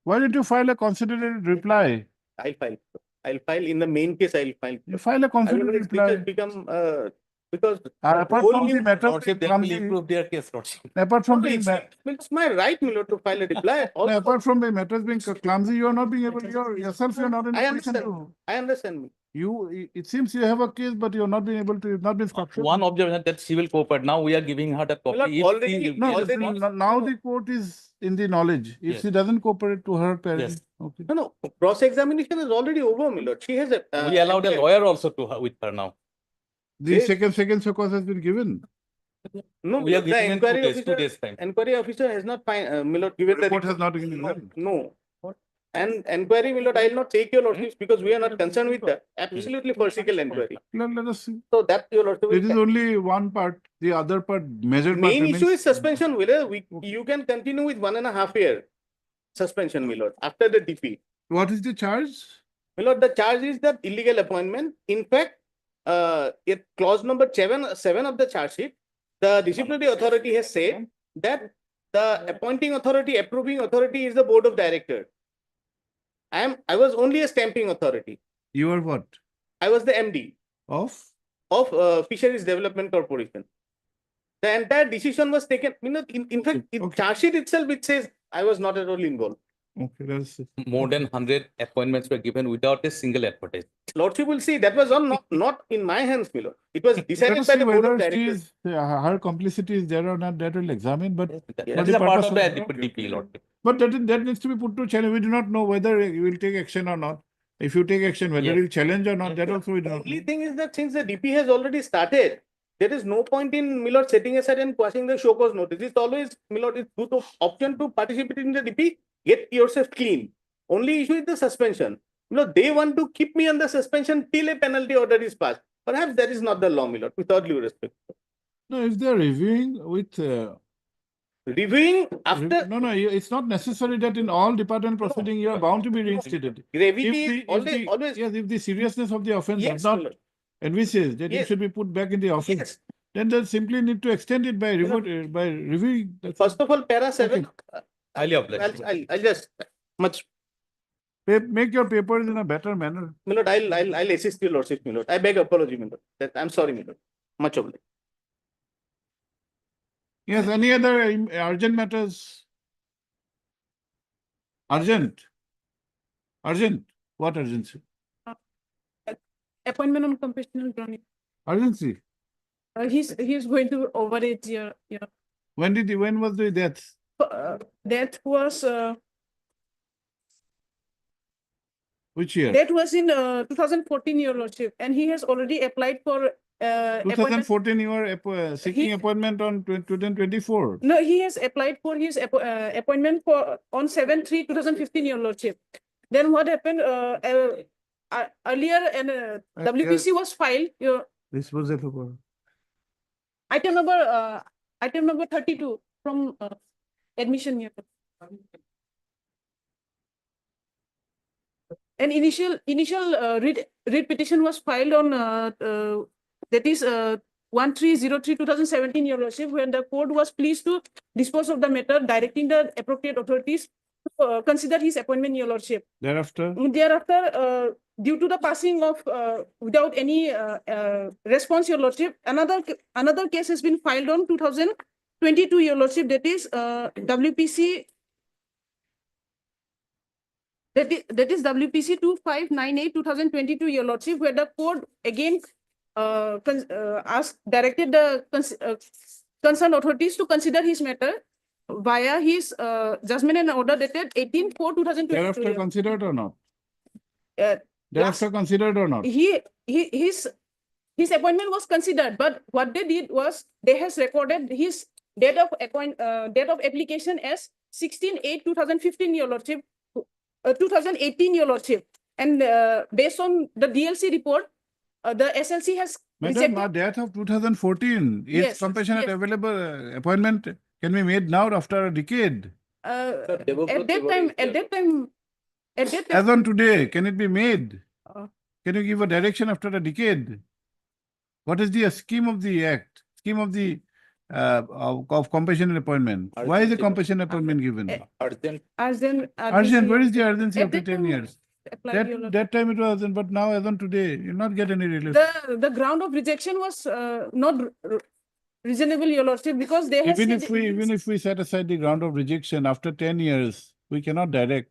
Why did you file a considered reply? I'll file. I'll file in the main case. I'll file. You file a considered Otherwise, this reply. has become because Apart whole from the new- matter of Lordship, being that will clumsy, improve their case, Lordship. apart from Okay, being, it's my right, my lord, to file a reply. no, apart from the matters being clumsy, you are not being able, yourself, you are not in I a position understand. to. I understand. It seems you have a case, but you are not being able to, you've not been structured. One observation that she will cooperate. Now we are giving her the Well, copy. If already- she- No, already- now the court is in the knowledge. If Yes. she doesn't cooperate to her parents, Yes. okay. No, cross-examination is already over, my lord. She has a. We allowed a lawyer also to her with her now. The Yes. second cause has been given. No, We are the giving in inquiry 2 officer, days time. inquiry officer has not my lord, given the Report has report. not been given. No. And inquiry, my lord, I will not take your lordships because we are not concerned with that. Absolutely farcical inquiry. Let us see. So that your lordship. This is only one part, the other part, major part Main issue remains. is suspension, whether you can continue with 1.5 year suspension, my lord, after the DP. What is the charge? My lord, the charge is that illegal appointment. In fact, it clause number 7 of the charge sheet, the disciplinary authority has said that the appointing authority, approving authority is the board of directors. I was only a stamping authority. You are what? I was the MD Of? of Fisheries Development Corporation. The entire decision was taken. In fact, in charge sheet itself, it says I was not at all involved. Okay, that's. More than 100 appointments were given without a single advertisement. Lordship will see that was not in my hands, my lord. It was Let decided us by see the board of whether she directors. is, her complicity is there or not, that will examine, but. That for is the a part purpose of the DP, Lordship. But that needs to be put to challenge. We do not know whether you will take action or not. If you take action, whether Yes. you will challenge or not, that also we do not Only know. thing is that since the DP has already started, there is no point in my lord setting aside and quashing the show cause notice. It's always, my lord, it's good option to participate in the DP, get yourself clean. Only issue is the suspension. My lord, they want to keep me on the suspension till a penalty order is passed. Perhaps that is not the law, my lord, with all due respect. No, if they are reviewing with, Reviewing after no, it's not necessary that in all department proceeding, you are bound to be reinstated. gravity If is always. Yes, if the seriousness of the offense Yes, does not my lord. envisages that you Yes. should be put back in the office, Yes. then they simply need to extend it by by reviewing. That's First of all, para 7. Highly obliged. I'll just much. Make your papers in a better manner. My lord, I'll assist your lordship, my lord. I beg apology, my lord. I'm sorry, my lord. Much obliged. Yes, any other urgent matters? Urgent? What urgency? Appointment on compassionate ground. Urgency? He's going to overage your When was the death? that was Which year? that was in 2014, your lordship, and he has already applied for appointment. 2014, you were seeking appointment on 2024. No, he has applied for his appointment on 7/3/2015, your lordship. Then what happened? Earlier, and WPC was filed. Your This was it. item number 32 from admission year. An initial writ petition was filed on that is 1303/2017, your lordship, when the court was pleased to dispose of the matter, directing the appropriate authorities to consider his appointment, your lordship. Thereafter? Thereafter, due to the passing of without any response, your lordship, another case has been filed on 2022, your lordship, that is WPC. That is WPC 2598/2022, your lordship, where the court again directed the concerned authorities to consider his matter via his judgment and order dated 18/4/2022. Thereafter considered or not? Thereafter Thereafter considered or not? His appointment was considered, but what they did was they has recorded his date of application as 16/8/2015, your lordship. 2018, your lordship, and based on the DLC report, the SLC has Madam, rejected. our death of 2014 is Yes, compassionate yes. available appointment can be made now after a decade. At that time, As on today, can it be made? Uh, Can you give a direction after a decade? What is the scheme of the act, scheme of the of compassionate appointment? Why is the compassionate appointment given? Urgent. Urgent, where is the urgency At after that 10 time, years? applied, Your Lordship. That time it wasn't, but now as on today, you'll not get any relief. The ground of rejection was not reasonable, Your Lordship, because they have Even said if we set aside the ground of rejection after 10 years, we cannot direct.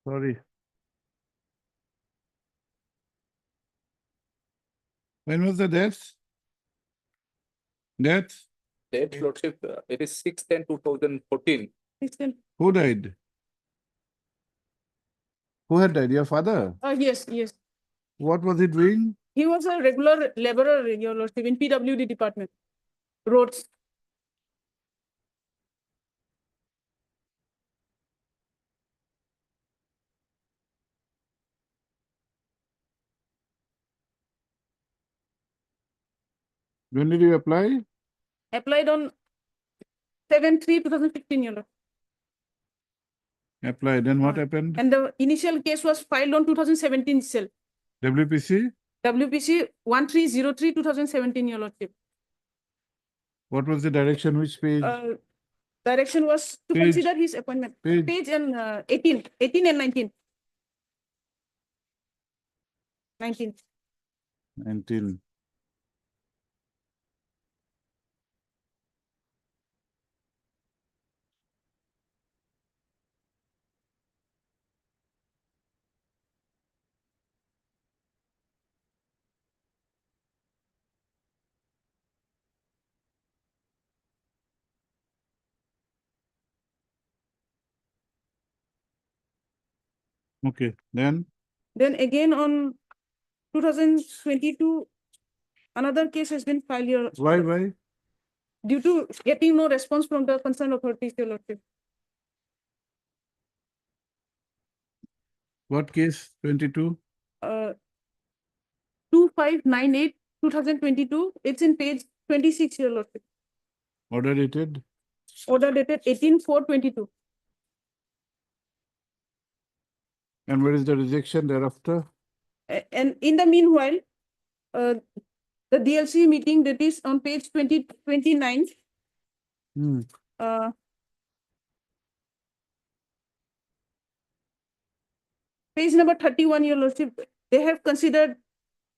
Sorry. When was the death? Death? Date, Lordship, it is 6/10/2014. Who died? Who had died? Your father? Yes, yes. What was he doing? He was a regular laborer, Your Lordship, in PWD department, roads. When did you apply? Applied on 7/3/2015, Your Lord. Applied. Then what happened? And the initial case was filed on 2017 itself. WPC? WPC 1303/2017, Your Lordship. What was the direction? Which page? Direction was to Page. consider his appointment. Page. Page and 18 and 19. 19. 19. Okay, then Then again on 2022, another case has been filed here. why? Due to getting no response from the concerned authorities, Your Lordship. What case? 22? 2598/2022. It's in page 26, Your Lordship. Order dated? Order dated 18/4/22. And where is the rejection thereafter? And in the meanwhile, the DLC meeting that is on page 29. Hmm. Page number 31, Your Lordship, they have considered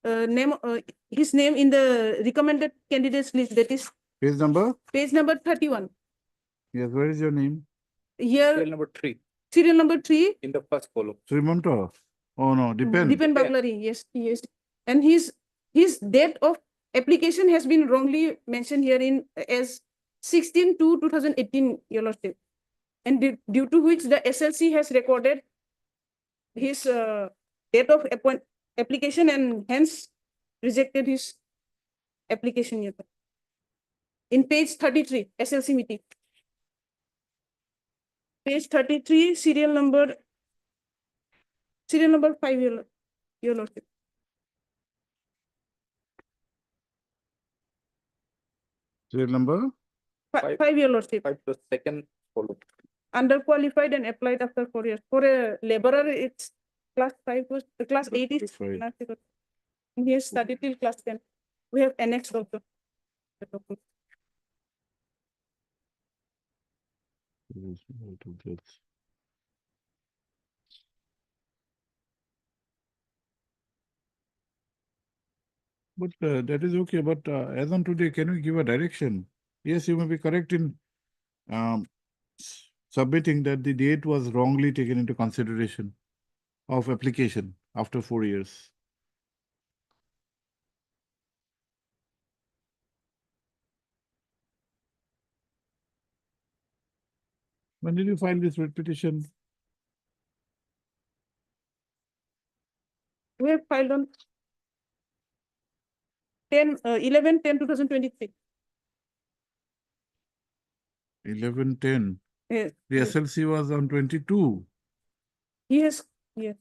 his name in the recommended candidates list. That is Page number? page number 31. Yes, where is your name? Here, Serial number 3 serial number 3. in the first column. Srimanto? Oh no, depend. Depend Baglari, yes, yes. And his date of application has been wrongly mentioned here in as 16/2/2018, Your Lordship. And due to which the SLC has recorded his date of application and hence rejected his application here. In page 33, SLC meeting. Page 33, serial number 5, Your Lordship. Serial number? 5, Your Lordship. 5 the second column. Underqualified and applied after 4 years. For a laborer, it's class 5 was class 8 is Right. not because he has studied till class 10. We have annexed also. But that is okay. But as on today, can we give a direction? Yes, you may be correct in submitting that the date was wrongly taken into consideration of application after 4 years. When did you file this writ petition? We have filed on 11/10/2023. 11/10. Yes. The SLC was on 22. Yes, yes.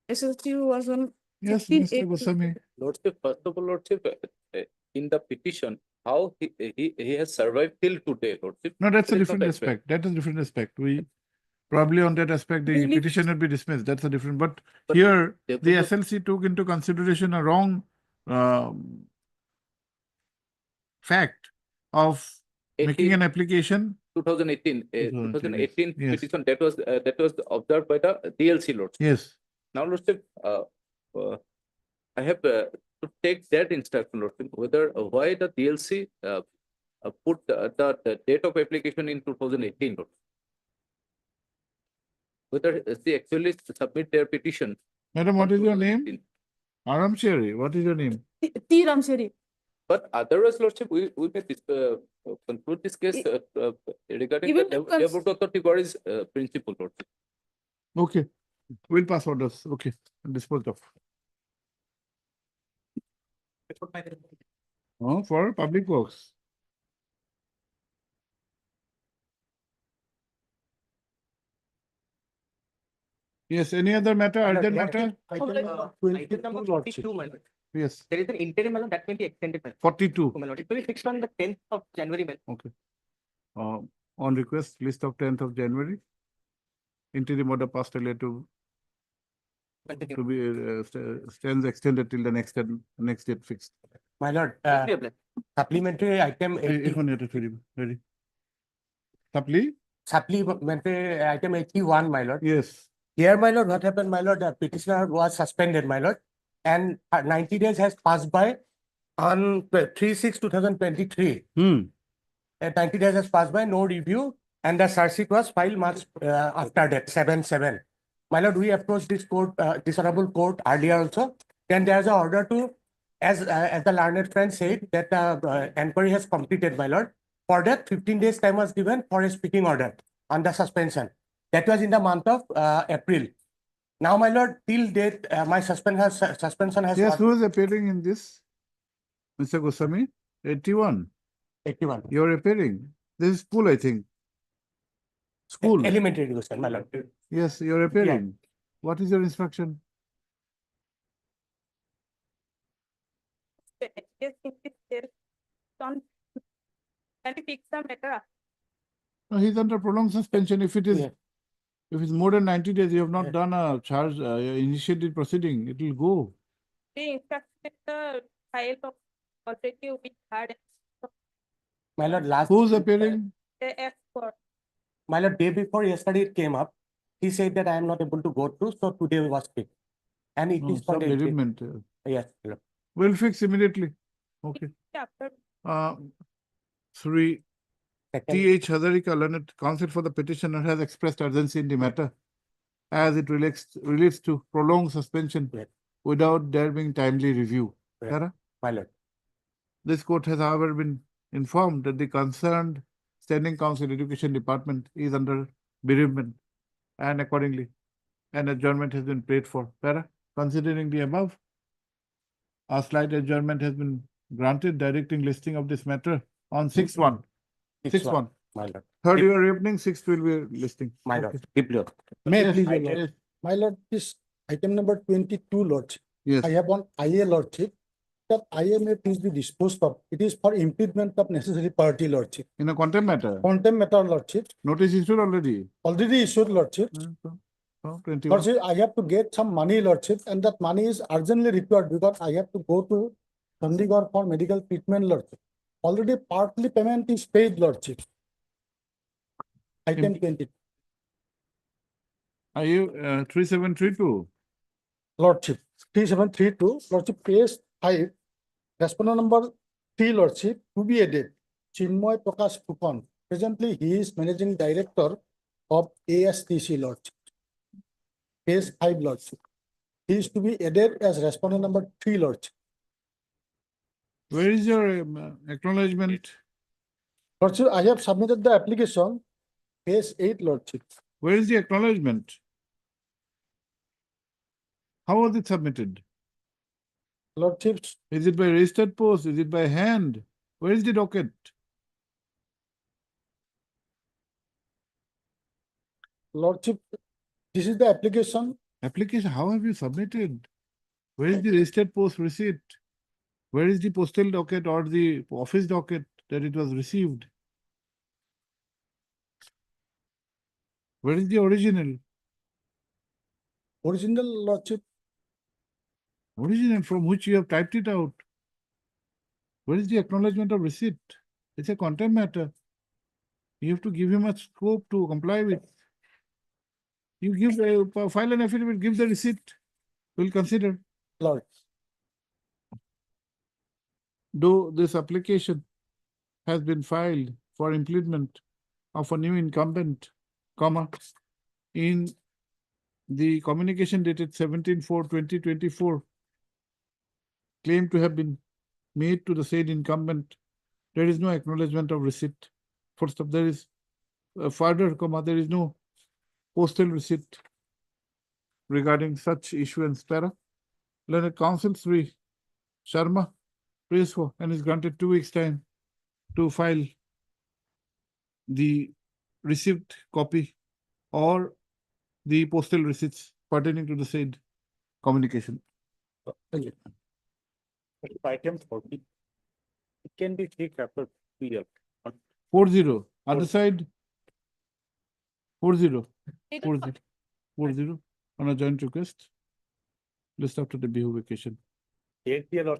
SST was on Yes, 16, Mr. 8. Goswami. Lordship, first of all, Lordship, in the petition, how he has survived till today, Lordship. No, that's a There is different not aspect. aspect. That is a different aspect. We probably on that aspect, the Really? petition will be dismissed. That's a different, but But here, there the was SLC took into consideration a wrong fact of making 18 an application. 2018, 2018 Yes. petition that was observed by the DLC, Lordship. Yes. Now, Lordship, I have to take that instruction, Lordship, whether why the DLC put the date of application in 2018, Lordship. Whether they actually submit their petition. Madam, what is your name? Aram Sherry, what is your name? T. Ramseri. But otherwise, Lordship, we may conclude this case regarding even the the Neighborhood Authority Body's principle, Lordship. Okay, we'll pass orders. Okay, disposed of. Oh, for public works. Yes, any other matter, urgent matter? Item number 42, my lord. Yes, There is an interim, my lord, that may be extended, my lord. 42. My lord. It will be fixed on the 10th of January, my lord. Okay. On request, list of 10th of January. Interim order passed earlier to be stands extended till the next date fixed. My lord, supplementary item 80, Ready. Supply? supplementary item 81, my lord. Yes. Here, my lord, what happened, my lord, the petitioner was suspended, my lord, and 90 days has passed by on 3/6/2023. And 90 days has passed by, no review, and the charge sheet was filed much after that, 7/7. My lord, we approached this court, this honorable court earlier also. Then there's an order to, as the learned friend said, that inquiry has completed, my lord. For that, 15 days time was given for a speaking order on the suspension. That was in the month of April. Now, my lord, till date, my suspension has. Yes, who is appearing in this? Mr. Goswami? 81. 81. You're appearing. This is school, I think. School. Elementary education, my lord. Yes, you're appearing. What is your instruction? Can you fix the matter? No, he's under prolonged suspension. If it is, if it's more than 90 days, you have not done a charge, initiated proceeding, it will go. They instructed the file of already we had. My lord, last. Who's appearing? They asked for. My lord, day before yesterday it came up. He said that I am not able to go through, so today we was picked. And it is for Some the bereavement. Yes, my lord. We'll fix immediately. Okay. After 3. Second. T.H. Hazarika, learned counsel for the petitioner, has expressed urgency in the matter as it relates to prolonged suspension without there being timely review. Tara? My lord. This court has, however, been informed that the concerned Standing Council Education Department is under bereavement, and accordingly, an adjournment has been prayed for. Para, considering the above, a slight adjournment has been granted, directing listing of this matter on 6/1. 6/1. My lord. Third, you are opening, 6th will be listing. My lord. Biblio. May I Yes, please, I- your lord? yes. My lord, this item number 22, lordship. Yes. I have one IA, lordship. That IA may please be disposed of. It is for impediment of necessary party, lordship. In a contempt matter. Contempt matter, lordship. Notice issued already. Already issued, lordship. 21. Lordship, I have to get some money, lordship, and that money is urgently required because I have to go to Chandigarh for medical treatment, lordship. Already partly payment is paid, lordship. Item 20, Are you 3732? lordship. 3732, lordship, page 5, respondent number 3, lordship, to be added. Chinmoy Prakash Pupon. Presently, he is managing director of ASTC, lordship. Page 5, lordship. He is to be added as respondent number 3, lordship. Where is your acknowledgement? Lordship, I have submitted the application, page 8, lordship. Where is the acknowledgement? How was it submitted? Lordship, Is it by registered post? Is it by hand? Where is the docket? Lordship, this is the application. Application, how have you submitted? Where is the registered post receipt? Where is the postal docket or the office docket that it was received? Where is the original? Original Lordship, Original from which you have typed it out? Where is the acknowledgement of receipt? It's a content matter. You have to give him a scope to comply with. You give a file an affidavit, give the receipt. We'll consider. Lord. Though this application has been filed for employment of a new incumbent, comma, in the communication dated 17/4/2024, claimed to have been made to the said incumbent, there is no acknowledgement of receipt. First of, there is further, comma, there is no postal receipt regarding such issuance. Para. Learned Counsel Sri Sharma prays for and is granted 2 weeks time to file the received copy or the postal receipts pertaining to the said communication. Item 40. It can be fixed after 3 years. 40. Other side. 40. 40 on a joint request. List after the Bihu vacation. 8 year or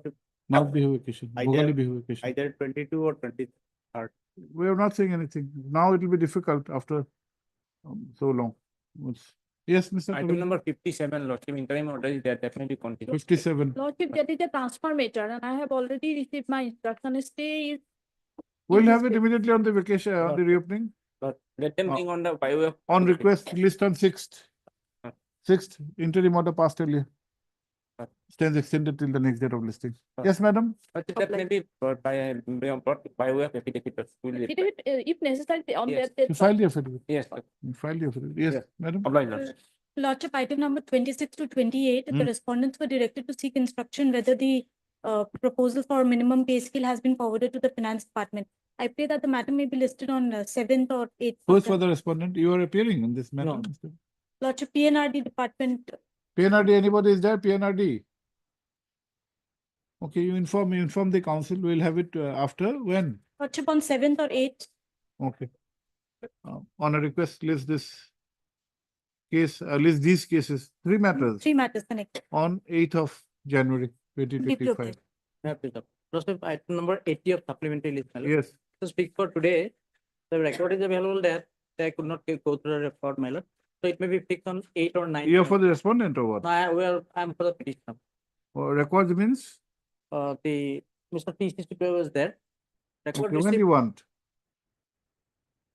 Not Bihu vacation. Bhogali Bihu vacation. either 22 or 23rd. We are not saying anything. Now it will be difficult after so long. Yes, Mr. Item Kavil. number 57, Lordship, interim order is there, definitely continue. 57. Lordship, that is a transfer matter and I have already received my instruction. Stay is We'll have it immediately on the vacation, on the reopening. But let them bring on the by way of. On request, list on 6th. 6th, interim order passed earlier. Stands extended till the next date of listing. Yes, madam? But definitely by way of affidavit. if necessary on Yes. that. You filed the affidavit. Yes. You filed the affidavit. Yes, madam? Obliged, Lordship. Lordship, item number 26 to 28, the respondents were directed to seek instruction whether the proposal for minimum pay scale has been forwarded to the finance department. I pray that the matter may be listed on 7th or 8th. Who is for the respondent? You are appearing in this matter? No. Lordship, PNRD department. PNRD, anybody is there? PNRD? Okay, you inform the council. We'll have it after when? Lordship, on 7th or 8th. Okay. On a request, list this case, list these cases, 3 matters. 3 matters connected. On 8th of January 2025. Lordship, item number 80 of supplementary list. my lord. Yes. To speak for today, the record is available there. I could not go through the record, my lord. So it may be fixed on 8 or 9. You are for the respondent or what? No, I'm for the petitioner. Records means? The Mr. T.C. Super was there. Record Okay, when do you want?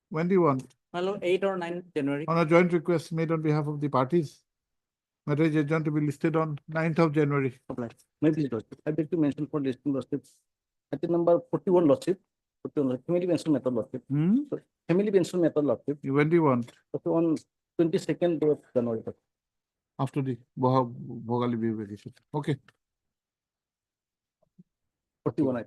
When do you want? my lord, 8 or 9 January. On a joint request made on behalf of the parties. Marriage adjourned to be listed on 9th of January. Maybe Lordship. I beg to mention for listing Lordship. Item number 41 Lordship. 41, family pension method Lordship. So, family pension method Lordship. When do you want? Okay, on 22nd day of January. After the Bhogali Bihu vacation. Okay. 41.